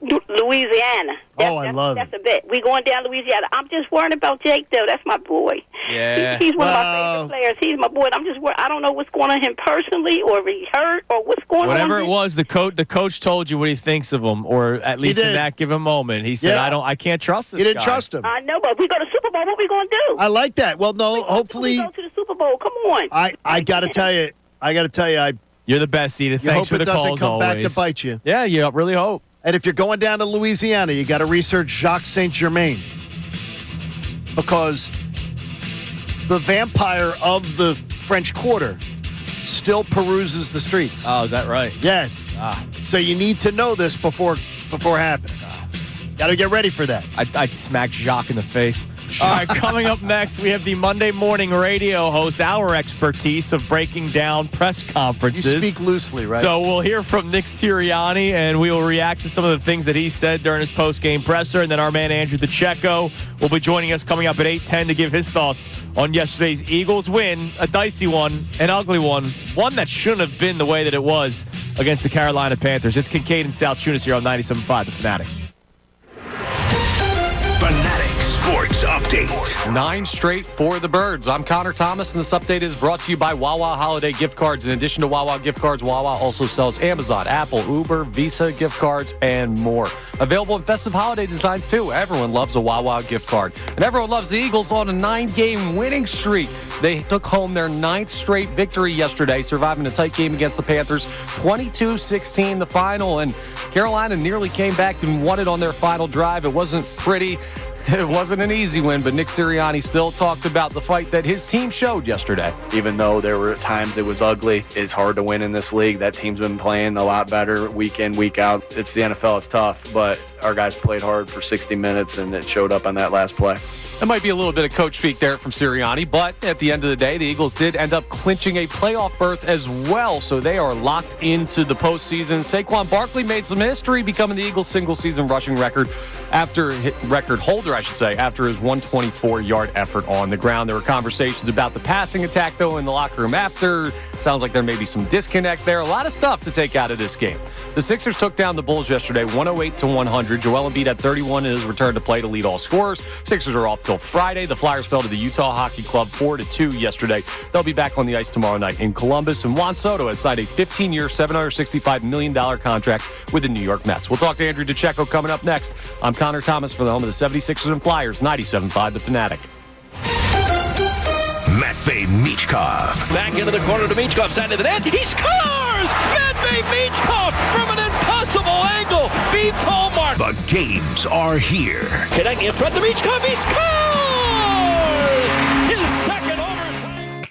Louisiana. That's a bet. We going down Louisiana. I'm just worried about Jake though. That's my boy. Yeah, he's one of my favorite players. He's my boy. I'm just worried. I don't know what's going on him personally, or if he's hurt, or what's going on. Whatever it was, the coach told you what he thinks of him, or at least in that given moment, he said, "I can't trust this." He didn't guy. trust him. I know, but if we go to Super Bowl, what we going to do? I like that. Well, no, hopefully we go to the Super Bowl. Come on. I got to tell you. You're the best, Edith. You Thanks hope for the it doesn't calls come always. back to bite you. Yeah, you really hope. And if you're going down to Louisiana, you got to research Jacques Saint-Germain because the vampire of the French Quarter still peruses the streets. Oh, is that right? Yes. So you need to know this before happening. Got to get ready for that. I'd smack Jacques in the face. All right, coming up next, we have the Monday morning radio host, our expertise of breaking down press conferences. You speak loosely, right? So we'll hear from Nick Sirianni, and we will react to some of the things that he said during his post-game presser. And then our man, Andrew DiCecco, will be joining us coming up at 8:10 to give his thoughts on yesterday's Eagles win, a dicey one, an ugly one that shouldn't have been the way that it was against the Carolina Panthers. It's Kincade and Salciunas here on 97.5 The Fanatic. Fanatic Sports Update. 9 straight for the Birds. I'm Connor Thomas, and this update is brought to you by Wawa Holiday Gift Cards. In addition to Wawa gift cards, Wawa also sells Amazon, Apple, Uber, Visa gift cards, and more. Available in festive holiday designs, too. Everyone loves a Wawa gift card. And everyone loves the Eagles on a 9-game winning streak. They took home their 9th straight victory yesterday, surviving a tight game against the Panthers, 22-16 the final. And Carolina nearly came back and won it on their final drive. It wasn't pretty. It wasn't an easy win, but Nick Sirianni still talked about the fight that his team showed yesterday. Even though there were times it was ugly, it's hard to win in this league. That team's been playing a lot better week in, week out. It's the NFL, it's tough, but our guys played hard for 60 minutes, and it showed up on that last play. There might be a little bit of coach speak there from Sirianni, but at the end of the day, the Eagles did end up clinching a playoff berth as well, so they are locked into the postseason. Saquon Barkley made some history, becoming the Eagles' single-season rushing record holder, after his 124-yard effort on the ground. There were conversations about the passing attack, though, in the locker room after. Sounds like there may be some disconnect there. A lot of stuff to take out of this game. The Sixers took down the Bulls yesterday, 108-100. Joel Embiid had 31 in his return to play to lead all scorers. Sixers are off till Friday. The Flyers fell to the Utah Hockey Club 4-2 yesterday. They'll be back on the ice tomorrow night in Columbus. And Juan Soto has signed a 15-year, $765 million contract with the New York Mets. We'll talk to Andrew DiCecco coming up next. I'm Connor Thomas for the home of the 76ers and Flyers, 97.5 The Fanatic. Matvei Michkov. Back into the corner to Michkov, side of the net. He scores! Matvei Michkov from an impossible angle. Beats Hallmark. The games are here. Connecting in front to Michkov. He scores! His second overtime.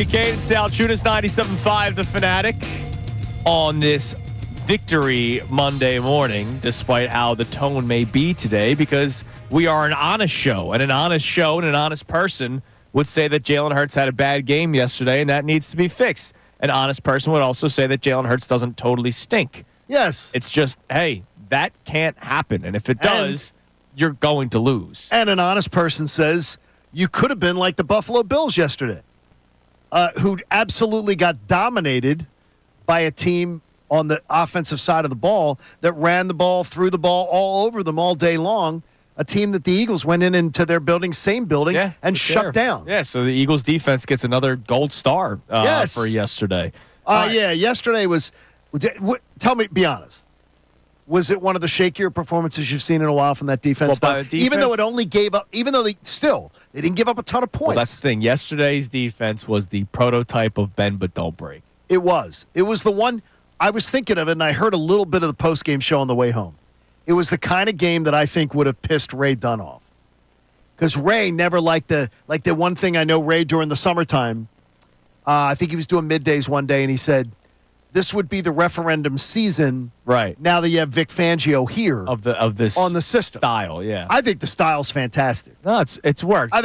Kincade Salciunas, 97.5 The Fanatic on this Victory Monday morning, despite how the tone may be today, because we are an honest show, and an honest show and an honest person would say that Jalen Hurts had a bad game yesterday, and that needs to be fixed. An honest person would also say that Jalen Hurts doesn't totally stink. Yes. It's just, hey, that can't happen, and if it does, you're going to lose. And an honest person says you could have been like the Buffalo Bills yesterday, who absolutely got dominated by a team on the offensive side of the ball that ran the ball, threw the ball all over them all day long. A team that the Eagles went into their building, same building, and shut down. Yeah, so the Eagles defense gets another gold star for yesterday. Yeah, yesterday was. Tell me, be honest. Was it one of the shakier performances you've seen in a while from that defense? Even though it only gave up, even though they didn't give up a ton of points. Well, that's the thing. Yesterday's defense was the prototype of bend but don't break. It was. It was the one I was thinking of, and I heard a little bit of the post-game show on the way home. It was the kind of game that I think would have pissed Ray Dunn off. Because Ray never liked the one thing I know Ray during the summertime. I think he was doing middays one day, and he said, this would be the referendum season. Right. Now that you have Vic Fangio here of this on the system style, yeah. I think the style's fantastic. No, it's worked. I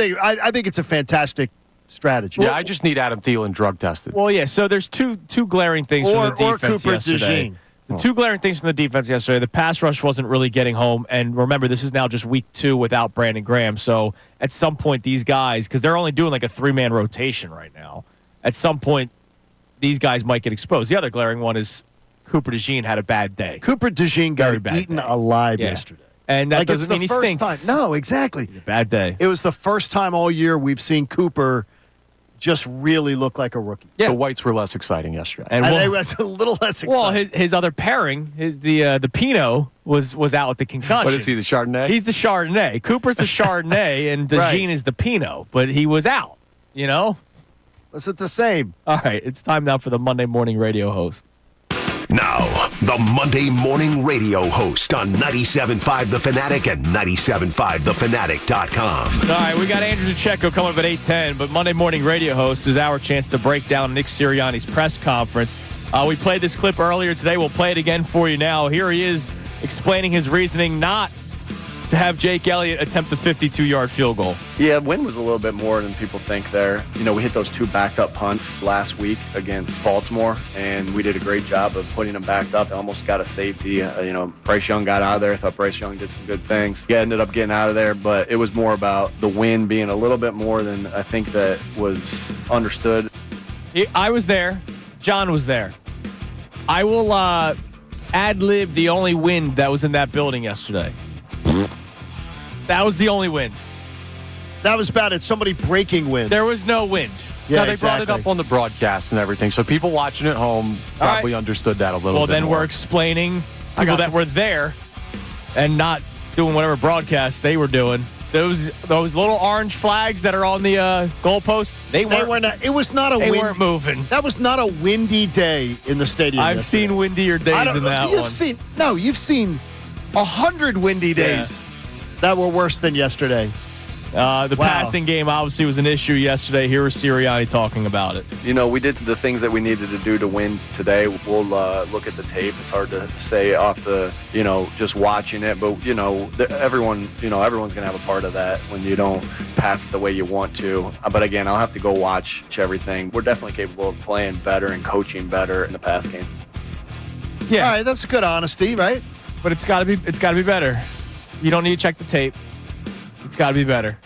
think it's a fantastic strategy. Yeah, I just need Adam Thielen drug tested. Well, yeah. So there's two glaring things from the defense Cooper yesterday. DeJean. The two glaring things from the defense yesterday. The pass rush wasn't really getting home, and remember, this is now just week 2 without Brandon Graham. So at some point, these guys, because they're only doing like a 3-man rotation right now, at some point, these guys might get exposed. The other glaring one is Cooper DeJean had a bad day. Cooper DeJean got eaten alive yesterday. And that doesn't mean he stinks. No, exactly. Bad day. It was the first time all year we've seen Cooper just really look like a rookie. Yeah. The Whites were less exciting yesterday. And they was a little less exciting. Well, his other pairing, the Pinot, was out with the concussion. What is he, the Chardonnay? He's the Chardonnay. Cooper's the Chardonnay, and DeJean is the Pinot, but he was out, you know? Was it the same? All right, it's time now for the Monday morning radio host. Now, the Monday morning radio host on 97.5 The Fanatic and 97.5thefanatic.com. All right, we got Andrew DiCecco coming up at 8:10, but Monday morning radio host is our chance to break down Nick Sirianni's press conference. We played this clip earlier today. We'll play it again for you now. Here he is explaining his reasoning not to have Jake Elliott attempt the 52-yard field goal. Yeah, win was a little bit more than people think there. You know, we hit those 2 backed-up punts last week against Baltimore, and we did a great job of putting them backed up. Almost got a safety. Bryce Young got out of there. I thought Bryce Young did some good things. He ended up getting out of there, but it was more about the win being a little bit more than I think that was understood. I was there. John was there. I will ad-lib the only wind that was in that building yesterday. That was the only wind. That was about it. Somebody breaking wind. There was no wind. Yeah, they brought it up on the broadcast and everything, so people watching at home probably understood that a little bit. Well, then more. we're explaining people that were there and not doing whatever broadcast they were doing. Those little orange flags that are on the goalpost, they were not. It was not a. They weren't moving. That was not a windy day in the stadium. I've seen windier days in that one. You've seen 100 windy days that were worse than yesterday. The passing game obviously was an issue yesterday. Here was Sirianni talking about it. You know, we did the things that we needed to do to win today. We'll look at the tape. It's hard to say off the, just watching it. But, everyone's going to have a part of that when you don't pass it the way you want to. But, again, I'll have to go watch everything. We're definitely capable of playing better and coaching better in the pass game. Yeah. All right, that's good honesty, right? But it's got to be better. You don't need to check the tape. It's got to be better.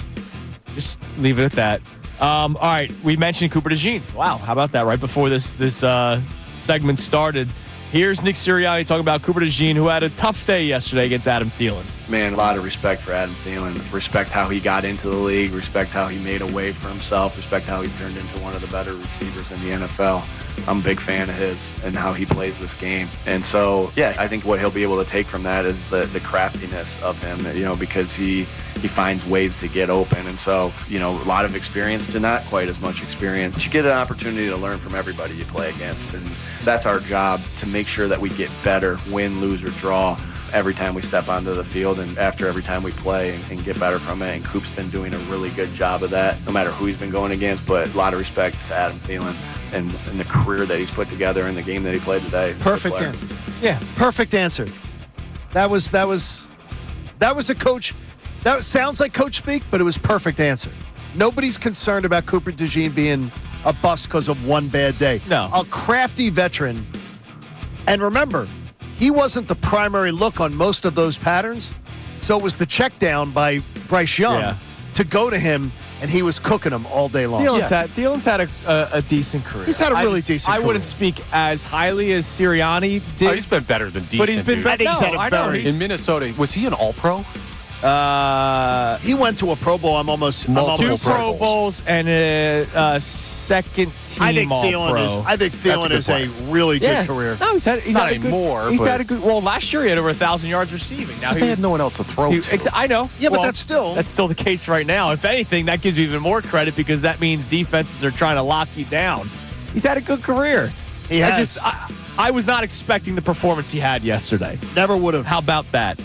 Just leave it at that. All right, we mentioned Cooper DeJean. Wow, how about that? Right before this segment started, here's Nick Sirianni talking about Cooper DeJean, who had a tough day yesterday against Adam Thielen. Man, a lot of respect for Adam Thielen. Respect how he got into the league. Respect how he made a way for himself. Respect how he turned into one of the better receivers in the NFL. I'm a big fan of his and how he plays this game. And so, yeah, I think what he'll be able to take from that is the craftiness of him, because he finds ways to get open. And so, a lot of experience to not quite as much experience. But you get an opportunity to learn from everybody you play against. And that's our job, to make sure that we get better, win, lose, or draw. every time we step onto the field and after every time we play and get better from it. And Coop's been doing a really good job of that, no matter who he's been going against. But a lot of respect to Adam Thielen and the career that he's put together in the game that he played today. Perfect answer. Yeah, perfect answer. That was a coach. That sounds like coach speak, but it was perfect answer. Nobody's concerned about Cooper DeJean being a bust because of one bad day. No. A crafty veteran. And remember, he wasn't the primary look on most of those patterns. So it was the check down by Bryce Young to go to him, and he was cooking him all day long. Thielen's had a decent career. He's had a really decent career. I wouldn't speak as highly as Sirianni did. Oh, he's been better than decent. But he's been better. In Minnesota, was he an All-Pro? He went to a Pro Bowl. I'm almost two Pro Bowls and a second team I think All-Pro. I think Thielen is a really good career. No, he's had not a good, anymore. He's had a good. Well, last year he had over 1,000 yards receiving. Now he had no one else to throw to. I know. Yeah, but that's still the case right now. If anything, that gives you even more credit because that means defenses are trying to lock you down. He's had a good career. He has. I was not expecting the performance he had yesterday. Never would have. How about that?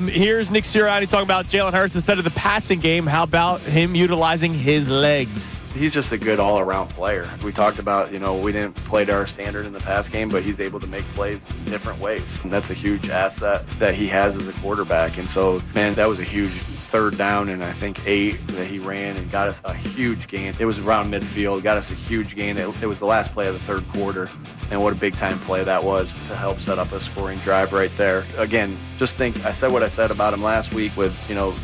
Here's Nick Sirianni talking about Jalen Hurts instead of the passing game. How about him utilizing his legs? He's just a good all-around player. We talked about, we didn't play to our standard in the pass game, but he's able to make plays in different ways. And that's a huge asset that he has as a quarterback. And so, man, that was a huge third down and I think 8 that he ran and got us a huge gain. It was around midfield, got us a huge gain. It was the last play of the third quarter. And what a big-time play that was to help set up a scoring drive right there. Again, just think, I said what I said about him last week with,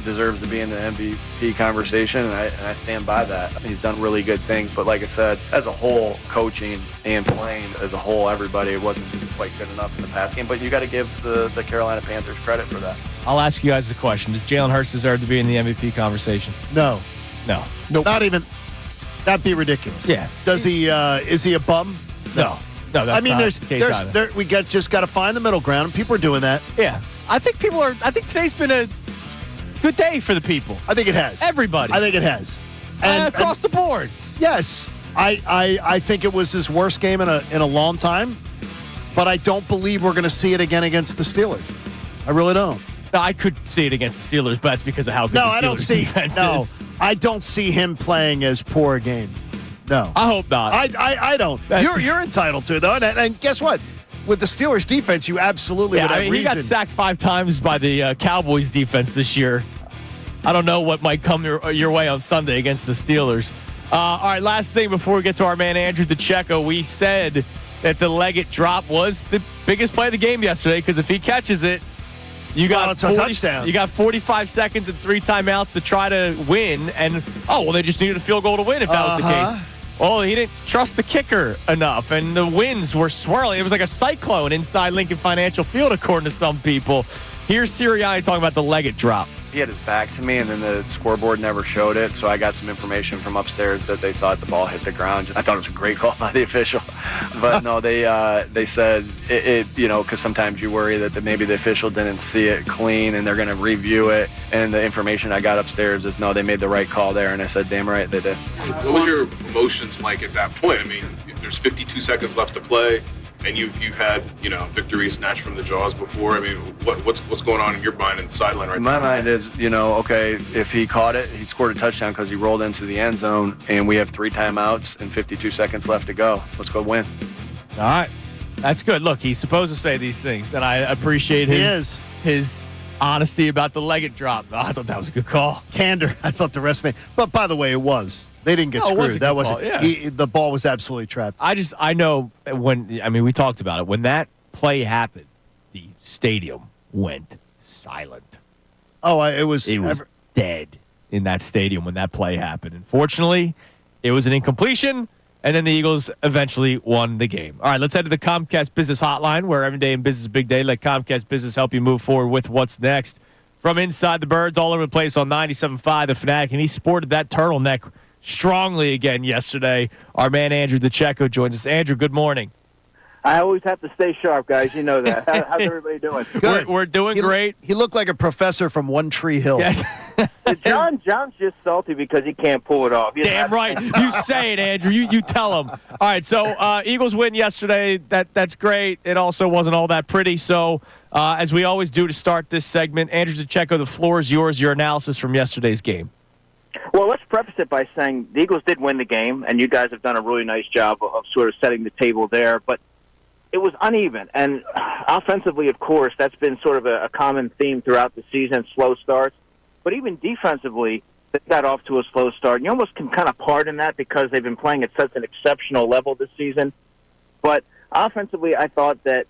deserves to be in the MVP conversation, and I stand by that. He's done really good things, but like I said, as a whole, coaching and playing as a whole, everybody, it wasn't just quite good enough in the pass game, but you got to give the Carolina Panthers credit for that. I'll ask you guys the question. Does Jalen Hurts deserve to be in the MVP conversation? No. Nope. Not even. That'd be ridiculous. Yeah. Does he? Is he a bum? No, that's I mean, not the case either. we just got to find the middle ground, and people are doing that. Yeah. I think today's been a good day for the people. I think it has. Everybody. I think it has. And across the board. Yes. I think it was his worst game in a long time, but I don't believe we're going to see it again against the Steelers. I really don't. No, I could see it against the Steelers, but that's because of how good the Steelers defense is. I don't see him playing as poor a game. No. I hope not. I don't. You're entitled to, though. And guess what? With the Steelers defense, you absolutely would have reason. He got sacked 5 times by the Cowboys defense this year. I don't know what might come your way on Sunday against the Steelers. All right, last thing before we get to our man Andrew DiCecco, we said that the Leggett drop was the biggest play of the game yesterday because if he catches it, you got a touchdown. You got 45 seconds and 3 timeouts to try to win, and they just needed a field goal to win if that was the case. Well, he didn't trust the kicker enough, and the winds were swirling. It was like a cyclone inside Lincoln Financial Field, according to some people. Here's Sirianni talking about the Leggett drop. He had his back to me, and then the scoreboard never showed it, so I got some information from upstairs that they thought the ball hit the ground. I thought it was a great call by the official. But no, they said it because sometimes you worry that maybe the official didn't see it clean, and they're going to review it. And the information I got upstairs is, no, they made the right call there, and I said, damn right they did. What was your emotions like at that point? I mean, there's 52 seconds left to play. And you've had victory snatched from the jaws before. I mean, what's going on in your mind in the sideline right now? My mind is, okay, if he caught it, he scored a touchdown because he rolled into the end zone, and we have 3 timeouts and 52 seconds left to go. Let's go win. All right, that's good. Look, he's supposed to say these things, and I appreciate his honesty about the Leggett drop. I thought that was a good call. Candor. I thought the rest of it. But by the way, it was. They didn't get screwed. That wasn't. Yeah. The ball was absolutely trapped. I know we talked about it. When that play happened, the stadium went silent. Oh, it was dead in that stadium when that play happened. Unfortunately, it was an incompletion, and then the Eagles eventually won the game. All right, let's head to the Comcast Business Hotline, where every day in business is a big day. Let Comcast Business help you move forward with what's next. From inside the Birds, all over the place on 97.5 The Fanatic, and he sported that turtleneck strongly again yesterday. Our man Andrew DiCecco joins us. Andrew, good morning. I always have to stay sharp, guys. You know that. How's everybody doing? Good. We're doing great. He looked like a professor from One Tree Hill. Yes. John's just salty because he can't pull it off. Damn right. You say it, Andrew. You tell him. All right, so Eagles win yesterday. That's great. It also wasn't all that pretty. So as we always do to start this segment, Andrew DiCecco, the floor is yours, your analysis from yesterday's game. Well, let's preface it by saying the Eagles did win the game, and you guys have done a really nice job of sort of setting the table there. But it was uneven. And offensively, of course, that's been sort of a common theme throughout the season, slow starts. But even defensively, they got off to a slow start. And you almost can kind of pardon that because they've been playing at such an exceptional level this season. But offensively, I thought that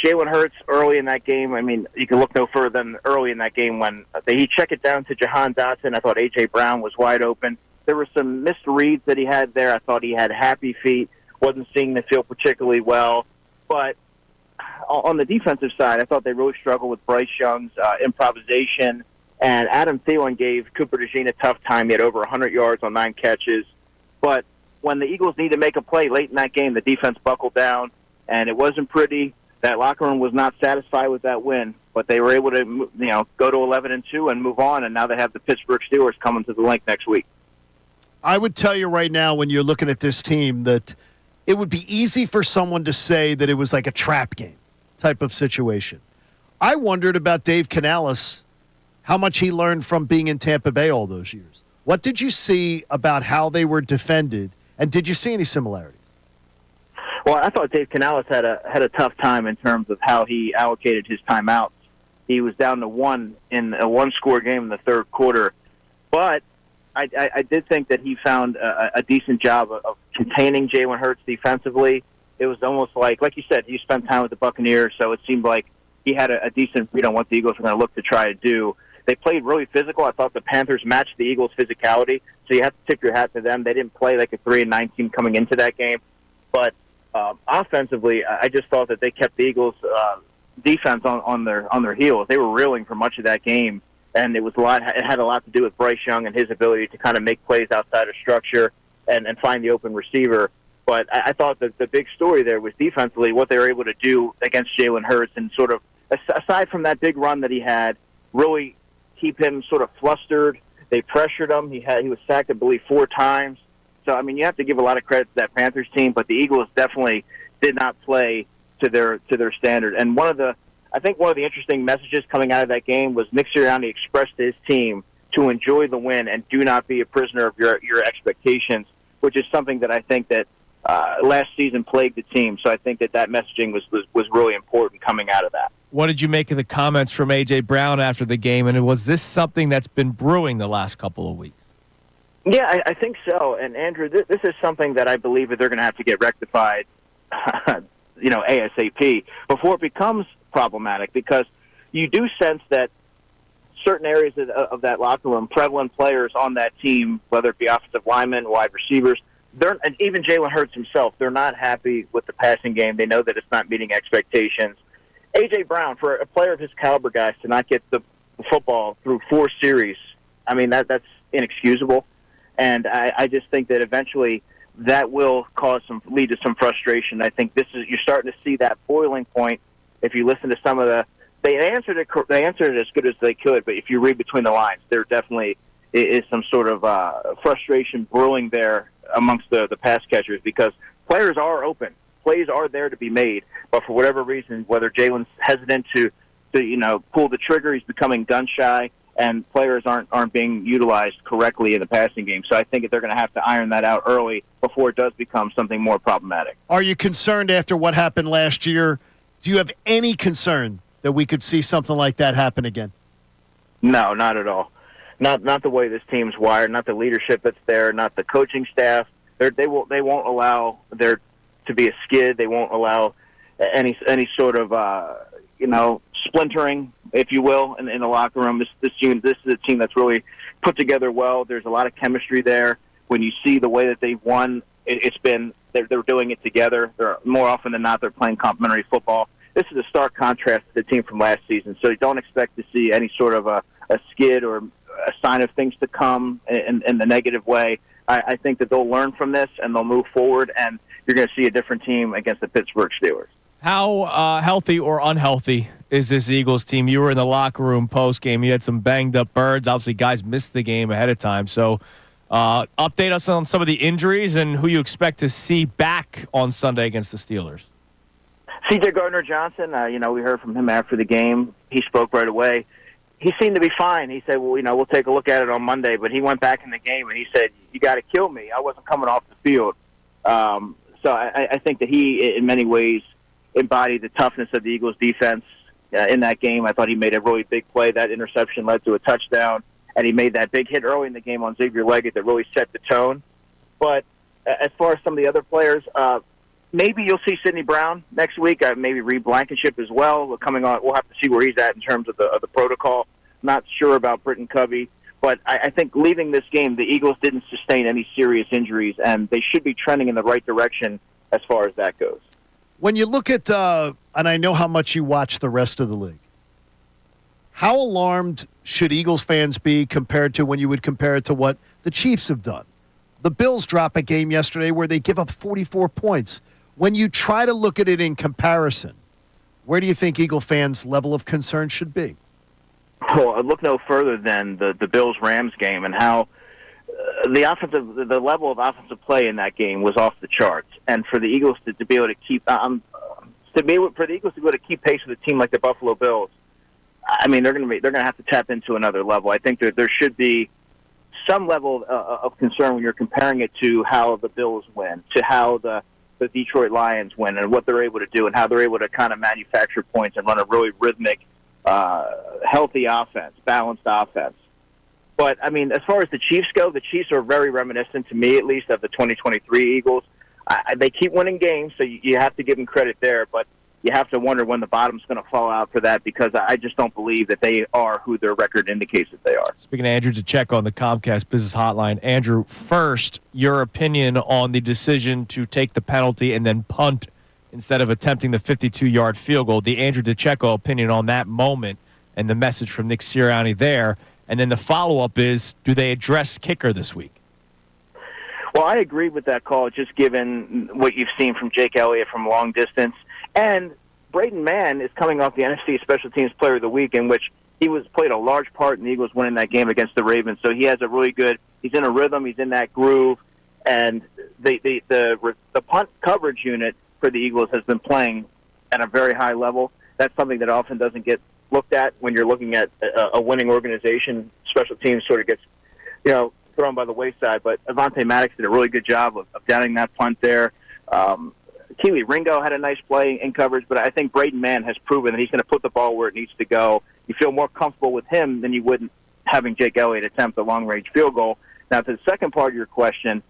Jalen Hurts early in that game, I mean, you can look no further than early in that game when he checked it down to Jahan Dotson. I thought A.J. Brown was wide open. There were some missed reads that he had there. I thought he had happy feet, wasn't seeing the field particularly well. But on the defensive side, I thought they really struggled with Bryce Young's improvisation. And Adam Thielen gave Cooper DeJean a tough time. He had over 100 yards on 9 catches. But when the Eagles needed to make a play late in that game, the defense buckled down, and it wasn't pretty. That locker room was not satisfied with that win, but they were able to, go to 11-2 and move on, and now they have the Pittsburgh Steelers coming to the link next week. I would tell you right now when you're looking at this team that it would be easy for someone to say that it was like a trap game type of situation. I wondered about Dave Canales, how much he learned from being in Tampa Bay all those years. What did you see about how they were defended, and did you see any similarities? Well, I thought Dave Canales had a tough time in terms of how he allocated his timeouts. He was down to 1 in a 1-score game in the third quarter. But I did think that he found a decent job of containing Jalen Hurts defensively. It was almost like you said, he spent time with the Buccaneers, so it seemed like he had a decent read on what the Eagles were going to look to try to do. They played really physical. I thought the Panthers matched the Eagles' physicality, so you have to tip your hat to them. They didn't play like a 3-9 team coming into that game. But offensively, I just thought that they kept the Eagles' defense on their heels. They were reeling for much of that game, and it had a lot to do with Bryce Young and his ability to kind of make plays outside of structure and find the open receiver. But I thought that the big story there was defensively what they were able to do against Jalen Hurts, and sort of aside from that big run that he had, really keep him sort of flustered. They pressured him. He was sacked, I believe, 4 times. So, I mean, you have to give a lot of credit to that Panthers team, but the Eagles definitely did not play to their standard. And I think one of the interesting messages coming out of that game was Nick Sirianni expressed to his team to enjoy the win and do not be a prisoner of your expectations, which is something that I think that last season plagued the team. So I think that messaging was really important coming out of that. What did you make of the comments from A.J. Brown after the game, and was this something that's been brewing the last couple of weeks? Yeah, I think so. And, Andrew, this is something that I believe that they're going to have to get rectified, ASAP, before it becomes problematic, because you do sense that certain areas of that locker room, prevalent players on that team, whether it be offensive linemen, wide receivers, and even Jalen Hurts himself, they're not happy with the passing game. They know that it's not meeting expectations. A.J. Brown, for a player of his caliber, guys, to not get the football through 4 series, I mean, that's inexcusable. And I just think that eventually that will lead to some frustration. I think you're starting to see that boiling point. If you listen to some of they answered it as good as they could, but if you read between the lines, there definitely is some sort of frustration brewing there amongst the pass catchers, because players are open. Plays are there to be made, but for whatever reason, whether Jalen's hesitant to pull the trigger, he's becoming gun shy, and players aren't being utilized correctly in the passing game. So I think they're going to have to iron that out early before it does become something more problematic. Are you concerned after what happened last year? Do you have any concern that we could see something like that happen again? No, not at all. Not the way this team's wired, not the leadership that's there, not the coaching staff. They won't allow there to be a skid. They won't allow any sort of splintering, if you will, in the locker room. This is a team that's really put together well. There's a lot of chemistry there. When you see the way that they've won, they're doing it together. They're more often than not, they're playing complementary football. This is a stark contrast to the team from last season. So you don't expect to see any sort of a skid or a sign of things to come in the negative way. I think that they'll learn from this and they'll move forward. And you're going to see a different team against the Pittsburgh Steelers. How healthy or unhealthy is this Eagles team? You were in the locker room post-game. You had some banged-up birds. Obviously, guys missed the game ahead of time. So update us on some of the injuries and who you expect to see back on Sunday against the Steelers. C.J. Gardner-Johnson, we heard from him after the game. He spoke right away. He seemed to be fine. He said, well, we'll take a look at it on Monday. But he went back in the game, and he said, you got to kill me. I wasn't coming off the field. So I think that he, in many ways, embodied the toughness of the Eagles' defense in that game. I thought he made a really big play. That interception led to a touchdown, and he made that big hit early in the game on Xavier Leggett that really set the tone. But as far as some of the other players, maybe you'll see Sidney Brown next week. Maybe Reed Blankenship as well. We'll have to see where he's at in terms of the protocol. Not sure about Britton Covey. But I think leaving this game, the Eagles didn't sustain any serious injuries, and they should be trending in the right direction as far as that goes. When you look at, and I know how much you watch the rest of the league, how alarmed should Eagles fans be compared to when you would compare it to what the Chiefs have done? The Bills drop a game yesterday where they give up 44 points. When you try to look at it in comparison, where do you think Eagle fans' level of concern should be? Well, look no further than the Bills-Rams game and how the level of offensive play in that game was off the charts. And for the Eagles to be able to keep for the Eagles to be able to keep pace with a team like the Buffalo Bills, I mean, they're going to have to tap into another level. I think that there should be some level of concern when you're comparing it to how the Bills win, to how the Detroit Lions win, and what they're able to do, and how they're able to kind of manufacture points and run a really rhythmic, healthy offense, balanced offense. But, I mean, as far as the Chiefs go, the Chiefs are very reminiscent, to me at least, of the 2023 Eagles. They keep winning games, so you have to give them credit there, but you have to wonder when the bottom's going to fall out for that, because I just don't believe that they are who their record indicates that they are. Speaking of Andrew DiCecco on the Comcast Business Hotline, Andrew, first, your opinion on the decision to take the penalty and then punt instead of attempting the 52-yard field goal. The Andrew DiCecco opinion on that moment and the message from Nick Sirianni there. And then the follow-up is, do they address kicker this week? Well, I agree with that call, just given what you've seen from Jake Elliott from long distance. And Braden Mann is coming off the NFC Special Teams Player of the Week, in which he played a large part in the Eagles winning that game against the Ravens. So he has a really good – he's in a rhythm, he's in that groove. And the punt coverage unit for the Eagles has been playing at a very high level. That's something that often doesn't get looked at when you're looking at a winning organization. Special teams sort of gets, thrown by the wayside. But Avonte Maddox did a really good job of downing that punt there. Keely Ringo had a nice play in coverage, but I think Braden Mann has proven that he's going to put the ball where it needs to go. You feel more comfortable with him than you would having Jake Elliott attempt a long-range field goal. Now, to the second part of your question,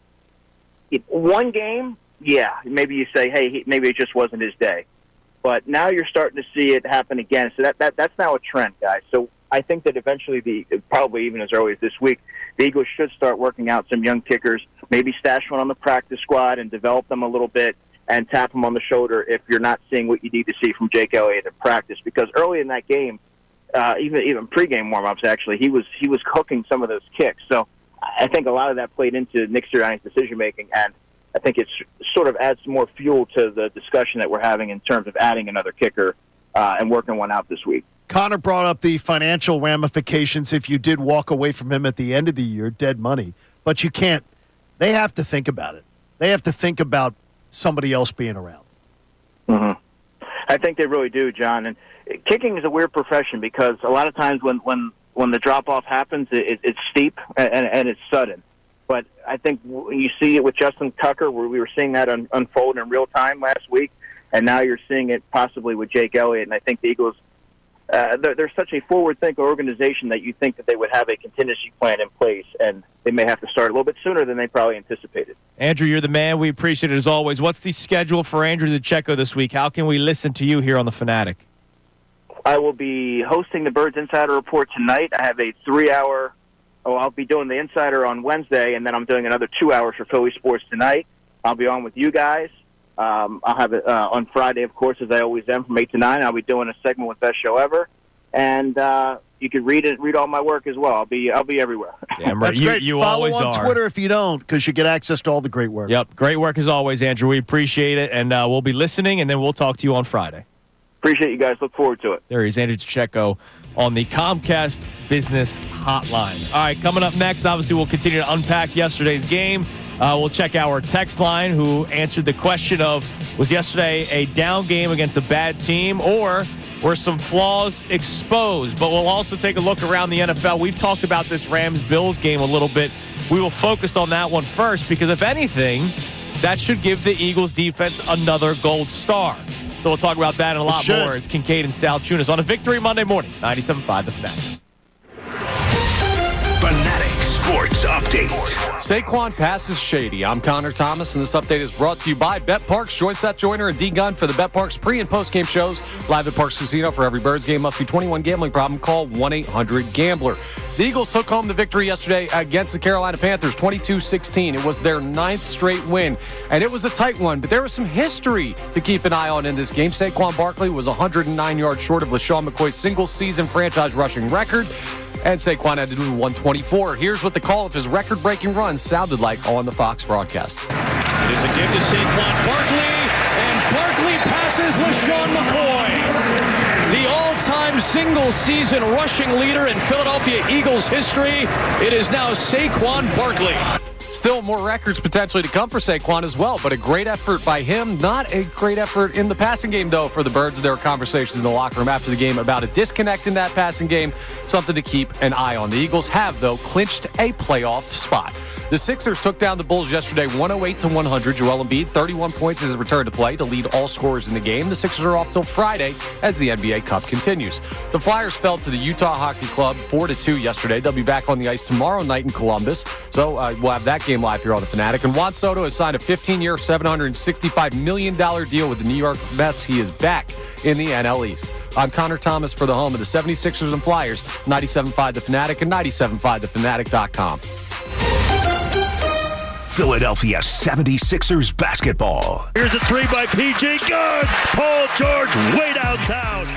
one game, yeah, maybe you say, hey, maybe it just wasn't his day. But now you're starting to see it happen again. So that's now a trend, guys. So I think that eventually, probably even as early as this week, the Eagles should start working out some young kickers, maybe stash one on the practice squad and develop them a little bit and tap them on the shoulder if you're not seeing what you need to see from Jake Elliott in practice. Because early in that game, even pregame warm-ups, actually, he was hooking some of those kicks. So I think a lot of that played into Nick Sirianni's decision-making, and I think it sort of adds more fuel to the discussion that we're having in terms of adding another kicker and working one out this week. Connor brought up the financial ramifications if you did walk away from him at the end of the year, dead money. But you can't. They have to think about it. They have to think about somebody else being around. Mm-hmm. I think they really do, John. And kicking is a weird profession because a lot of times when the drop-off happens, it's steep and it's sudden. But I think you see it with Justin Tucker, where we were seeing that unfold in real time last week, and now you're seeing it possibly with Jake Elliott. And I think the Eagles, they're such a forward-thinking organization that you think that they would have a contingency plan in place, and they may have to start a little bit sooner than they probably anticipated. Andrew, you're the man. We appreciate it as always. What's the schedule for Andrew DiCecco this week? How can we listen to you here on The Fanatic? I will be hosting the Birds Insider Report tonight. I have a 3-hour I'll be doing the Insider on Wednesday, and then I'm doing another 2 hours for Philly Sports tonight. I'll be on with you guys. I'll have it on Friday, of course, as I always am, from 8 to 9. I'll be doing a segment with Best Show Ever. and you can read all my work as well. I'll be everywhere. Damn right. That's great. You Follow always on are. Twitter if you don't, because you get access to all the great work. Yep. Great work as always, Andrew. We appreciate it, and we'll be listening, and then we'll talk to you on Friday. Appreciate you guys. Look forward to it. There he is, Andrew DiCecco on the Comcast Business Hotline. All right, coming up next, obviously we'll continue to unpack yesterday's game. We'll check our text line, who answered the question of, was yesterday a down game against a bad team, or were some flaws exposed? But we'll also take a look around the NFL. We've talked about this Rams-Bills game a little bit. We will focus on that one first, because if anything, that should give the Eagles defense another gold star. So we'll talk about that and a lot more. It's Kincade and Salciunas on a Victory Monday morning, 97.5 The Fanatic. Fanatic Sports Update. Saquon Pass is shady. I'm Connor Thomas, and this update is brought to you by Bet Parks. Join Seth Joyner and D Gunn for the Bet Parks pre- and post-game shows live at Parks Casino. For every Birds game, must be 21. Gambling problem, call 1-800-GAMBLER. The Eagles took home the victory yesterday against the Carolina Panthers, 22-16. It was their 9th straight win, and it was a tight one, but there was some history to keep an eye on in this game. Saquon Barkley was 109 yards short of LaShawn McCoy's single-season franchise rushing record, and Saquon had to do 124. Here's what the call of his record-breaking run sounded like on the Fox broadcast. It is a give to Saquon Barkley, and Barkley passes LaShawn McCoy. The all-time single-season rushing leader in Philadelphia Eagles history. It is now Saquon Barkley. Still more records potentially to come for Saquon as well, but a great effort by him. Not a great effort in the passing game, though, for the Birds. There were conversations in the locker room after the game about a disconnect in that passing game, something to keep an eye on. The Eagles have, though, clinched a playoff spot. The Sixers took down the Bulls yesterday 108-100. Joel Embiid, 31 points as a return to play to lead all scorers in the game. The Sixers are off till Friday as the NBA Cup continues. The Flyers fell to the Utah Hockey Club 4-2 yesterday. They'll be back on the ice tomorrow night in Columbus, so we'll have that game live here on The Fanatic. And Juan Soto has signed a 15-year, $765 million deal with the New York Mets. He is back in the NL East. I'm Connor Thomas for the home of the 76ers and Flyers, 97.5 The Fanatic and 97.5thefanatic.com. Philadelphia 76ers basketball. Here's a three by PG. Good. Paul George way downtown.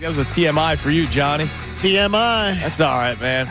That was a TMI for you, Johnny. TMI. That's all right, man.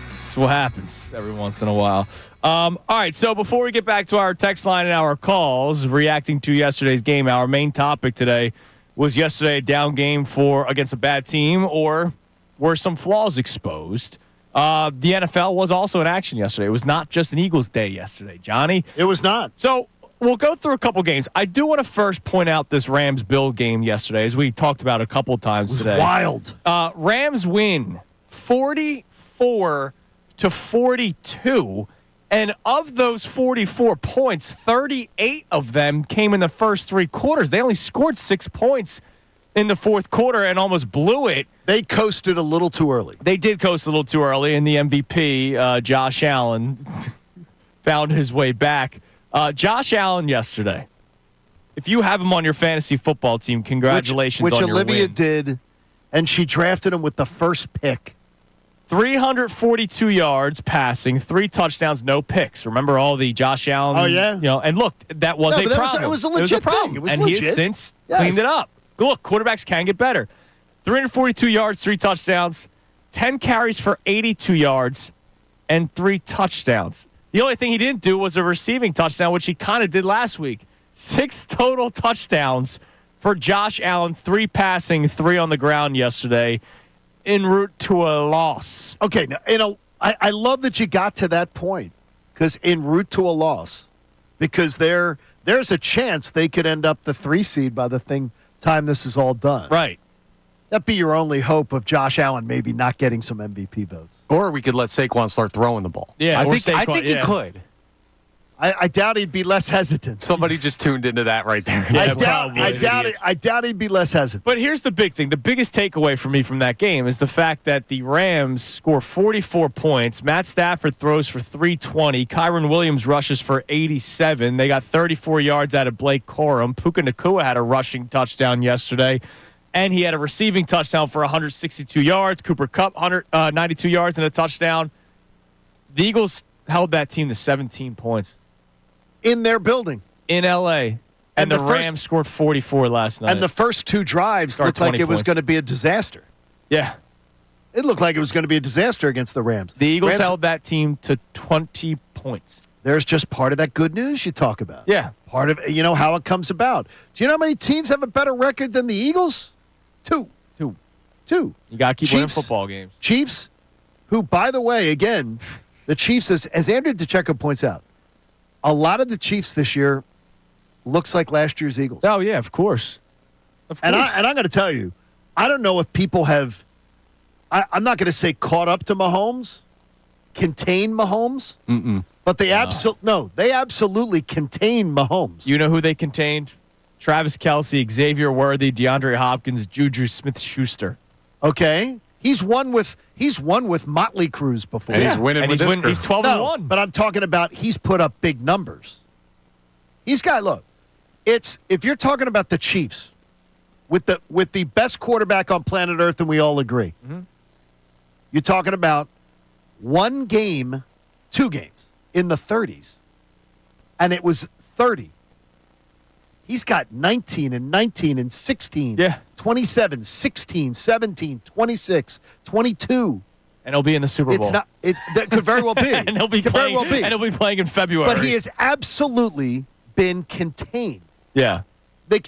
It's what happens every once in a while. All right, so before we get back to our text line and our calls, reacting to yesterday's game, our main topic today was yesterday a down game against a bad team, or were some flaws exposed? The NFL was also in action yesterday. It was not just an Eagles day yesterday, Johnny. It was not. So we'll go through a couple games. I do want to first point out this Rams-Bill game yesterday, as we talked about a couple times today. Wild. Rams win 44-42, and of those 44 points, 38 of them came in the first three quarters. They only scored 6 points in the fourth quarter and almost blew it. They coasted a little too early. They did coast a little too early, and the MVP, Josh Allen, found his way back. Josh Allen yesterday, if you have him on your fantasy football team, congratulations on your win. Which Olivia did, and she drafted him with the first pick. 342 yards passing, 3 touchdowns, no picks. Remember all the Josh Allen? Oh, yeah? And look, that was a problem. It was a legit problem. thing. It was and legit. he has since cleaned it up. Look, quarterbacks can get better. 342 yards, 3 touchdowns, 10 carries for 82 yards, and 3 touchdowns. The only thing he didn't do was a receiving touchdown, which he kind of did last week. 6 total touchdowns for Josh Allen, 3 passing, 3 on the ground yesterday, en route to a loss. Okay, now, I love that you got to that point, because en route to a loss, because there's a chance they could end up the 3 seed by the time this is all done. Right. That'd be your only hope of Josh Allen maybe not getting some MVP votes. Or we could let Saquon start throwing the ball. Yeah, I think he could. I doubt he'd be less hesitant. Somebody just tuned into that right there. Yeah, I doubt he'd be less hesitant. But here's the big thing. The biggest takeaway for me from that game is the fact that the Rams score 44 points. Matt Stafford throws for 320. Kyron Williams rushes for 87. They got 34 yards out of Blake Corum. Puka Nacua had a rushing touchdown yesterday, and he had a receiving touchdown for 162 yards. Cooper Kupp, 192 yards and a touchdown. The Eagles held that team to 17 points. In their building. In L.A. And the Rams scored 44 last night. And the first 2 drives looked like it was going to be a disaster. Yeah. It looked like it was going to be a disaster against the Rams. The Eagles held that team to 20 points. There's just part of that good news you talk about. Yeah. Part of how it comes about. Do you know how many teams have a better record than the Eagles? 2. You got to keep winning football games. Chiefs, who, by the way, again, the Chiefs, as Andrew DiCecco points out, a lot of the Chiefs this year looks like last year's Eagles. Oh, yeah, of course. And I'm going to tell you, I don't know if people have, I'm not going to say caught up to Mahomes, contained Mahomes, but they absolutely contained Mahomes. You know who they contained? Travis Kelce, Xavier Worthy, DeAndre Hopkins, Juju Smith-Schuster. Okay. He's won with Motley Crue's before. And he's winning with this crew. He's 12-1. But I'm talking about he's put up big numbers. If you're talking about the Chiefs with the best quarterback on planet Earth, and we all agree. Mm-hmm. You're talking about 2 games in the 30s, and it was 30. He's got 19 and 16, 27, 16, 17, 26, 22. And he'll be in the Super Bowl. That could very well be. And he'll be playing in February. But he has absolutely been contained. Yeah.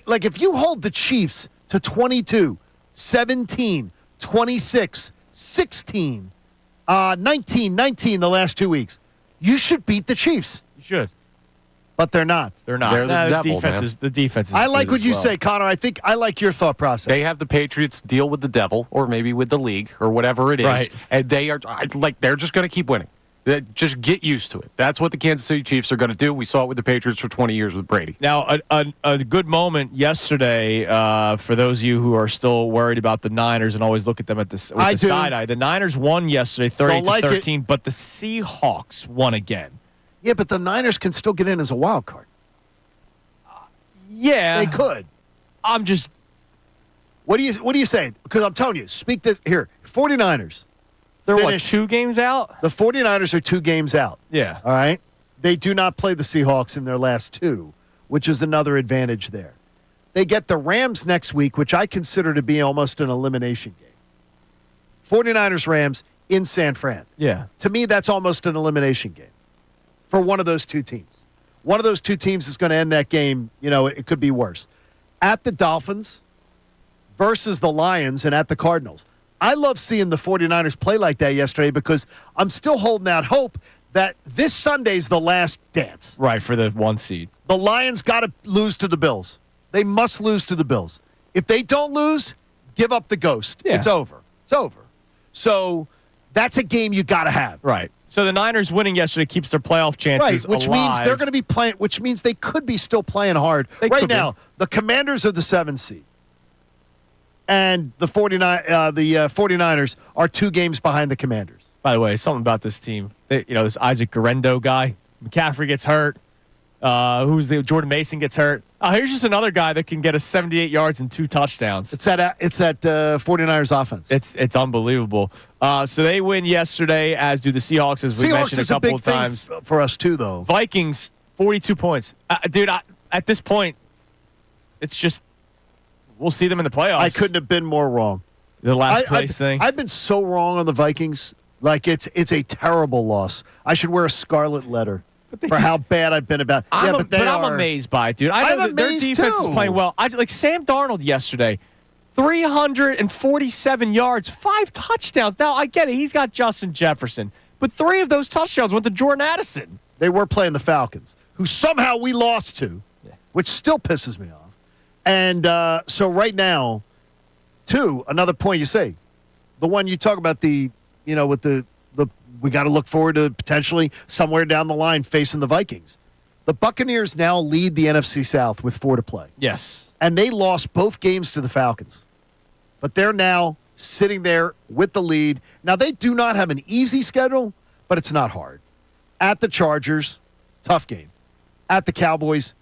Like if you hold the Chiefs to 22, 17, 26, 16, 19 the last 2 weeks, you should beat the Chiefs. You should. But they're not. They're not. They're the devil, the defense is I like good what as you well. say, Connor. I think I like your thought process. They have the Patriots deal with the devil, or maybe with the league, or whatever it is, right. And they're just going to keep winning. Just get used to it. That's what the Kansas City Chiefs are going to do. We saw it with the Patriots for 20 years with Brady. Now, a good moment yesterday for those of you who are still worried about the Niners and always look at them at the side eye. The Niners won yesterday 30-13, but the Seahawks won again. Yeah, but the Niners can still get in as a wild card. Yeah. They could. I'm just... What are you saying? Because I'm telling you, speak this here. 49ers. They're 2 games out? The 49ers are 2 games out. Yeah. All right? They do not play the Seahawks in their last 2, which is another advantage there. they get the Rams next week, which I consider to be almost an elimination game. 49ers-Rams in San Fran. Yeah. To me, that's almost an elimination game for one of those two teams. One of those two teams is going to end that game. It could be worse. At the Dolphins versus the Lions and at the Cardinals. I love seeing the 49ers play like that yesterday because I'm still holding out hope that this Sunday's the last dance. Right, for the 1 seed. The Lions got to lose to the Bills. They must lose to the Bills. If they don't lose, give up the ghost. Yeah. It's over. It's over. So that's a game you got to have. Right. So the Niners winning yesterday keeps their playoff chances which alive. means they're going to be playing. Which means they could be still playing hard right now. The Commanders are the 7th seed, and the 49ers are 2 games behind the Commanders. By the way, something about this team. This Isaac Guerrendo guy. McCaffrey gets hurt. Jordan Mason gets hurt. Here's just another guy that can get us 78 yards and 2 touchdowns. It's that 49ers offense. It's unbelievable. So they win yesterday, as do the Seahawks, as we mentioned a couple of times. Thing for us too, though. Vikings, 42 points. Dude, at this point, it's just we'll see them in the playoffs. I couldn't have been more wrong. The last place thing. I've been so wrong on the Vikings. Like it's a terrible loss. I should wear a scarlet letter for how bad I've been about. I'm amazed by it, dude. I know that their defense is playing well. Like Sam Darnold yesterday, 347 yards, 5 touchdowns. Now I get it; he's got Justin Jefferson, but 3 of those touchdowns went to Jordan Addison. They were playing the Falcons, who somehow we lost to, which still pisses me off. And so right now, another point you say, the one you talk about with the we got to look forward to potentially somewhere down the line facing the Vikings. The Buccaneers now lead the NFC South with 4 to play. Yes. And they lost both games to the Falcons. But they're now sitting there with the lead. Now, they do not have an easy schedule, but it's not hard. At the Chargers, tough game. At the Cowboys,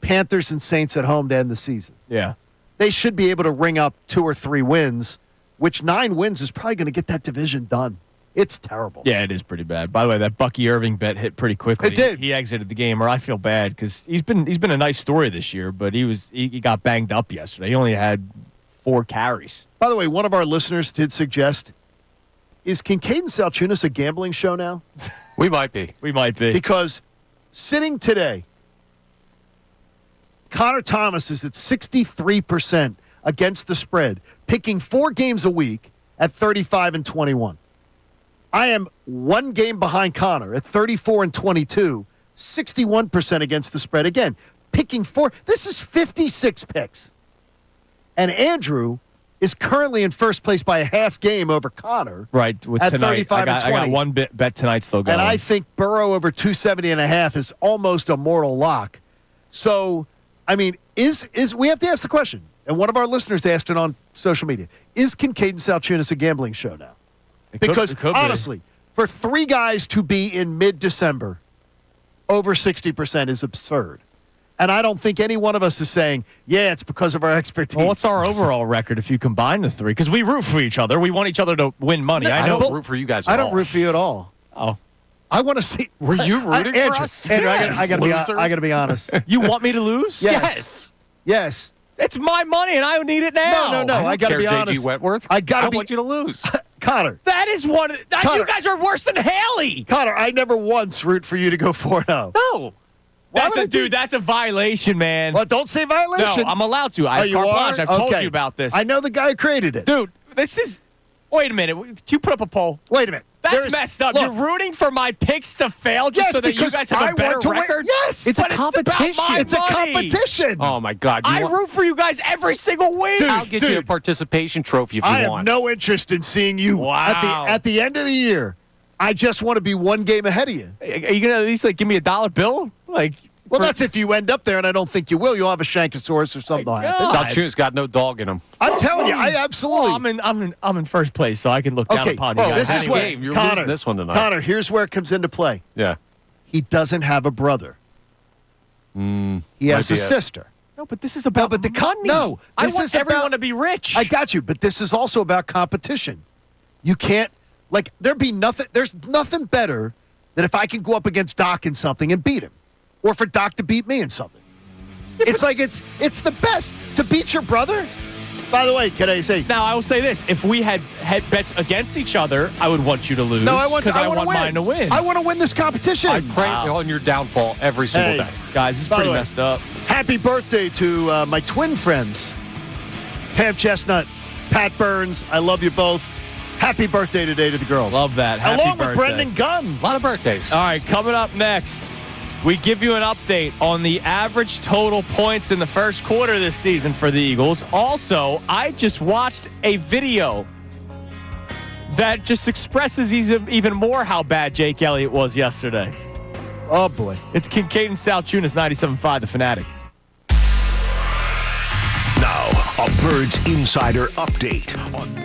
Panthers and Saints at home to end the season. Yeah. They should be able to ring up 2 or 3 wins, which 9 wins is probably going to get that division done. It's terrible. Yeah, it is pretty bad. By the way, that Bucky Irving bet hit pretty quickly. It did. He exited the game, or I feel bad because he's been a nice story this year, but he got banged up yesterday. He only had 4 carries. By the way, one of our listeners did suggest, is Kincade Salciunas a gambling show now? We might be. Because sitting today, Connor Thomas is at 63% against the spread, picking 4 games a week at 35-21. I am 1 game behind Connor at 34-22, 61% against the spread. Again, picking 4. This is 56 picks. And Andrew is currently in first place by a half game over Connor. Right, with at tonight. 35-20. I got one bet tonight still going. And I think Burrow over 270.5 is almost a mortal lock. So, I mean, is we have to ask the question, and one of our listeners asked it on social media, is Kincade Salciunas a gambling show now? Because, honestly, for 3 guys to be in mid-December, over 60% is absurd. And I don't think any one of us is saying, yeah, it's because of our expertise. Well, what's our overall record if you combine the 3? Because we root for each other. We want each other to win money. I don't root for you guys at all. I don't root for you at all. Oh. I want to see. Were you rooting for us? Andrew, Yes. I got to be honest. You want me to lose? Yes. It's my money, and I need it now. No. I got to be honest. J.G. Wentworth. I want you to lose. Connor. That is one. You guys are worse than Haley. Connor, I never once root for you to go 4-0. No. That's a violation, man. Well, don't say violation. No, I'm allowed to. I have carte blanche. I've told you about this. I know the guy who created it. Dude, this is... Wait a minute. Can you put up a poll? Wait a minute. That's messed up. You're rooting for my picks to fail just so that you guys have a better record? Yes. It's a competition. It's a competition. Oh, my God. I root for you guys every single week. I'll get you a participation trophy if you want. I have no interest in seeing you at the end of the year. I just want to be 1 game ahead of you. Are you going to at least give me $1 bill? Well, that's if you end up there, and I don't think you will. You'll have a Shankosaurus or something like that. Salciunas got no dog in him. I'm telling you, I absolutely. Well, I'm in first place, so I can look down upon you guys. This is where You're Connor, losing this one tonight. Connor, here's where it comes into play. Yeah. He doesn't have a brother. He has a sister. No, but this is about money. No, I this want is everyone about, to be rich. I got you, but this is also about competition. You can't, there's nothing better than if I can go up against Doc in something and beat him. Or for Doc to beat me in something. It's like it's the best to beat your brother. By the way, can I say? Now I will say this: if we had bets against each other, I would want you to lose. No, I want win. Mine to win. I want to win this competition. I pray on your downfall every single day. Guys, this is pretty messed up. Happy birthday to my twin friends, Pam Chestnut, Pat Burns. I love you both. Happy birthday today to the girls. Love that. Happy Along birthday. with Brendan Gunn. A lot of birthdays. All right, coming up next, we give you an update on the average total points in the first quarter this season for the Eagles. Also, I just watched a video that just expresses even more how bad Jake Elliott was yesterday. Oh, boy. It's Kincade Salciunas, 97.5, The Fanatic. Now, a Birds Insider update on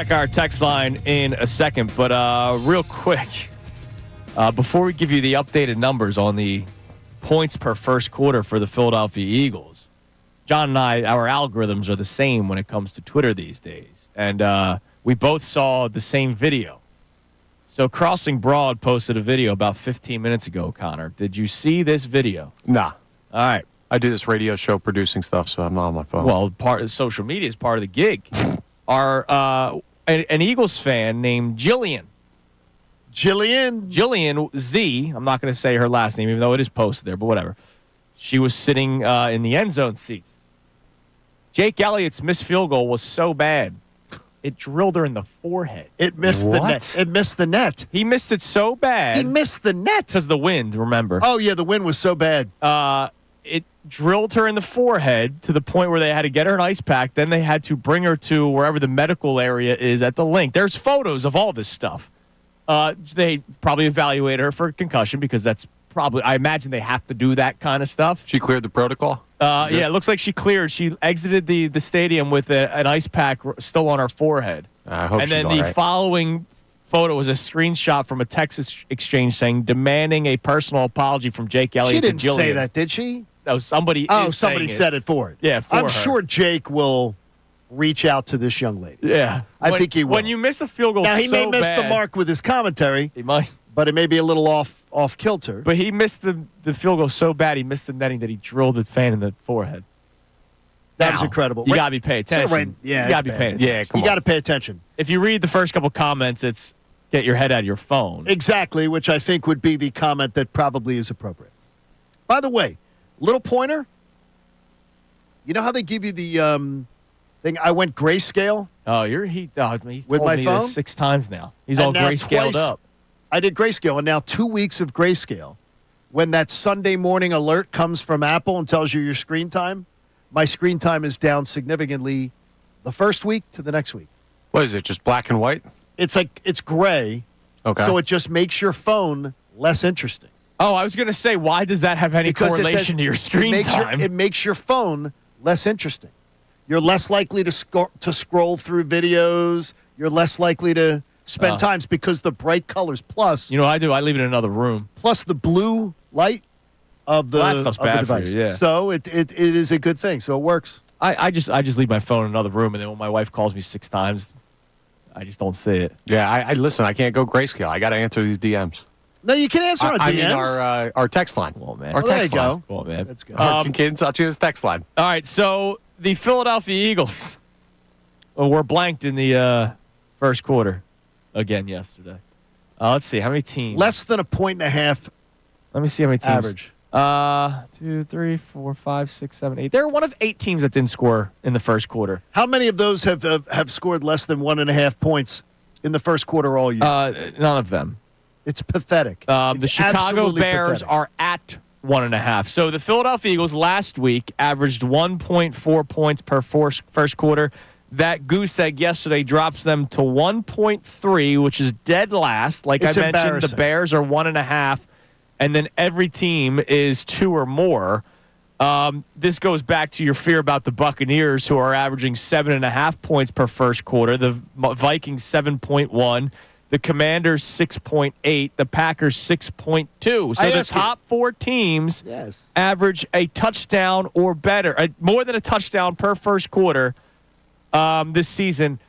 check our text line in a second, but real quick, before we give you the updated numbers on the points per first quarter for the Philadelphia Eagles, John and I, our algorithms are the same when it comes to Twitter these days, and we both saw the same video. So Crossing Broad posted a video about 15 minutes ago, Connor. Did you see this video? Nah. All right. I do this radio show producing stuff, so I'm not on my phone. Well, part of social media is part of the gig. An Eagles fan named Jillian Z, I'm not going to say her last name, even though it is posted there, but whatever. She was sitting in the end zone seats. Jake Elliott's missed field goal was so bad, it drilled her in the forehead. It missed the net. It missed the net. He missed it so bad. He missed the net. Because the wind, remember. Oh, yeah, the wind was so bad. It drilled her in the forehead to the point where they had to get her an ice pack. Then they had to bring her to wherever the medical area is at the link. There's photos of all this stuff. They probably evaluate her for concussion because that's probably, I imagine they have to do that kind of stuff. She cleared the protocol? Yeah, it looks like she cleared. She exited the stadium with an ice pack still on her forehead. I hope and then the following photo was a screenshot from a text exchange saying, demanding a personal apology from Jake Elliott. She didn't to Jillian. say that, did she? No, somebody. Somebody said it for it. Yeah, for I'm her. sure Jake will reach out to this young lady. Yeah, I think he will. When you miss a field goal, now he may miss the bad, mark with his commentary. He might, but it may be a little off kilter. But he missed the field goal so bad, he missed the netting that he drilled the fan in the forehead. That was incredible. You gotta be paying attention. Yeah, you gotta be paying attention. Yeah, you got to pay attention. If you read the first couple comments, it's get your head out of your phone. Exactly, which I think would be the comment that probably is appropriate. By the way, little pointer. You know how they give you the thing? I went grayscale. Oh, he's with told my me phone this 6 times now. He's and all now grayscaled up. I did grayscale, and now 2 weeks of grayscale. When that Sunday morning alert comes from Apple and tells you your screen time, my screen time is down significantly the first week to the next week. What is it, just black and white? It's gray. Okay. So it just makes your phone less interesting. Oh, I was going to say, why does that have any correlation to your screen time? It makes your phone less interesting. You're less likely to scroll through videos. You're less likely to spend times because the bright colors plus. You know what I do? I leave it in another room. Plus the blue light of the, that stuff's of the bad device. for you, yeah. So it is a good thing. So it works. I just leave my phone in another room, and then when my wife calls me 6 times, I just don't see it. Yeah, I listen. I can't go grayscale. I got to answer these DMs. No, you can answer on DMs. I mean our text line. Well, man. Our text there you line. go. Well, man. That's good. Kincade Salciunas text line. All right, so the Philadelphia Eagles were blanked in the first quarter again yesterday. Let's see, how many teams? Less than a point and a half. Let me see how many teams. Average. 2, 3, 4, 5, 6, 7, 8. They're one of 8 teams that didn't score in the first quarter. How many of those have scored less than 1.5 points in the first quarter all year? None of them. It's pathetic. The Chicago Bears are at 1.5. So the Philadelphia Eagles last week averaged 1.4 points per first quarter. That goose egg yesterday drops them to 1.3, which is dead last. Like I mentioned, the Bears are 1.5, and then every team is 2 or more. This goes back to your fear about the Buccaneers, who are averaging 7.5 points per first quarter. The Vikings 7.1. The Commanders 6.8, the Packers 6.2. So the top 4 teams average a touchdown or better, more than a touchdown per first quarter this season.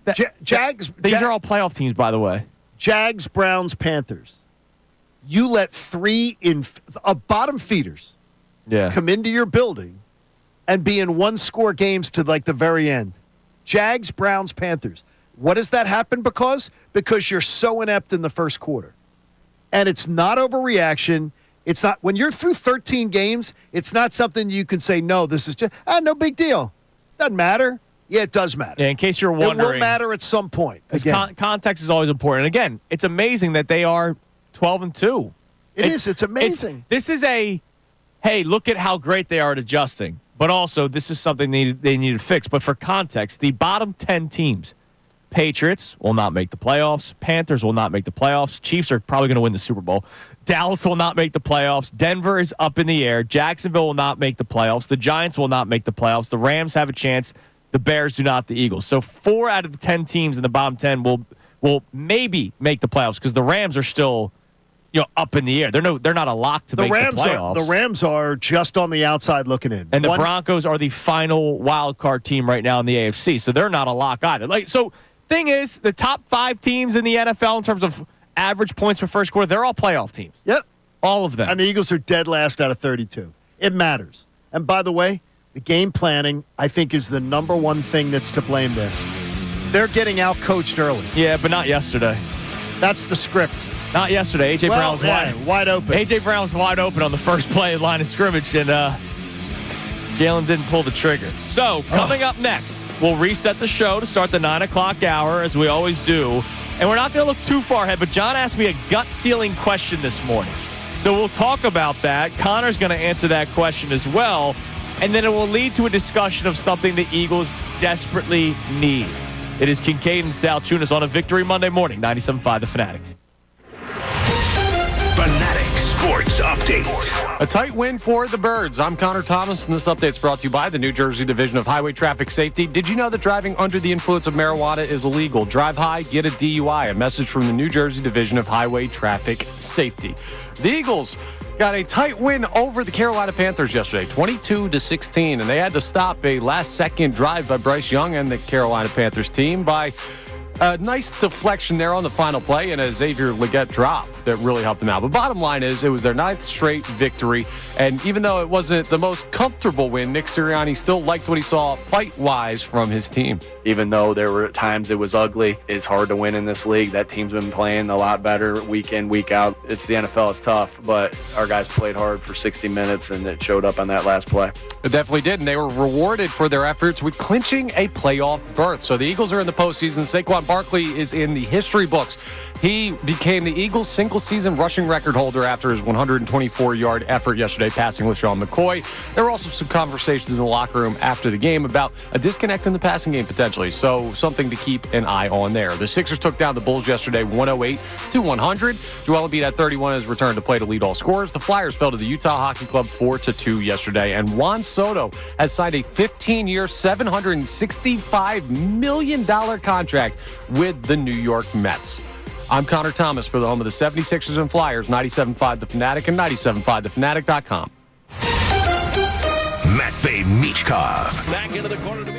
These are all playoff teams, by the way. Jags, Browns, Panthers. You let 3 bottom feeders come into your building and be in 1-score games to like the very end. Jags, Browns, Panthers. What does that happen because? Because you're so inept in the first quarter. And it's not overreaction. It's not, when you're through 13 games, it's not something you can say, no, this is just, no big deal. Doesn't matter. Yeah, it does matter. Yeah, in case you're wondering. It will matter at some point. Context is always important. And again, it's amazing that they are 12-2. It's amazing. This is hey, look at how great they are at adjusting. But also, this is something they need to fix. But for context, the bottom 10 teams, Patriots will not make the playoffs. Panthers will not make the playoffs. Chiefs are probably going to win the Super Bowl. Dallas will not make the playoffs. Denver is up in the air. Jacksonville will not make the playoffs. The Giants will not make the playoffs. The Rams have a chance. The Bears do not. The Eagles. So 4 out of the 10 teams in the bottom 10 will maybe make the playoffs because the Rams are still up in the air. They're not a lock to make the playoffs. The Rams are just on the outside looking in. And the Broncos are the final wild card team right now in the AFC, so they're not a lock either. Thing is, the top 5 teams in the NFL in terms of average points per first quarter, they're all playoff teams. Yep. All of them. And the Eagles are dead last out of 32. It matters. And by the way, the game planning, I think, is the number one thing that's to blame there. They're getting out-coached early. Yeah, but not yesterday. That's the script. Not yesterday. A.J. Brown was wide open. A.J. Brown was wide open on the first play of line of scrimmage, and Jalen didn't pull the trigger. So, coming up next, we'll reset the show to start the 9 o'clock hour, as we always do. And we're not going to look too far ahead, but John asked me a gut-feeling question this morning. So we'll talk about that. Connor's going to answer that question as well. And then it will lead to a discussion of something the Eagles desperately need. It is Kincade and Salciunas on a Victory Monday morning, 97.5 The Fanatic. Fanatic Sports Update. A tight win for the Birds. I'm Connor Thomas, and this update's brought to you by the New Jersey Division of Highway Traffic Safety. Did you know that driving under the influence of marijuana is illegal? Drive high, get a DUI. A message from the New Jersey Division of Highway Traffic Safety. The Eagles got a tight win over the Carolina Panthers yesterday, 22-16, and they had to stop a last-second drive by Bryce Young and the Carolina Panthers team by a nice deflection there on the final play and a Xavier Legette drop that really helped them out. But bottom line is, it was their 9th straight victory, and even though it wasn't the most comfortable win, Nick Sirianni still liked what he saw fight-wise from his team. Even though there were times it was ugly, it's hard to win in this league. That team's been playing a lot better week in, week out. It's the NFL, it's tough, but our guys played hard for 60 minutes, and it showed up on that last play. It definitely did, and they were rewarded for their efforts with clinching a playoff berth. So the Eagles are in the postseason. Saquon Barkley is in the history books. He became the Eagles' single-season rushing record holder after his 124-yard effort yesterday, passing LaShawn McCoy. There were also some conversations in the locker room after the game about a disconnect in the passing game potentially, so something to keep an eye on there. The Sixers took down the Bulls yesterday 108-100. Joel Embiid at 31 has returned to play to lead all scorers. The Flyers fell to the Utah Hockey Club 4-2 yesterday, and Juan Soto has signed a 15-year, $765 million contract with the New York Mets. I'm Connor Thomas for the home of the 76ers and Flyers, 97.5 The Fanatic and 97.5thefanatic.com. Matvey Michkov. Back into the corner to meet.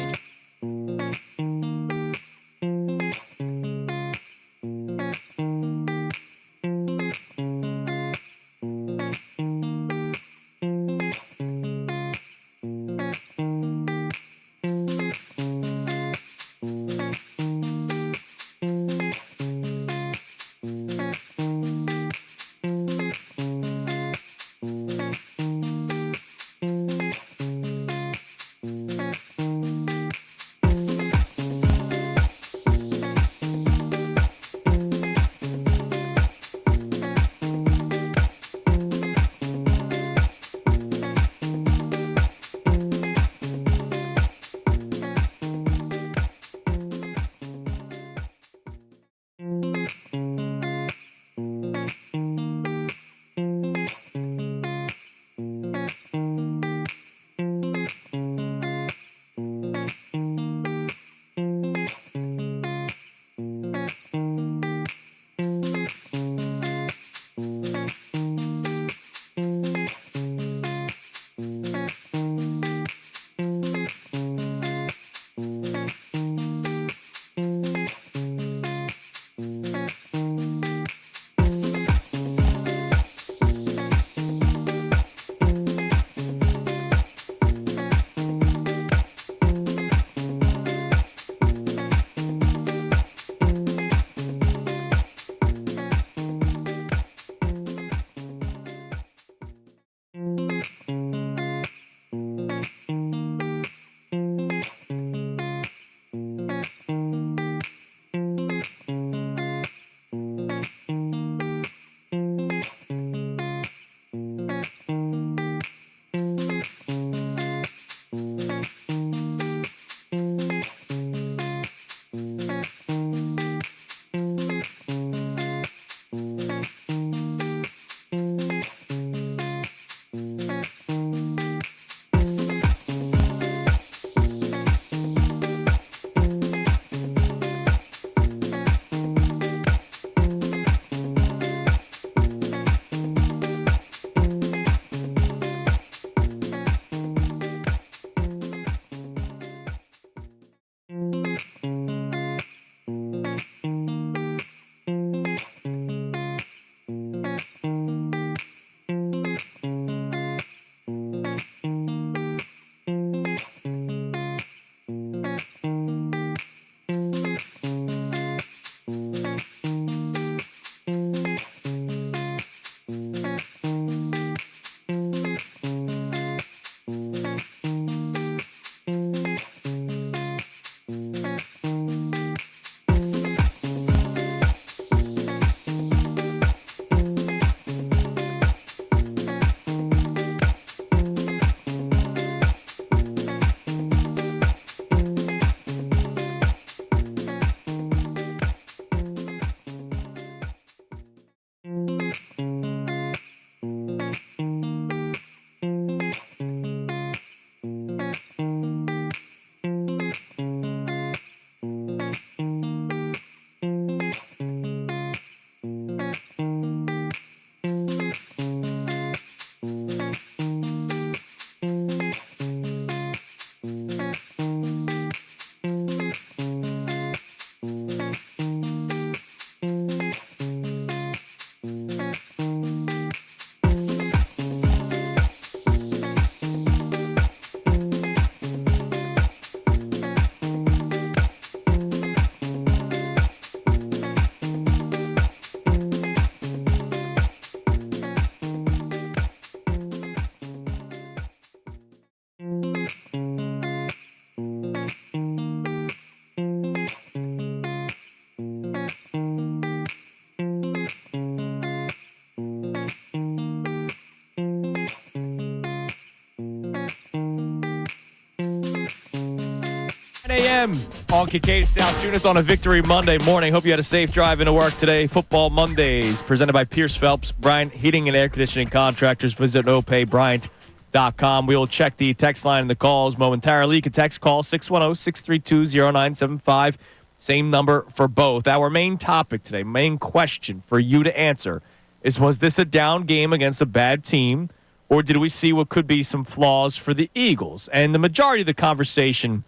a.m. on Kincade Salciunas on a Victory Monday morning. Hope you had a safe drive into work today. Football Mondays presented by Pierce Phelps, Bryant Heating and Air Conditioning Contractors. Visit nopaybryant.com. We will check the text line and the calls momentarily. You can text call 610-632-0975. Same number for both. Our main topic today, main question for you to answer is, was this a down game against a bad team, or did we see what could be some flaws for the Eagles? And the majority of the conversation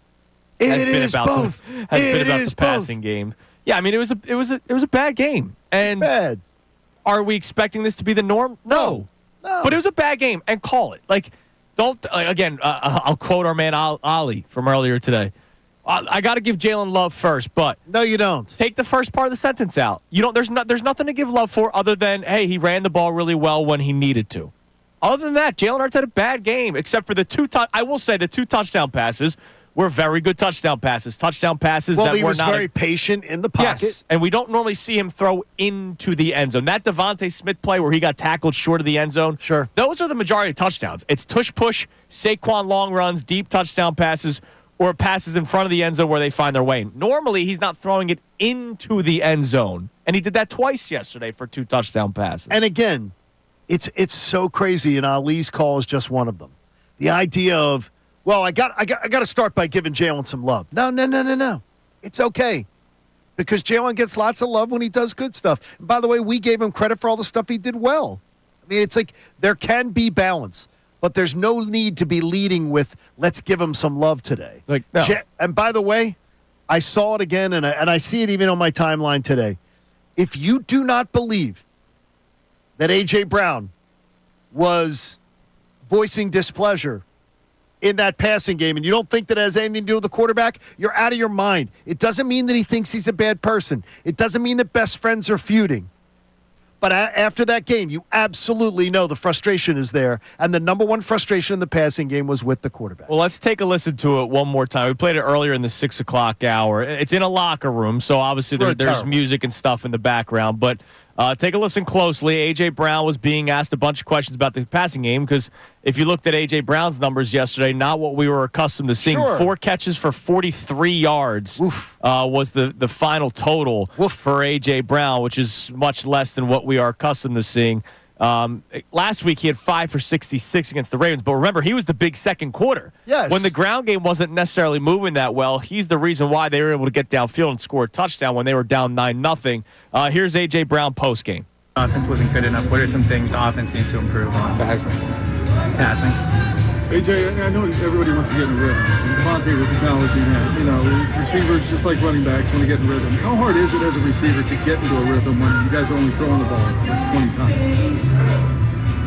has been about the passing game. Yeah, I mean, it was a bad game. And bad. Are we expecting this to be the norm? No. But it was a bad game, and call it. I'll quote our man Ali from earlier today. I got to give Jalen love first, but no, you don't. Take the first part of the sentence out. You don't. There's nothing to give love for other than, hey, he ran the ball really well when he needed to. Other than that, Jalen Hurts had a bad game, except for the I will say the 2 touchdown passes were very good touchdown passes. Well, he was very patient in the pocket. Yes, and we don't normally see him throw into the end zone. That Devontae Smith play where he got tackled short of the end zone, sure. Those are the majority of touchdowns. It's tush-push, Saquon long runs, deep touchdown passes, or passes in front of the end zone where they find their way. Normally, he's not throwing it into the end zone, and he did that twice yesterday for 2 touchdown passes. And again, it's so crazy, and Ali's call is just one of them. The idea of, well, I got to start by giving Jalen some love. No. It's okay, because Jalen gets lots of love when he does good stuff. And by the way, we gave him credit for all the stuff he did well. I mean, it's like there can be balance. But there's no need to be leading with, let's give him some love today. No. And by the way, I saw it again, and I see it even on my timeline today. If you do not believe that A.J. Brown was voicing displeasure in that passing game, and you don't think that has anything to do with the quarterback, you're out of your mind. It doesn't mean that he thinks he's a bad person. It doesn't mean that best friends are feuding. But after that game, you absolutely know the frustration is there. And the number one frustration in the passing game was with the quarterback. Well, let's take a listen to it one more time. We played it earlier in the 6 o'clock hour. It's in a locker room, so obviously there's music and stuff in the background. But take a listen closely. A.J. Brown was being asked a bunch of questions about the passing game, because if you looked at A.J. Brown's numbers yesterday, not what we were accustomed to seeing. Sure. 4 catches for 43 yards was the final total for A.J. Brown, which is much less than what we are accustomed to seeing. Last week he had 5 for 66 against the Ravens, but remember, he was the big second quarter. Yes. When the ground game wasn't necessarily moving that well, he's the reason why they were able to get downfield and score a touchdown when they were down 9-0. Here's A.J. Brown postgame. Offense wasn't good enough. What are some things the offense needs to improve on? Passing. AJ, I know everybody wants to get in a rhythm. And Devontae was acknowledging that. You know, receivers, just like running backs, want to get in a rhythm. How hard is it as a receiver to get into a rhythm when you guys are only throwing the ball 20 times?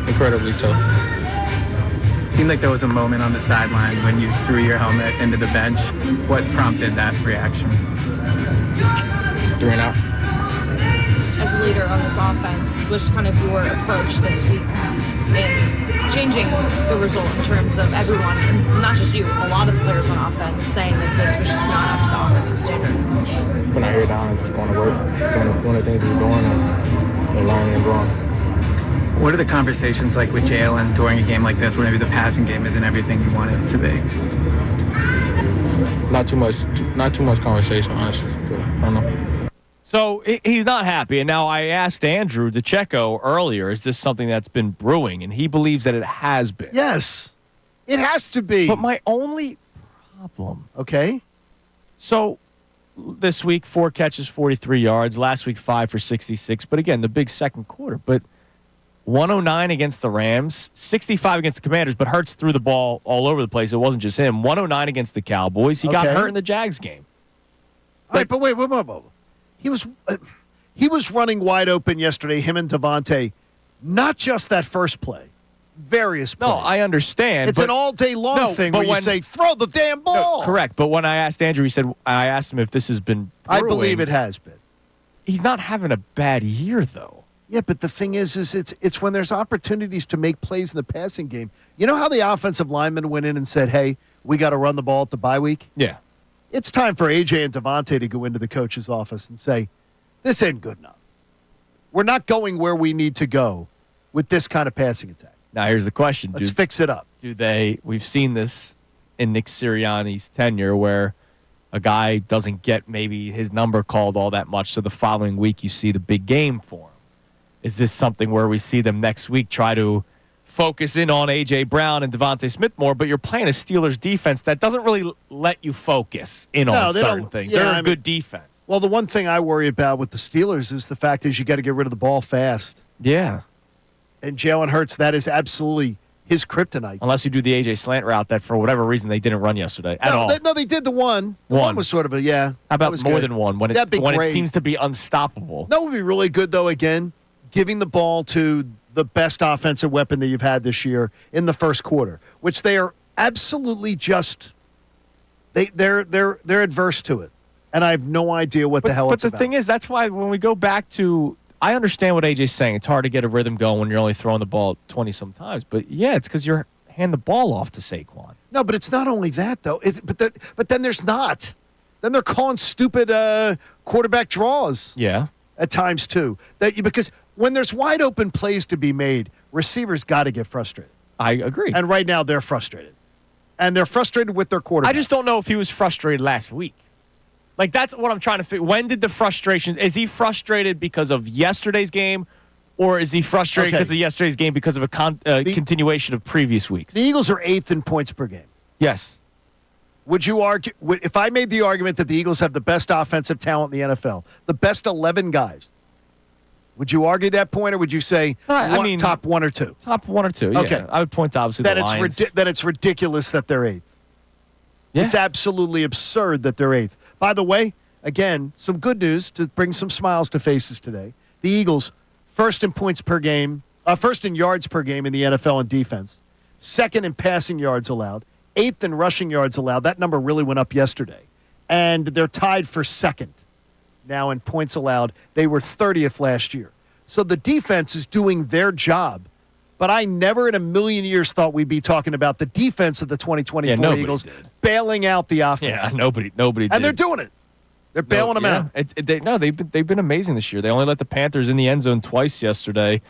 Incredibly tough. It seemed like there was a moment on the sideline when you threw your helmet into the bench. What prompted that reaction? 3 and out. As a leader on this offense, what's kind of your approach this week in changing the result in terms of everyone, and not just you, a lot of the players on offense saying that this was just not up to the offensive standard? Putting our hair down and just going to work, doing the things we're doing and learning and growing. What are the conversations like with Jalen during a game like this, where maybe the passing game isn't everything you want it to be? Not too much conversation, honestly. I don't know. So he's not happy. And now I asked Andrew DiCecco earlier, is this something that's been brewing? And he believes that it has been. Yes, it has to be. But my only problem. Okay. So this week, 4 catches, 43 yards. Last week, 5 for 66. But again, the big second quarter. But 109 against the Rams, 65 against the Commanders. But Hurts threw the ball all over the place. It wasn't just him. 109 against the Cowboys. He got hurt in the Jags game. All right, but wait. He was running wide open yesterday, him and Devontae. Not just that first play. Various plays. No, I understand. It's an all-day long thing where you say, throw the damn ball. No, correct. But when I asked Andrew, I asked him if this has been brewing. I believe it has been. He's not having a bad year, though. Yeah, but the thing is it's when there's opportunities to make plays in the passing game. You know how the offensive lineman went in and said, hey, we got to run the ball at the bye week? Yeah. It's time for AJ and Devontae to go into the coach's office and say, this ain't good enough. We're not going where we need to go with this kind of passing attack. Now, here's the question. Let's fix it up. We've seen this in Nick Sirianni's tenure where a guy doesn't get maybe his number called all that much, so the following week you see the big game for him. Is this something where we see them next week try to focus in on A.J. Brown and Devontae Smith more, but you're playing a Steelers defense that doesn't really let you focus in on certain things. Yeah, They're a good defense. Well, the one thing I worry about with the Steelers is the fact is you got to get rid of the ball fast. Yeah. And Jalen Hurts, that is absolutely his kryptonite. Unless you do the A.J. slant route that for whatever reason they didn't run yesterday at all. They did the one. The one was sort of a, yeah. How about was more good. than one when it seems to be unstoppable? That would be really good, though, again, giving the ball to the best offensive weapon that you've had this year in the first quarter, which they are absolutely just they're adverse to it. And I have no idea what the hell it's about. But the thing is, that's why when we go back to, I understand what AJ's saying. It's hard to get a rhythm going when you're only throwing the ball 20-some times. But, yeah, it's because you're hand the ball off to Saquon. No, but it's not only that, though. But then there's not. Then they're calling stupid quarterback draws. Yeah. At times, too. Because when there's wide open plays to be made, receivers got to get frustrated. I agree. And right now they're frustrated. And they're frustrated with their quarterback. I just don't know if he was frustrated last week. Like, that's what I'm trying to figure. When did the frustration – is he frustrated because of yesterday's game, or is he frustrated because of yesterday's game because of a continuation of previous weeks? The Eagles are 8th in points per game. Yes. Would you argue – if I made the argument that the Eagles have the best offensive talent in the NFL, the best 11 guys, would you argue that point, or would you say top one or two? Top one or two, yeah. Okay. I would point to, obviously, the Lions. That it's ridiculous that they're 8th. Yeah. It's absolutely absurd that they're 8th. By the way, again, some good news to bring some smiles to faces today. The Eagles, first in points per game, first in yards per game in the NFL in defense, second in passing yards allowed, 8th in rushing yards allowed. That number really went up yesterday. And they're tied for second now in points allowed. They were 30th last year. So the defense is doing their job. But I never in a million years thought we'd be talking about the defense of the 2024 Eagles bailing out the offense. Yeah, nobody did. And they're doing it. They're bailing them out. They've been amazing this year. They only let the Panthers in the end zone twice yesterday.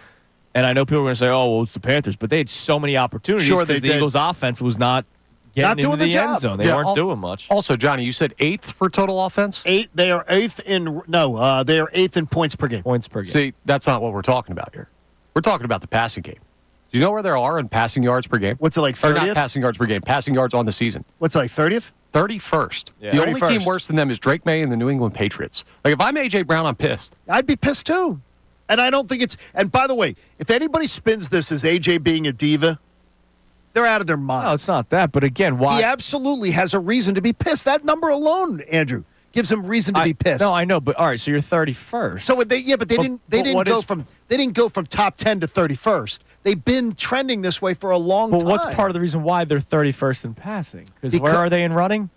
And I know people are going to say, oh, well, it's the Panthers. But they had so many opportunities because the Eagles' offense was not getting into the end zone. They weren't doing much. Also, Johnny, you said 8th for total offense? They are 8th they are 8th in points per game. Points per game. See, that's not what we're talking about here. We're talking about the passing game. Do you know where there are in passing yards per game? What's it like, 30th? Or not passing yards per game, passing yards on the season. What's it like, 30th? 31st. Yeah. The only team worse than them is Drake May and the New England Patriots. Like, if I'm A.J. Brown, I'm pissed. I'd be pissed, too. And I don't think it's – and by the way, if anybody spins this as A.J. being a diva, they're out of their mind. No, it's not that. But, again, why – he absolutely has a reason to be pissed. That number alone, Andrew, gives him reason to be pissed. No, I know. But, all right, so you're 31st. So, they didn't go from top 10 to 31st. They've been trending this way for a long time. But what's part of the reason why they're 31st in passing? Because where are they in rushing?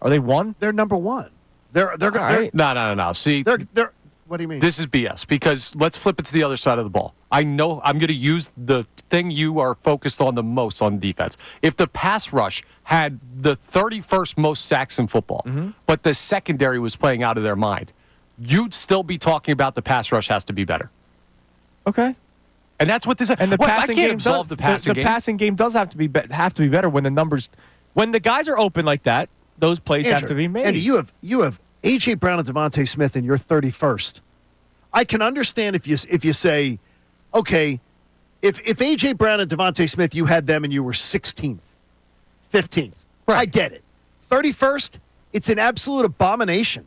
Are they 1? They're number 1. They're right. No. See, they're. What do you mean? This is BS because let's flip it to the other side of the ball. I know I'm going to use the thing you are focused on the most on defense. If the pass rush had the 31st most sacks in football, but the secondary was playing out of their mind, you'd still be talking about the pass rush has to be better. Okay. And that's what this. And the passing game does. The passing game does have to be better when the numbers, when the guys are open like that. Those plays Andrew, have to be made. And you have A.J. Brown and Devontae Smith, and you're 31st. I can understand if you say, okay, if A.J. Brown and Devontae Smith, you had them and you were 16th, 15th. Right. I get it. 31st, it's an absolute abomination.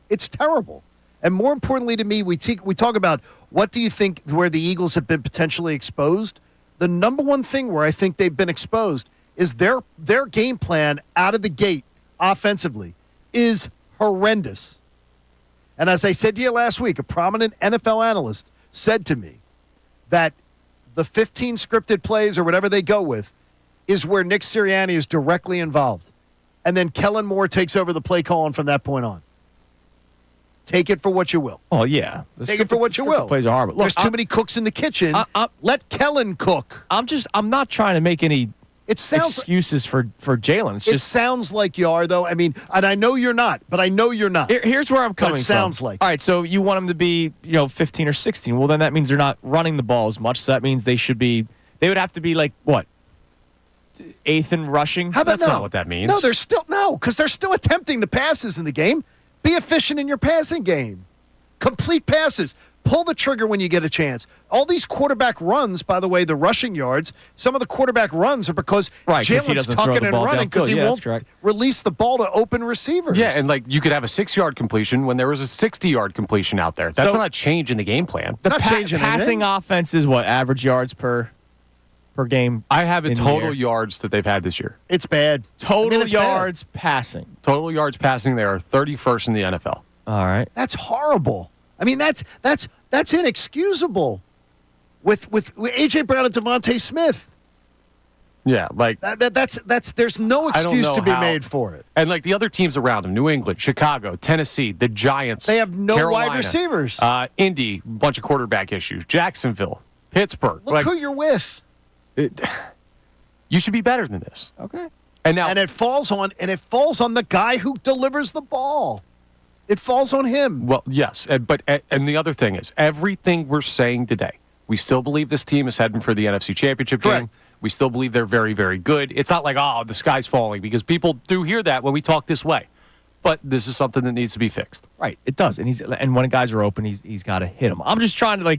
It's terrible. And more importantly to me, we talk about what do you think where the Eagles have been potentially exposed. The number one thing where I think they've been exposed is their game plan out of the gate offensively is horrendous. And as I said to you last week, a prominent NFL analyst said to me that the 15 scripted plays or whatever they go with is where Nick Sirianni is directly involved. And then Kellen Moore takes over the play calling from that point on. Take it for what you will. Oh, yeah. Take it for what you will. Plays are horrible. There's too many cooks in the kitchen. Let Kellen cook. I'm not trying to make any excuses for Jalen. It sounds like you are, though. I mean, and I know you're not, but I know you're not. Here's where I'm coming from. It sounds like. All right, so you want them to be, 15 or 16. Well, then that means they're not running the ball as much. So that means they would have to be like, what? 8th in rushing. How about That's not what that means. No, because they're still attempting the passes in the game. Be efficient in your passing game. Complete passes. Pull the trigger when you get a chance. All these quarterback runs, by the way, the rushing yards, some of the quarterback runs are because Jalen's tucking and running because he won't release the ball to open receivers. Yeah, and like you could have a 6-yard completion when there was a 60-yard completion out there. That's not a change in the game plan. The passing offense is what, average yards per game? I have the total yards that they've had this year. It's bad. Total yards passing. Total yards passing, they are 31st in the NFL. All right. That's horrible. I mean, that's inexcusable with A.J. Brown and Devontae Smith. Yeah, like there's no excuse to be made for it. And like the other teams around them, New England, Chicago, Tennessee, the Giants, they have no Carolina, wide receivers. Indy, bunch of quarterback issues. Jacksonville, Pittsburgh. Look who you're with. You should be better than this. Okay. And it falls on the guy who delivers the ball. It falls on him. Well, yes, but the other thing is, everything we're saying today, we still believe this team is heading for the NFC Championship game. We still believe they're very, very good. It's not like, the sky's falling, because people do hear that when we talk this way. But this is something that needs to be fixed. Right, it does. And when guys are open, he's got to hit them. I'm just trying to, all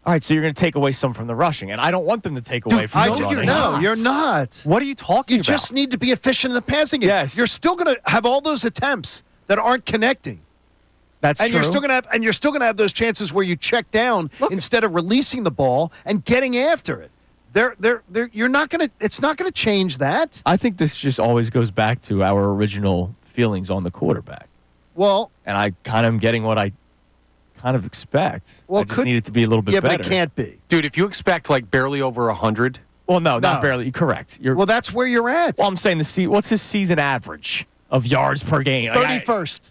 right, so you're going to take away some from the rushing, and I don't want them to take away from the running. No, you're not. What are you talking about? You just need to be efficient in the passing game. Yes. You're still going to have all those attempts that aren't connecting. That's true. You're still going to have those chances where you check down instead of releasing the ball and getting after it. You're not going to. It's not going to change that. I think this just always goes back to our original feelings on the quarterback. Well, and I kind of am getting what I kind of expect. Well, I just need it to be a little bit better. Yeah, but it can't be, dude. If you expect barely over 100, well, no, not barely. Correct. Well, that's where you're at. Well, I'm saying what's his season average of yards per game? 31st.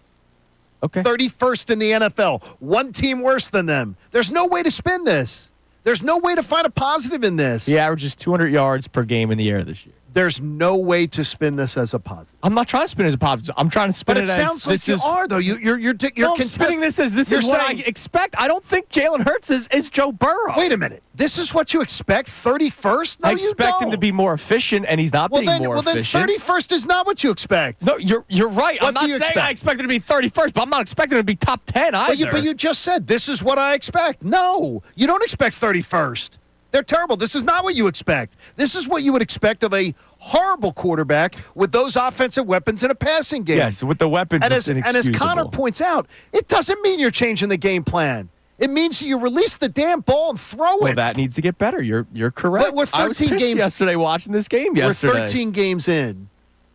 Okay. 31st in the NFL. One team worse than them. There's no way to spin this. There's no way to find a positive in this. He averages 200 yards per game in the air this year. There's no way to spin this as a positive. I'm not trying to spin it as a positive. I'm trying to spin it as... But it sounds like you are, though. I'm spinning this as this is what I expect. I don't think Jalen Hurts is Joe Burrow. Wait a minute. This is what you expect? 31st? No, I expect him to be more efficient, and he's not being more efficient. Well, then 31st is not what you expect. No, you're right. What I'm not saying I expect him to be 31st, but I'm not expecting him to be top 10 either. But you just said, this is what I expect. No, you don't expect 31st. They're terrible. This is not what you expect. This is what you would expect of a horrible quarterback with those offensive weapons in a passing game. Yes, with the weapons, it's inexcusable. And as Connor points out, it doesn't mean you're changing the game plan. It means you release the damn ball and throw it. Well, that needs to get better. You're correct. But we're 13 I was pissed games yesterday watching this game yesterday. We're 13 games in,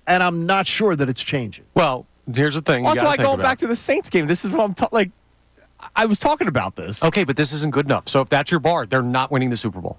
and I'm not sure that it's changing. Well, here's the thing. That's why going back to the Saints game. This is what I'm I was talking about this. Okay, but this isn't good enough. So if that's your bar, they're not winning the Super Bowl.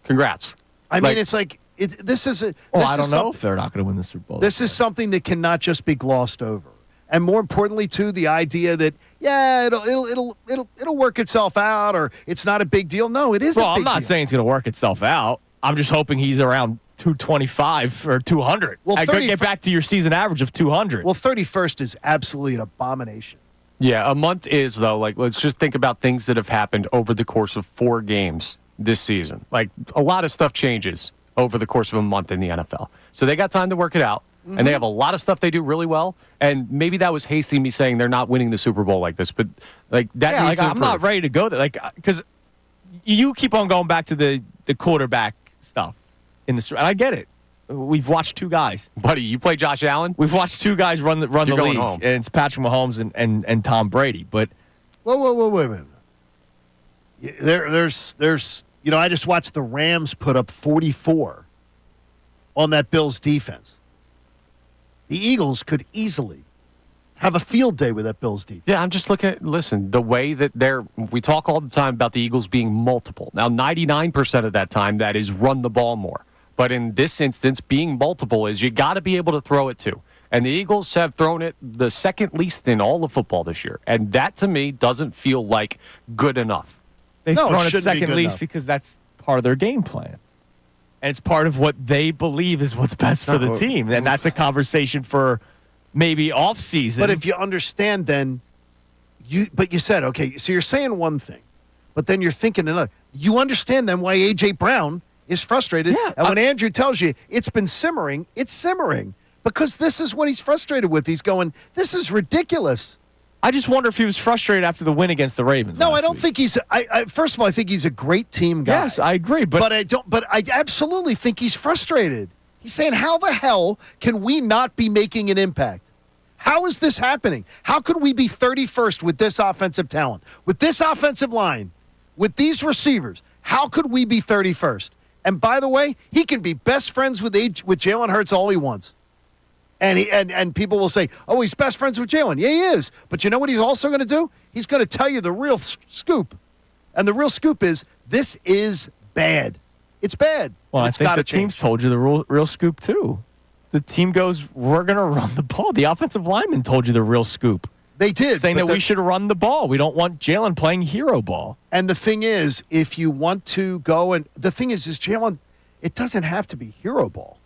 Congrats. I mean, it's like this is. I don't know if they're not going to win the Super Bowl. This is something that cannot just be glossed over, and more importantly, too, the idea that it'll work itself out, or it's not a big deal. No, it is. Well, I'm not saying it's going to work itself out. I'm just hoping he's around 225 or 200. Well, get back to your season average of 200. Well, 31st is absolutely an abomination. Yeah, a month is though. Let's just think about things that have happened over the course of 4 games this season. A lot of stuff changes over the course of a month in the NFL. So they got time to work it out, and they have a lot of stuff they do really well. And maybe that was hasty me saying they're not winning the Super Bowl like this, but that needs to I'm not ready to go there. Because you keep on going back to the quarterback stuff in the. And I get it. We've watched 2 guys. Buddy, you play Josh Allen? We've watched 2 guys run the league, home. and it's Patrick Mahomes and Tom Brady. But whoa, wait a minute. There's I just watched the Rams put up 44 on that Bills defense. The Eagles could easily have a field day with that Bills defense. Yeah, I'm just looking at, the way that we talk all the time about the Eagles being multiple. Now, 99% of that time, that is run the ball more. But in this instance, being multiple is you got to be able to throw it too. And the Eagles have thrown it the second least in all of football this year. And that, to me, doesn't feel like good enough. They've thrown it second least because that's part of their game plan. And it's part of what they believe is what's best for the team. And that's a conversation for maybe off-season. But if you understand then, you said, okay, so you're saying one thing, but then you're thinking another. You understand then why A.J. Brown is frustrated. Yeah, and when Andrew tells you it's been simmering, it's simmering because this is what he's frustrated with. He's going, this is ridiculous. I just wonder if he was frustrated after the win against the Ravens. No, I don't think he's. First of all, I think he's a great team guy. Yes, I agree, but I don't. But I absolutely think he's frustrated. He's saying, "How the hell can we not be making an impact? How is this happening? How could we be 31st with this offensive talent, with this offensive line, with these receivers? How could we be 31st?" And by the way, he can be best friends with Jalen Hurts all he wants. And people will say, oh, he's best friends with Jalen. Yeah, he is. But you know what he's also going to do? He's going to tell you the real scoop. And the real scoop is this is bad. It's bad. Well, I think the team's told you the real scoop, too. The team goes, we're going to run the ball. The offensive lineman told you the real scoop. They did. Saying that we should run the ball. We don't want Jalen playing hero ball. And the thing is, if you want to go and – the thing is Jalen, it doesn't have to be hero ball.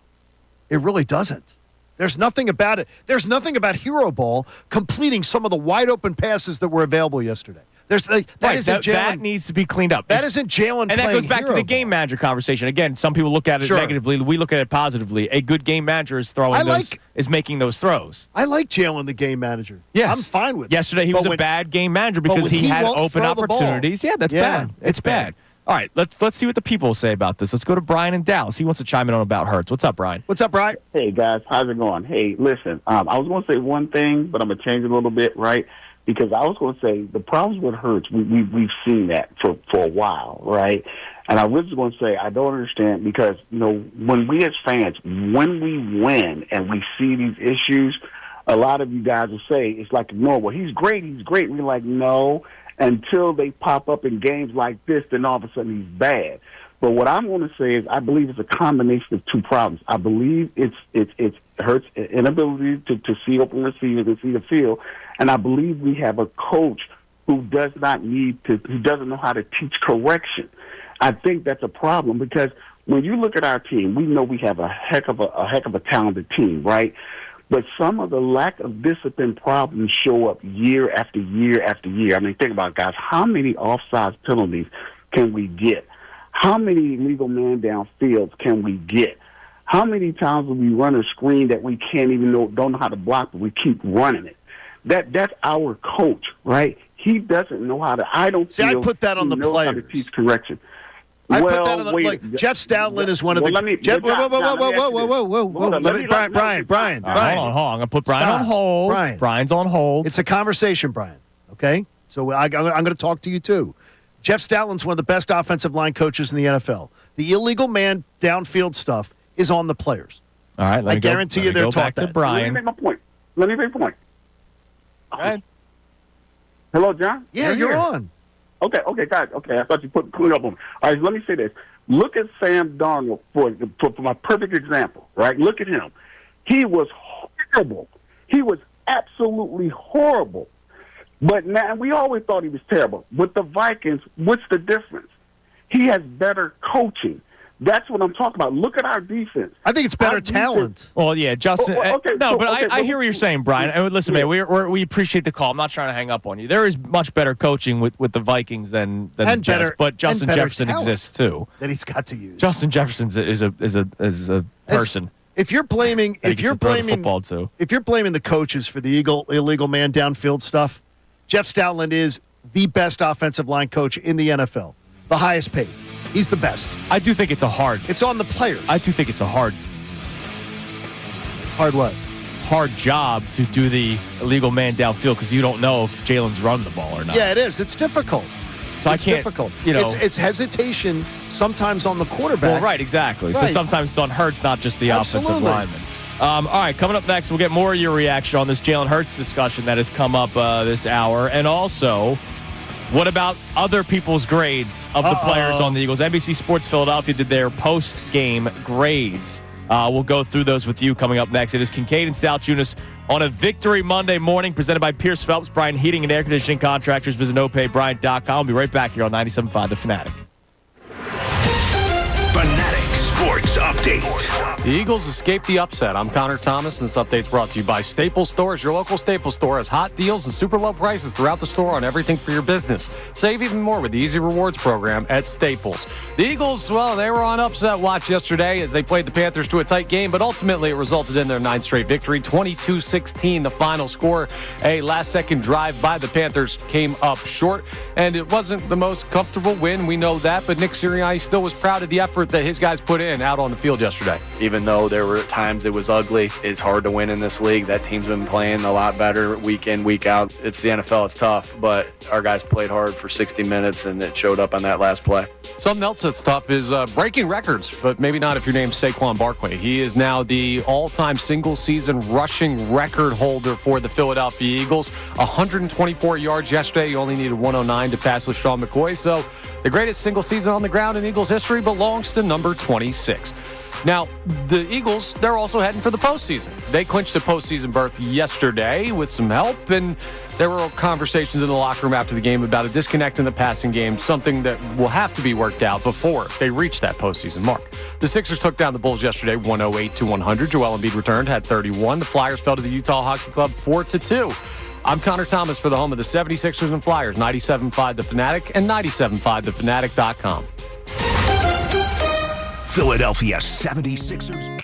It really doesn't. There's nothing about it. There's nothing about hero ball completing some of the wide open passes that were available yesterday. That needs to be cleaned up. That isn't Jalen playing. And that goes back to the game manager conversation. Again, some people look at it negatively. We look at it positively. A good game manager is making those throws. I like Jalen, the game manager. Yes. I'm fine with it. Yesterday he was a bad game manager because he had open opportunities. Yeah, that's bad. It's bad. All right, let's see what the people say about this. Let's go to Brian in Dallas. He wants to chime in on about Hurts. What's up, Brian? What's up, Brian? Hey, guys. How's it going? Hey, listen, I was going to say one thing, but I'm going to change it a little bit, right? Because I was going to say the problems with Hurts, we've seen that for a while, right? And I was going to say I don't understand because, when we as fans, when we win and we see these issues, a lot of you guys will say, it's like, no, well, he's great. We're like, no. Until they pop up in games like this, then all of a sudden he's bad. But what I'm going to say is I believe it's a combination of two problems. I believe it's Hurts' inability to see open receivers and see the field, and I believe we have a coach who doesn't know how to teach correction. I think that's a problem because when you look at our team, we know we have a heck of a talented team, right? But some of the lack of discipline problems show up year after year after year. I mean, think about it, guys. How many offside penalties can we get? How many illegal man downfields can we get? How many times will we run a screen that we can't even don't know how to block, but we keep running it? That's our coach, right? He doesn't know how to. I put that on the players. How to teach correction. I put that on the Jeff Stoutland is one of the. Brian. Hold on. I'm going to put Brian on hold. Brian's on hold. It's a conversation, Brian. Okay? So I'm going to talk to you, too. Jeff Stoutland's one of the best offensive line coaches in the NFL. The illegal man downfield stuff is on the players. All right. I guarantee you they're taught back to Brian. Let me make my point. Go ahead. Hello, John? Yeah, you're on. Okay, guys. Okay, I thought you put clean up on me. All right, let me say this. Look at Sam Darnold for my perfect example, right? Look at him. He was horrible. He was absolutely horrible. But now we always thought he was terrible. With the Vikings, what's the difference? He has better coaching. That's what I'm talking about. Look at our defense. I think it's better talent. Well, yeah, Justin. I hear what you're saying, Brian. And listen, man, we appreciate the call. I'm not trying to hang up on you. There is much better coaching with the Vikings than the Jets, but Justin Jefferson exists too. That he's got to use. Justin Jefferson is a person. If you're blaming the coaches for the illegal man downfield stuff, Jeff Stoutland is the best offensive line coach in the NFL, the highest paid. He's the best. I do think it's It's on the players. I do think it's a hard what? Hard job to do the illegal man downfield because you don't know if Jalen's running the ball or not. Yeah, it is. It's difficult. So it's difficult. It's hesitation sometimes on the quarterback. Well, right, exactly. Right. So sometimes it's on Hurts, not just the offensive lineman. All right, coming up next, we'll get more of your reaction on this Jalen Hurts discussion that has come up this hour. And also, what about other people's grades of the players on the Eagles? NBC Sports Philadelphia did their post-game grades. We'll go through those with you coming up next. It is Kincade and Salciunas on a Victory Monday morning presented by Pierce Phelps, Brian Heating and Air Conditioning Contractors. Visit nopaybrian.com. We'll be right back here on 97.5 The Fanatic. Fanatic Sports update. The Eagles escaped the upset. I'm Connor Thomas, and this update's brought to you by Staples Stores. Your local Staples Store has hot deals and super low prices throughout the store on everything for your business. Save even more with the Easy Rewards program at Staples. The Eagles, well, they were on upset watch yesterday as they played the Panthers to a tight game, but ultimately it resulted in their 9th straight victory. 22-16, the final score. A last-second drive by the Panthers came up short, and it wasn't the most comfortable win. We know that, but Nick Sirianni still was proud of the effort that his guys put in out on the field yesterday. Even though there were times it was ugly, it's hard to win in this league. That team's been playing a lot better week in, week out. It's the NFL, it's tough, but our guys played hard for 60 minutes, and it showed up on that last play. Something else that's tough is breaking records, but maybe not if your name's Saquon Barkley. He is now the all-time single-season rushing record holder for the Philadelphia Eagles. 124 yards yesterday. He only needed 109 to pass LaShawn McCoy. So the greatest single season on the ground in Eagles history belongs to number 26. Now, the Eagles, they're also heading for the postseason. They clinched a postseason berth yesterday with some help, and there were conversations in the locker room after the game about a disconnect in the passing game, something that will have to be worked out before they reach that postseason mark. The Sixers took down the Bulls yesterday 108-100. Joel Embiid returned, had 31. The Flyers fell to the Utah Hockey Club 4-2. I'm Connor Thomas for the home of the 76ers and Flyers, 97.5 The Fanatic and 97.5thefanatic.com. Philadelphia 76ers.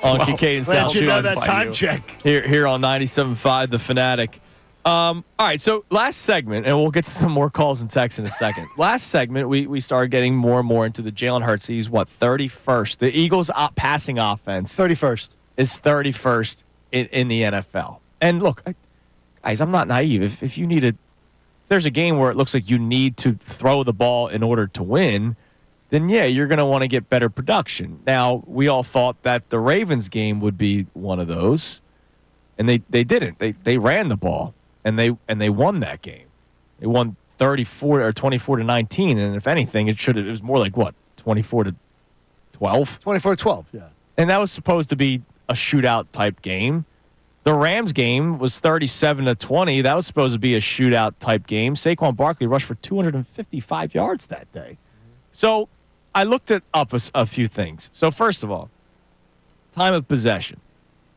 on Kincade and Glad you know Salciunas. that time check. Here on 97.5, The Fanatic. All right, so last segment, and we'll get to some more calls and texts in a second. Last segment, we started getting more and more into the Jalen Hurts. He's, 31st? The Eagles' passing offense 31st. Is 31st in the NFL. And look, guys, I'm not naive. If you need if there's a game where it looks like you need to throw the ball in order to win, then yeah, you're going to want to get better production. Now, we all thought that the Ravens game would be one of those, and they didn't. They ran the ball. And they won that game. They won 34 or 24-19, and if anything, it was more like 24-12. 24-12, yeah. And that was supposed to be a shootout type game. The Rams game was 37-20. That was supposed to be a shootout type game. Saquon Barkley rushed for 255 yards that day. So I looked up a few things. So first of all, time of possession.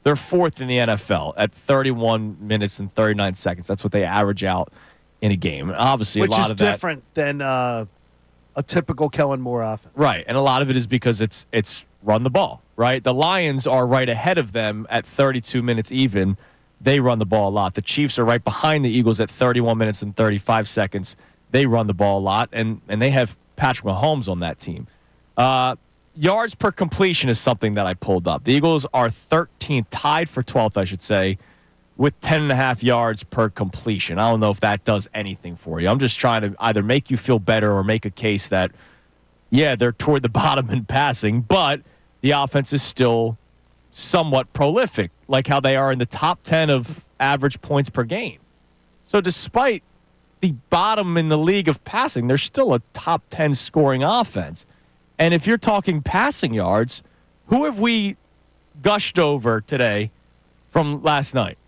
They're fourth in the NFL at 31 minutes and 39 seconds. That's what they average out in a game. And obviously, Which a lot is of that, different than a typical Kellen Moore offense. right? And a lot of it is because it's run the ball, right? The Lions are right ahead of them at 32 minutes even. They run the ball a lot. The Chiefs are right behind the Eagles at 31 minutes and 35 seconds. They run the ball a lot, and they have Patrick Mahomes on that team. Yards per completion is something that I pulled up. The Eagles are 13th, tied for 12th, I should say, with 10.5 yards per completion. I don't know if that does anything for you. I'm just trying to either make you feel better or make a case that, yeah, they're toward the bottom in passing, but the offense is still somewhat prolific, like how they are in the top 10 of average points per game. So despite the bottom in the league of passing, they're still a top 10 scoring offense. And if you're talking passing yards, who have we gushed over today from last night?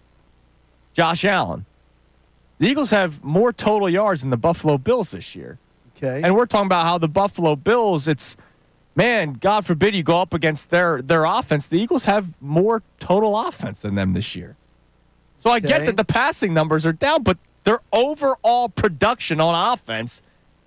Josh Allen. The Eagles have more total yards than the Buffalo Bills this year. Okay. And we're talking about how the Buffalo Bills, God forbid you go up against their offense. The Eagles have more total offense than them this year. So I get that the passing numbers are down, but their overall production on offense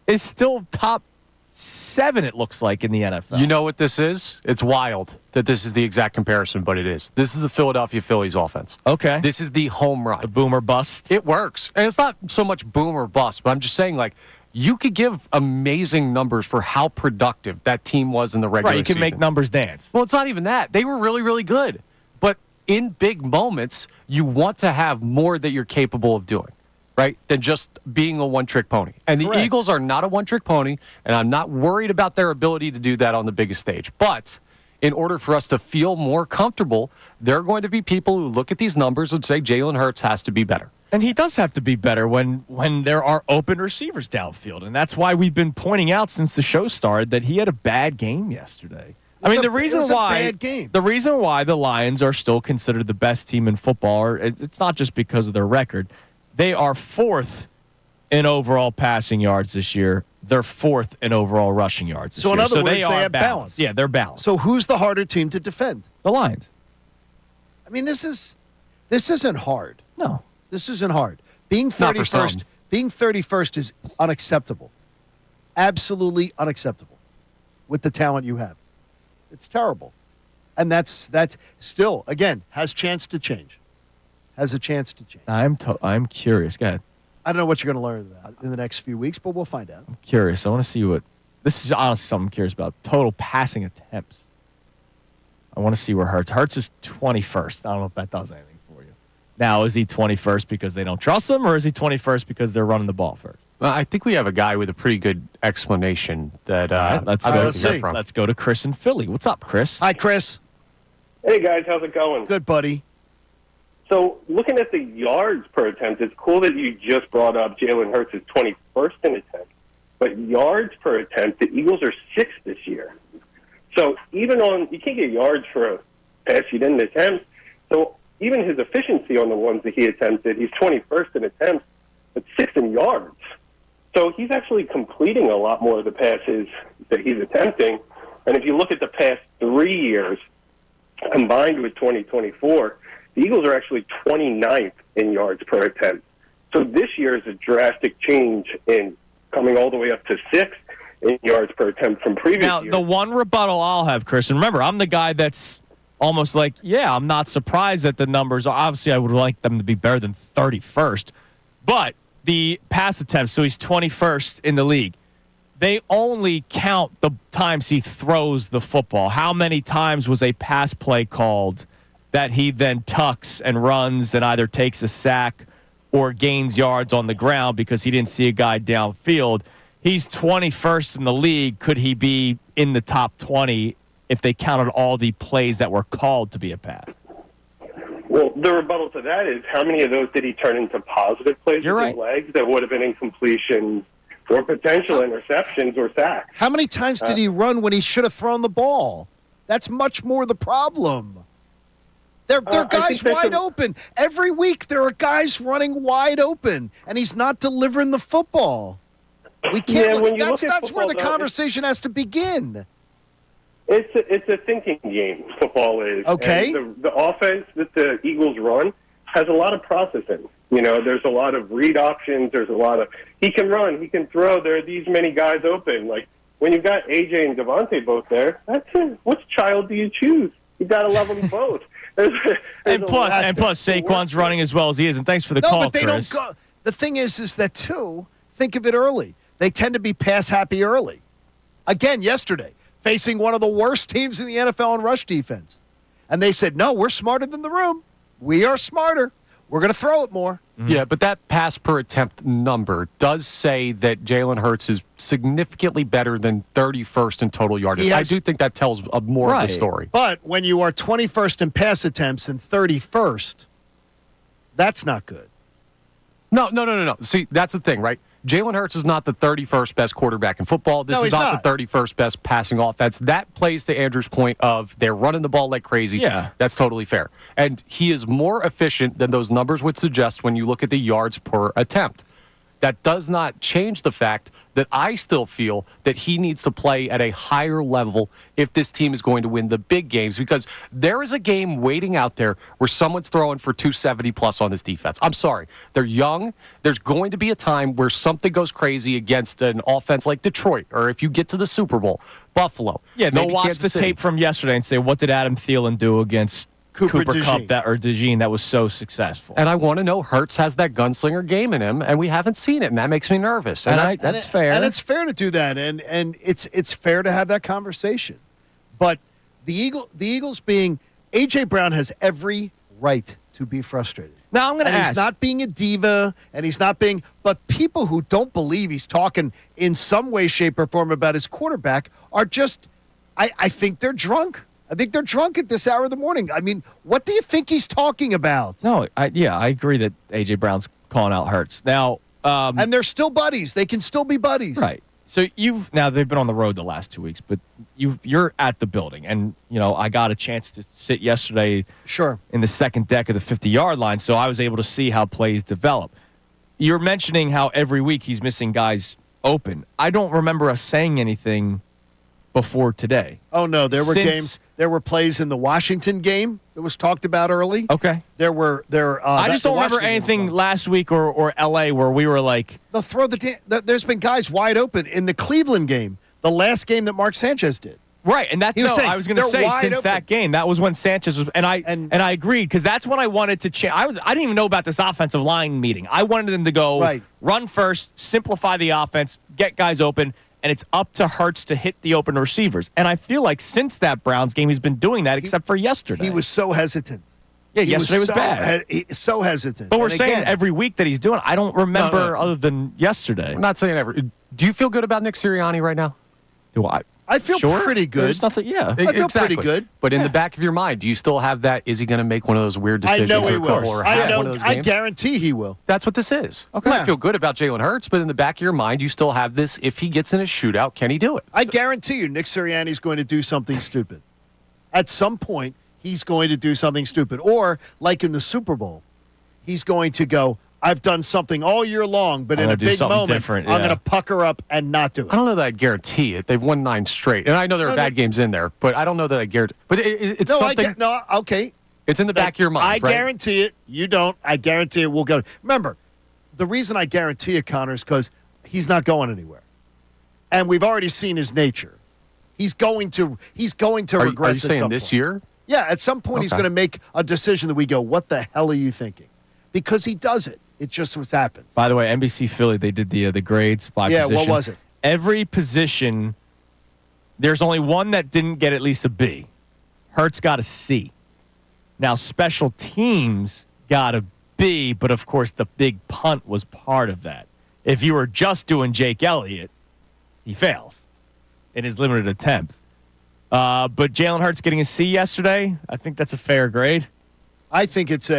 is still top 7, it looks like, in the NFL. You know what this is? It's wild that this is the exact comparison, but it is. This is the Philadelphia Phillies offense. Okay. This is the home run. The boomer bust. It works. And it's not so much boom or bust, but I'm just saying, you could give amazing numbers for how productive that team was in the regular season. Right, you can make numbers dance. Well, it's not even that. They were really, really good. But in big moments, you want to have more that you're capable of doing, right, than just being a one-trick pony. And the Eagles are not a one-trick pony, and I'm not worried about their ability to do that on the biggest stage. But in order for us to feel more comfortable, there are going to be people who look at these numbers and say Jalen Hurts has to be better. And he does have to be better when there are open receivers downfield. And that's why we've been pointing out since the show started that he had a bad game yesterday. The reason why the Lions are still considered the best team in football, it's not just because of their record. They are 4th in overall passing yards this year. They're 4th in overall rushing yards this year. So in other words, they have balanced. balance. Yeah, they're balanced. So who's the harder team to defend? The Lions. I mean, this isn't hard. No. This isn't hard. Being 31st is unacceptable. Absolutely unacceptable with the talent you have. It's terrible. And that's still, again, has a chance to change. I'm curious. Go ahead. I don't know what you're going to learn about in the next few weeks, but we'll find out. I'm curious. I want to see this is honestly something I'm curious about. Total passing attempts. I want to see where Hurts is 21st. I don't know if that does anything for you. Now, is he 21st because they don't trust him, or is he 21st because they're running the ball first? Well, I think we have a guy with a pretty good explanation that let's go to Chris in Philly. What's up, Chris? Hi, Chris. Hey, guys. How's it going? Good, buddy. So looking at the yards per attempt, it's cool that you just brought up Jalen Hurts is 21st in attempt. But yards per attempt, the Eagles are 6th this year. So you can't get yards for a pass you didn't attempt. So even his efficiency on the ones that he attempted, he's 21st in attempts, but 6th in yards. So he's actually completing a lot more of the passes that he's attempting. And if you look at the past 3 years, combined with 2024, the Eagles are actually 29th in yards per attempt. So this year is a drastic change in coming all the way up to 6th in yards per attempt from previous years. Now, the one rebuttal I'll have, Chris, and remember, I'm the guy that's almost like, yeah, I'm not surprised that the numbers are. Obviously, I would like them to be better than 31st. But the pass attempts, so he's 21st in the league. They only count the times he throws the football. How many times was a pass play called that he then tucks and runs and either takes a sack or gains yards on the ground because he didn't see a guy downfield? He's 21st in the league. Could he be in the top 20 if they counted all the plays that were called to be a pass? Well, the rebuttal to that is how many of those did he turn into positive plays with his legs that would have been incompletion or potential interceptions or sacks? How many times did he run when he should have thrown the ball? That's much more the problem. There are guys wide open. Every week there are guys running wide open, and he's not delivering the football. We can't. That's where the conversation has to begin. It's a thinking game, football is. Okay. And the offense that the Eagles run has a lot of processing. You know, there's a lot of read options. There's a lot of he can run, he can throw. There are these many guys open. Like when you've got AJ and Devontae both there, that's it. Which child do you choose? You got to love them both. And plus, Saquon's running as well as he is. And thanks for the call, but they Chris. don't go. The thing is that too. Think of it early. They tend to be pass happy early. Again, yesterday, facing one of the worst teams in the NFL in rush defense, and they said, "No, we're smarter than the room. We are smarter. We're going to throw it more." Yeah, but that pass per attempt number does say that Jalen Hurts is significantly better than 31st in total yardage. I do think that tells more of the story. But when you are 21st in pass attempts and 31st, that's not good. No. See, that's the thing, right? Jalen Hurts is not the 31st best quarterback in football. This is not the 31st best passing offense. That plays to Andrew's point of they're running the ball like crazy. Yeah. That's totally fair. And he is more efficient than those numbers would suggest when you look at the yards per attempt. That does not change the fact that I still feel that he needs to play at a higher level if this team is going to win the big games, because there is a game waiting out there where someone's throwing for 270 plus on this defense. I'm sorry. They're young. There's going to be a time where something goes crazy against an offense like Detroit, or if you get to the Super Bowl, Buffalo. Yeah, they'll watch the tape from yesterday and say, what did Adam Thielen do against Cooper Kupp or DeJean that was so successful? And I want to know, Hurts has that gunslinger game in him, and we haven't seen it, and that makes me nervous. And that's fair. And it's fair to do that, and it's fair to have that conversation. But the Eagles being A.J. Brown has every right to be frustrated. Now I'm going to ask. He's not being a diva, and he's not being. But people who don't believe he's talking in some way, shape, or form about his quarterback are just. I think they're drunk. I think they're drunk at this hour of the morning. I mean, what do you think he's talking about? No, I agree that A.J. Brown's calling out Hurts. Now, and they're still buddies. They can still be buddies. Right. So now they've been on the road the last 2 weeks, but you're at the building. And, I got a chance to sit yesterday in the second deck of the 50-yard line, so I was able to see how plays develop. You're mentioning how every week he's missing guys open. I don't remember us saying anything before today. Oh, no. There were games. There were plays in the Washington game that was talked about early. Okay. I just don't remember anything last week or L.A. where we were like. There's been guys wide open in the Cleveland game, the last game that Mark Sanchez did. Right, and I was going to say since that game, that was when Sanchez was, and I agreed because that's when I wanted to change. I didn't even know about this offensive line meeting. I wanted them to go run first, simplify the offense, get guys open. And it's up to Hurts to hit the open receivers. And I feel like since that Browns game, he's been doing that, except for yesterday. He was so hesitant. Yeah, yesterday was bad. So hesitant. But we're saying every week that he's doing it. I don't remember other than yesterday. We're not saying every. Do you feel good about Nick Sirianni right now? Do I? I feel pretty good. There's nothing, I feel pretty good. But in the back of your mind, do you still have that? Is he going to make one of those weird decisions? I know he will. Or have one of those games? I guarantee he will. That's what this is. Okay. I feel good about Jalen Hurts, but in the back of your mind, you still have this. If he gets in a shootout, can he do it? I guarantee you Nick Sirianni's going to do something stupid. At some point, he's going to do something stupid. Or, like in the Super Bowl, he's going to go, I've done something all year long, but in a big moment, I'm going to pucker up and not do it. I don't know that I'd guarantee it. They've won 9 straight. And I know there are bad games in there, but I don't know that I guarantee. But it's something. Okay. It's in the back of your mind, I right? guarantee it. You don't. I guarantee it will go. Remember, the reason I guarantee it, Connor, is because he's not going anywhere. And we've already seen his nature. He's going to regress. Are you saying this year? Yeah, at some point he's Okay. going to make a decision that we go, what the hell are you thinking? Because he does it. It just what happens. By the way, NBC Philly, they did the grades by position. What was it? Every position, there's only one that didn't get at least a B. Hurts got a C. Now, special teams got a B, but of course the big punt was part of that. If you were just doing Jake Elliott, he fails in his limited attempts. But Jalen Hurts getting a C yesterday, I think that's a fair grade. I think it's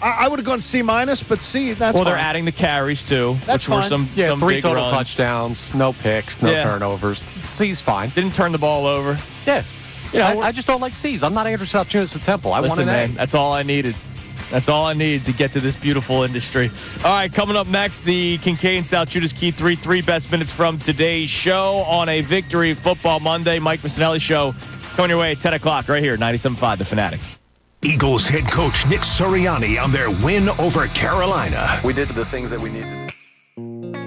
I would have gone C-, but C, that's Well, they're fine. adding the carries, too, That's which were fine. some Yeah, 3 big total runs. touchdowns, no picks, no turnovers. C's fine. Didn't turn the ball over. Yeah. You know, I just don't like C's. I'm not Andrew Salciunas at Temple. I Listen, want an A. man, that's all I needed. That's all I needed to get to this beautiful industry. All right, coming up next, the Kincade Salciunas Key 3 best minutes from today's show on a Victory Football Monday. Mike Missanelli Show coming your way at 10 o'clock right here, 97.5 The Fanatic. Eagles head coach Nick Sirianni on their win over Carolina. We did the things that we needed to do.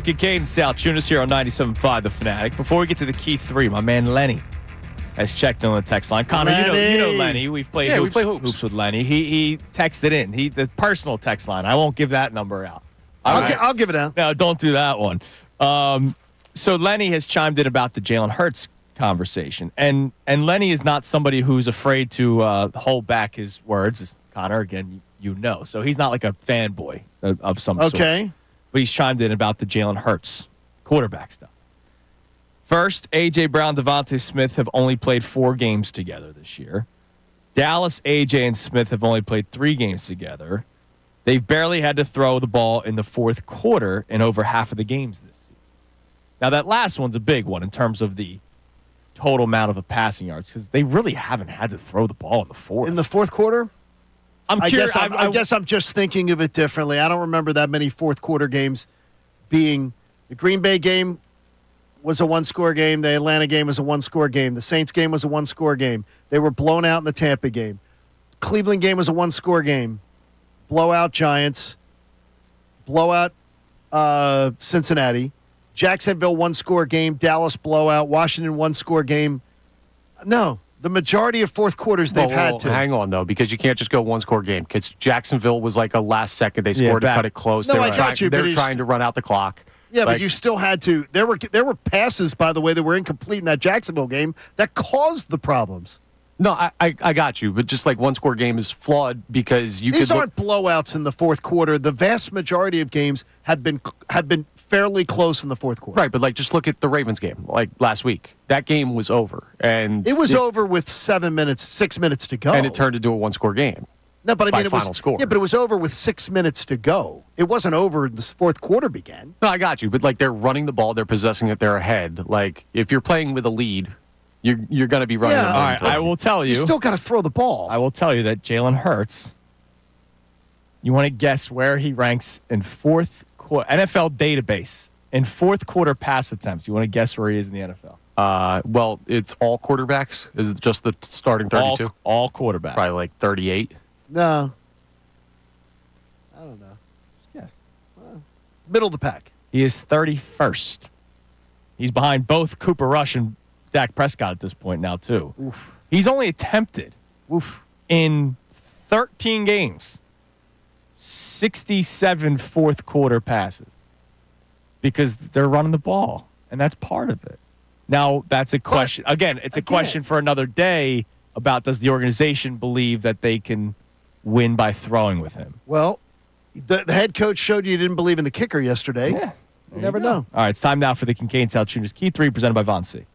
Kincade Salciunas here on 97.5 The Fanatic. Before we get to the key three, my man Lenny has checked in on the text line. Connor, you know Lenny. We've played hoops with Lenny. He texted in. The personal text line. I won't give that number out. I'll give it out. No, don't do that one. So Lenny has chimed in about the Jalen Hurts conversation. And Lenny is not somebody who's afraid to hold back his words. Connor, again, you know. So he's not like a fanboy of some sort. Okay. But he's chimed in about the Jalen Hurts quarterback stuff. First, A.J. Brown, Devontae Smith have only played 4 games together this year. Dallas, A.J., and Smith have only played 3 games together. They've barely had to throw the ball in the fourth quarter in over half of the games this season. Now, that last one's a big one in terms of the total amount of passing yards because they really haven't had to throw the ball in the fourth. In the fourth quarter? I'm curious. I guess I'm just thinking of it differently. I don't remember that many fourth quarter games being the Green Bay game was a one-score game. The Atlanta game was a one-score game. The Saints game was a one-score game. They were blown out in the Tampa game. Cleveland game was a one-score game. Blowout Giants. Blowout Cincinnati. Jacksonville one-score game. Dallas blowout. Washington one-score game. No, the majority of fourth quarters they've had to. Hang on, though, because you can't just go one-score game. Because Jacksonville was like a last second. They scored to cut it close. No, I got you. They're trying to run out the clock. Yeah, but you still had to. There were passes, by the way, that were incomplete in that Jacksonville game that caused the problems. No, I got you, but just like one-score game is flawed because These aren't blowouts in the fourth quarter. The vast majority of games have been fairly close in the fourth quarter. Right, but like just look at the Ravens game, like last week. That game was over, and it was over with 6 minutes to go, and it turned into a one-score game. No, but I mean, final score. Yeah, but it was over with 6 minutes to go. It wasn't over. The fourth quarter began. No, I got you, but like they're running the ball, they're possessing it, they're ahead. Like if you're playing with a lead, you're going to be running. Yeah, the ball. All right, I will tell you. You still got to throw the ball. I will tell you that Jalen Hurts. You want to guess where he ranks in fourth quarter NFL database in fourth quarter pass attempts? You want to guess where he is in the NFL? Well, it's all quarterbacks. Is it just the starting 32? All quarterbacks. Probably like 38. No. I don't know. Yes. Middle of the pack. He is 31st. He's behind both Cooper Rush and Dak Prescott at this point now, too. Oof. He's only attempted in 13 games 67 fourth quarter passes because they're running the ball, and that's part of it. Now, that's a question. Again, it's a question for another day about does the organization believe that they can win by throwing with him? Well, the head coach showed you didn't believe in the kicker yesterday. Yeah. You never know. All right, it's time now for the Kincade Salciunas Key 3 presented by Von C.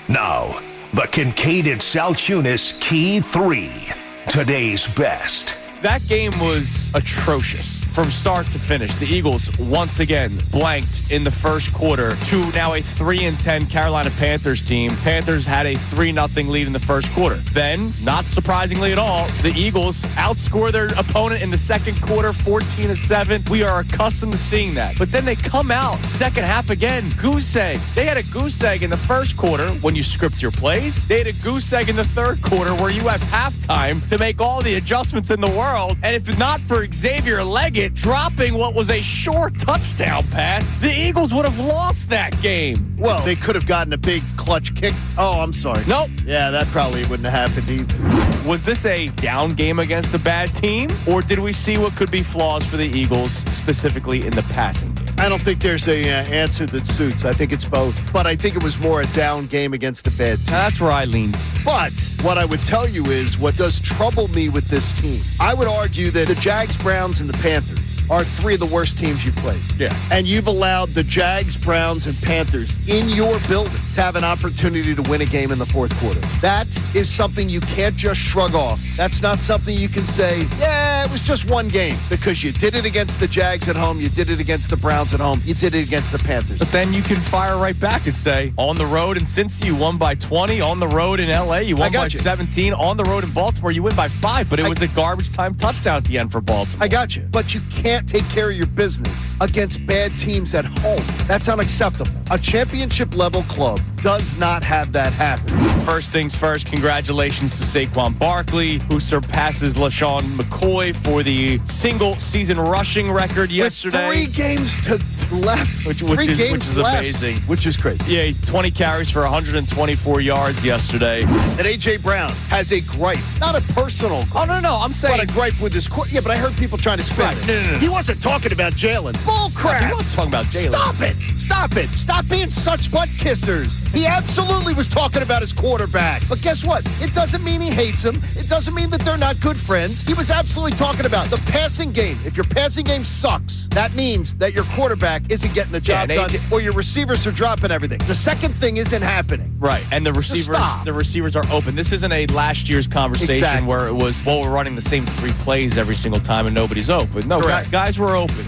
Now, the Kincade Salciunas Key 3. Today's best. That game was atrocious from start to finish. The Eagles once again blanked in the first quarter to now a 3-10 Carolina Panthers team. Panthers had a 3-0 lead in the first quarter. Then, not surprisingly at all, the Eagles outscore their opponent in the second quarter 14-7. We are accustomed to seeing that. But then they come out second half again, goose egg. They had a goose egg in the first quarter when you script your plays. They had a goose egg in the third quarter where you have halftime to make all the adjustments in the world. And if not for Xavier Leggett dropping what was a sure touchdown pass, the Eagles would have lost that game. Well, they could have gotten a big clutch kick. Oh, I'm sorry. Nope. Yeah, that probably wouldn't have happened either. Was this a down game against a bad team, or did we see what could be flaws for the Eagles, specifically in the passing game? I don't think there's a answer that suits. I think it's both. But I think it was more a down game against a bad team. That's where I leaned. But what I would tell you is what does trouble me with this team. I would argue that the Jags, Browns, and the Panthers are 3 of the worst teams you've played. Yeah. And you've allowed the Jags, Browns, and Panthers in your building to have an opportunity to win a game in the fourth quarter. That is something you can't just shrug off. That's not something you can say, yeah, it was just one game. Because you did it against the Jags at home, you did it against the Browns at home, you did it against the Panthers. But then you can fire right back and say, on the road in Cincy, you won by 20. On the road in L.A., you won by 17. On the road in Baltimore, you win by 5. But it was a garbage time touchdown at the end for Baltimore. I got you. But you can't can't take care of your business against bad teams at home. That's unacceptable. A championship-level club does not have that happen. First things first, congratulations to Saquon Barkley, who surpasses LaShawn McCoy for the single-season rushing record yesterday. With 3 games left. Which is amazing. Which is crazy. Yeah, 20 carries for 124 yards yesterday. And A.J. Brown has a gripe. Not a personal gripe. Oh, no, I'm saying. But a gripe with his court. Yeah, but I heard people trying to spin it. No. He wasn't talking about Jalen. Bull crap. He was talking about Jalen. Stop it. Stop being such butt kissers. He absolutely was talking about his quarterback. But guess what? It doesn't mean he hates him. It doesn't mean that they're not good friends. He was absolutely talking about the passing game. If your passing game sucks, that means that your quarterback isn't getting the job done, or your receivers are dropping everything. The second thing isn't happening. Right, and the receivers are open. This isn't a last year's conversation where it was, well, we're running the same 3 plays every single time and nobody's open. No, guys were open.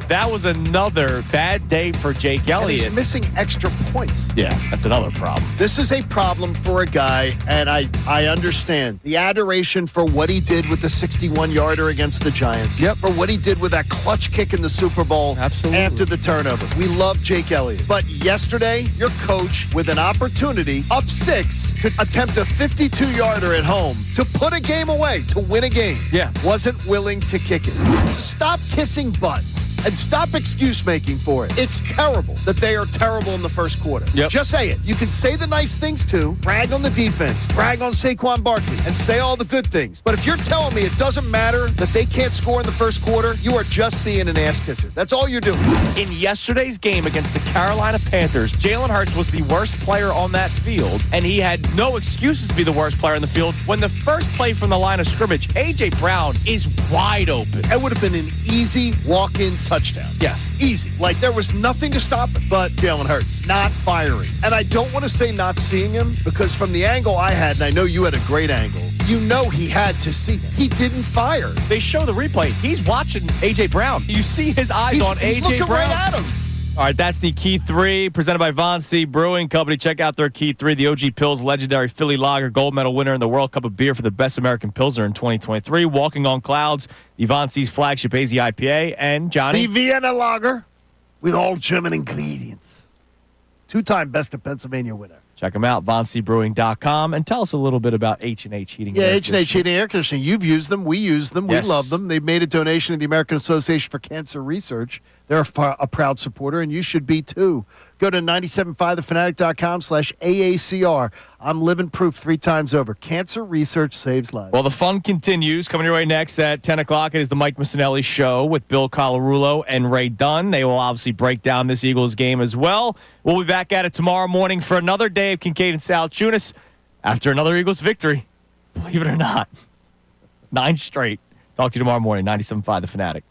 That was another bad day for Jake Elliott. And he's missing extra points. Yeah, that's another problem. This is a problem for a guy, and I understand the adoration for what he did with the 61-yarder against the Giants. Yep. For what he did with that clutch kick in the Super Bowl after the turnover. We love Jake Elliott. But yesterday, your coach, with an opportunity, up 6, could attempt a 52-yarder at home to put a game away, to win a game. Yeah. Wasn't willing to kick it. Stop kissing butt. And stop excuse-making for it. It's terrible that they are terrible in the first quarter. Yep. Just say it. You can say the nice things, too. Brag on the defense. Brag on Saquon Barkley. And say all the good things. But if you're telling me it doesn't matter that they can't score in the first quarter, you are just being an ass-kisser. That's all you're doing. In yesterday's game against the Carolina Panthers, Jalen Hurts was the worst player on that field, and he had no excuses to be the worst player on the field. When the first play from the line of scrimmage, A.J. Brown is wide open. It would have been an easy walk-in touchdown. Yes. Easy. Like, there was nothing to stop it but Jalen Hurts not firing. And I don't want to say not seeing him, because from the angle I had, and I know you had a great angle, you know he had to see him. He didn't fire. They show the replay. He's watching A.J. Brown. You see his eyes on A.J. Brown. He's looking right at him. All right, that's the Key 3 presented by Von C. Brewing Company. Check out their Key 3, the OG Pills legendary Philly Lager gold medal winner in the World Cup of Beer for the best American Pilsner in 2023. Walking on Clouds, the Von C's flagship AZ IPA, and Johnny. The Vienna Lager with all German ingredients. 2-time Best of Pennsylvania winner. Check them out, VonCBrewing.com, and tell us a little bit about H&H Heating. Yeah, H&H Heating Air Conditioning. You've used them. We use them. Yes. We love them. They've made a donation to the American Association for Cancer Research. They're a proud supporter, and you should be too. Go to 975thefanatic.com/AACR. I'm living proof 3 times over. Cancer research saves lives. Well, the fun continues. Coming your way next at 10 o'clock, it is the Mike Missanelli Show with Bill Colarulo and Ray Dunn. They will obviously break down this Eagles game as well. We'll be back at it tomorrow morning for another day of Kincade Salciunas after another Eagles victory. Believe it or not. 9 straight. Talk to you tomorrow morning, 97.5 The Fanatic.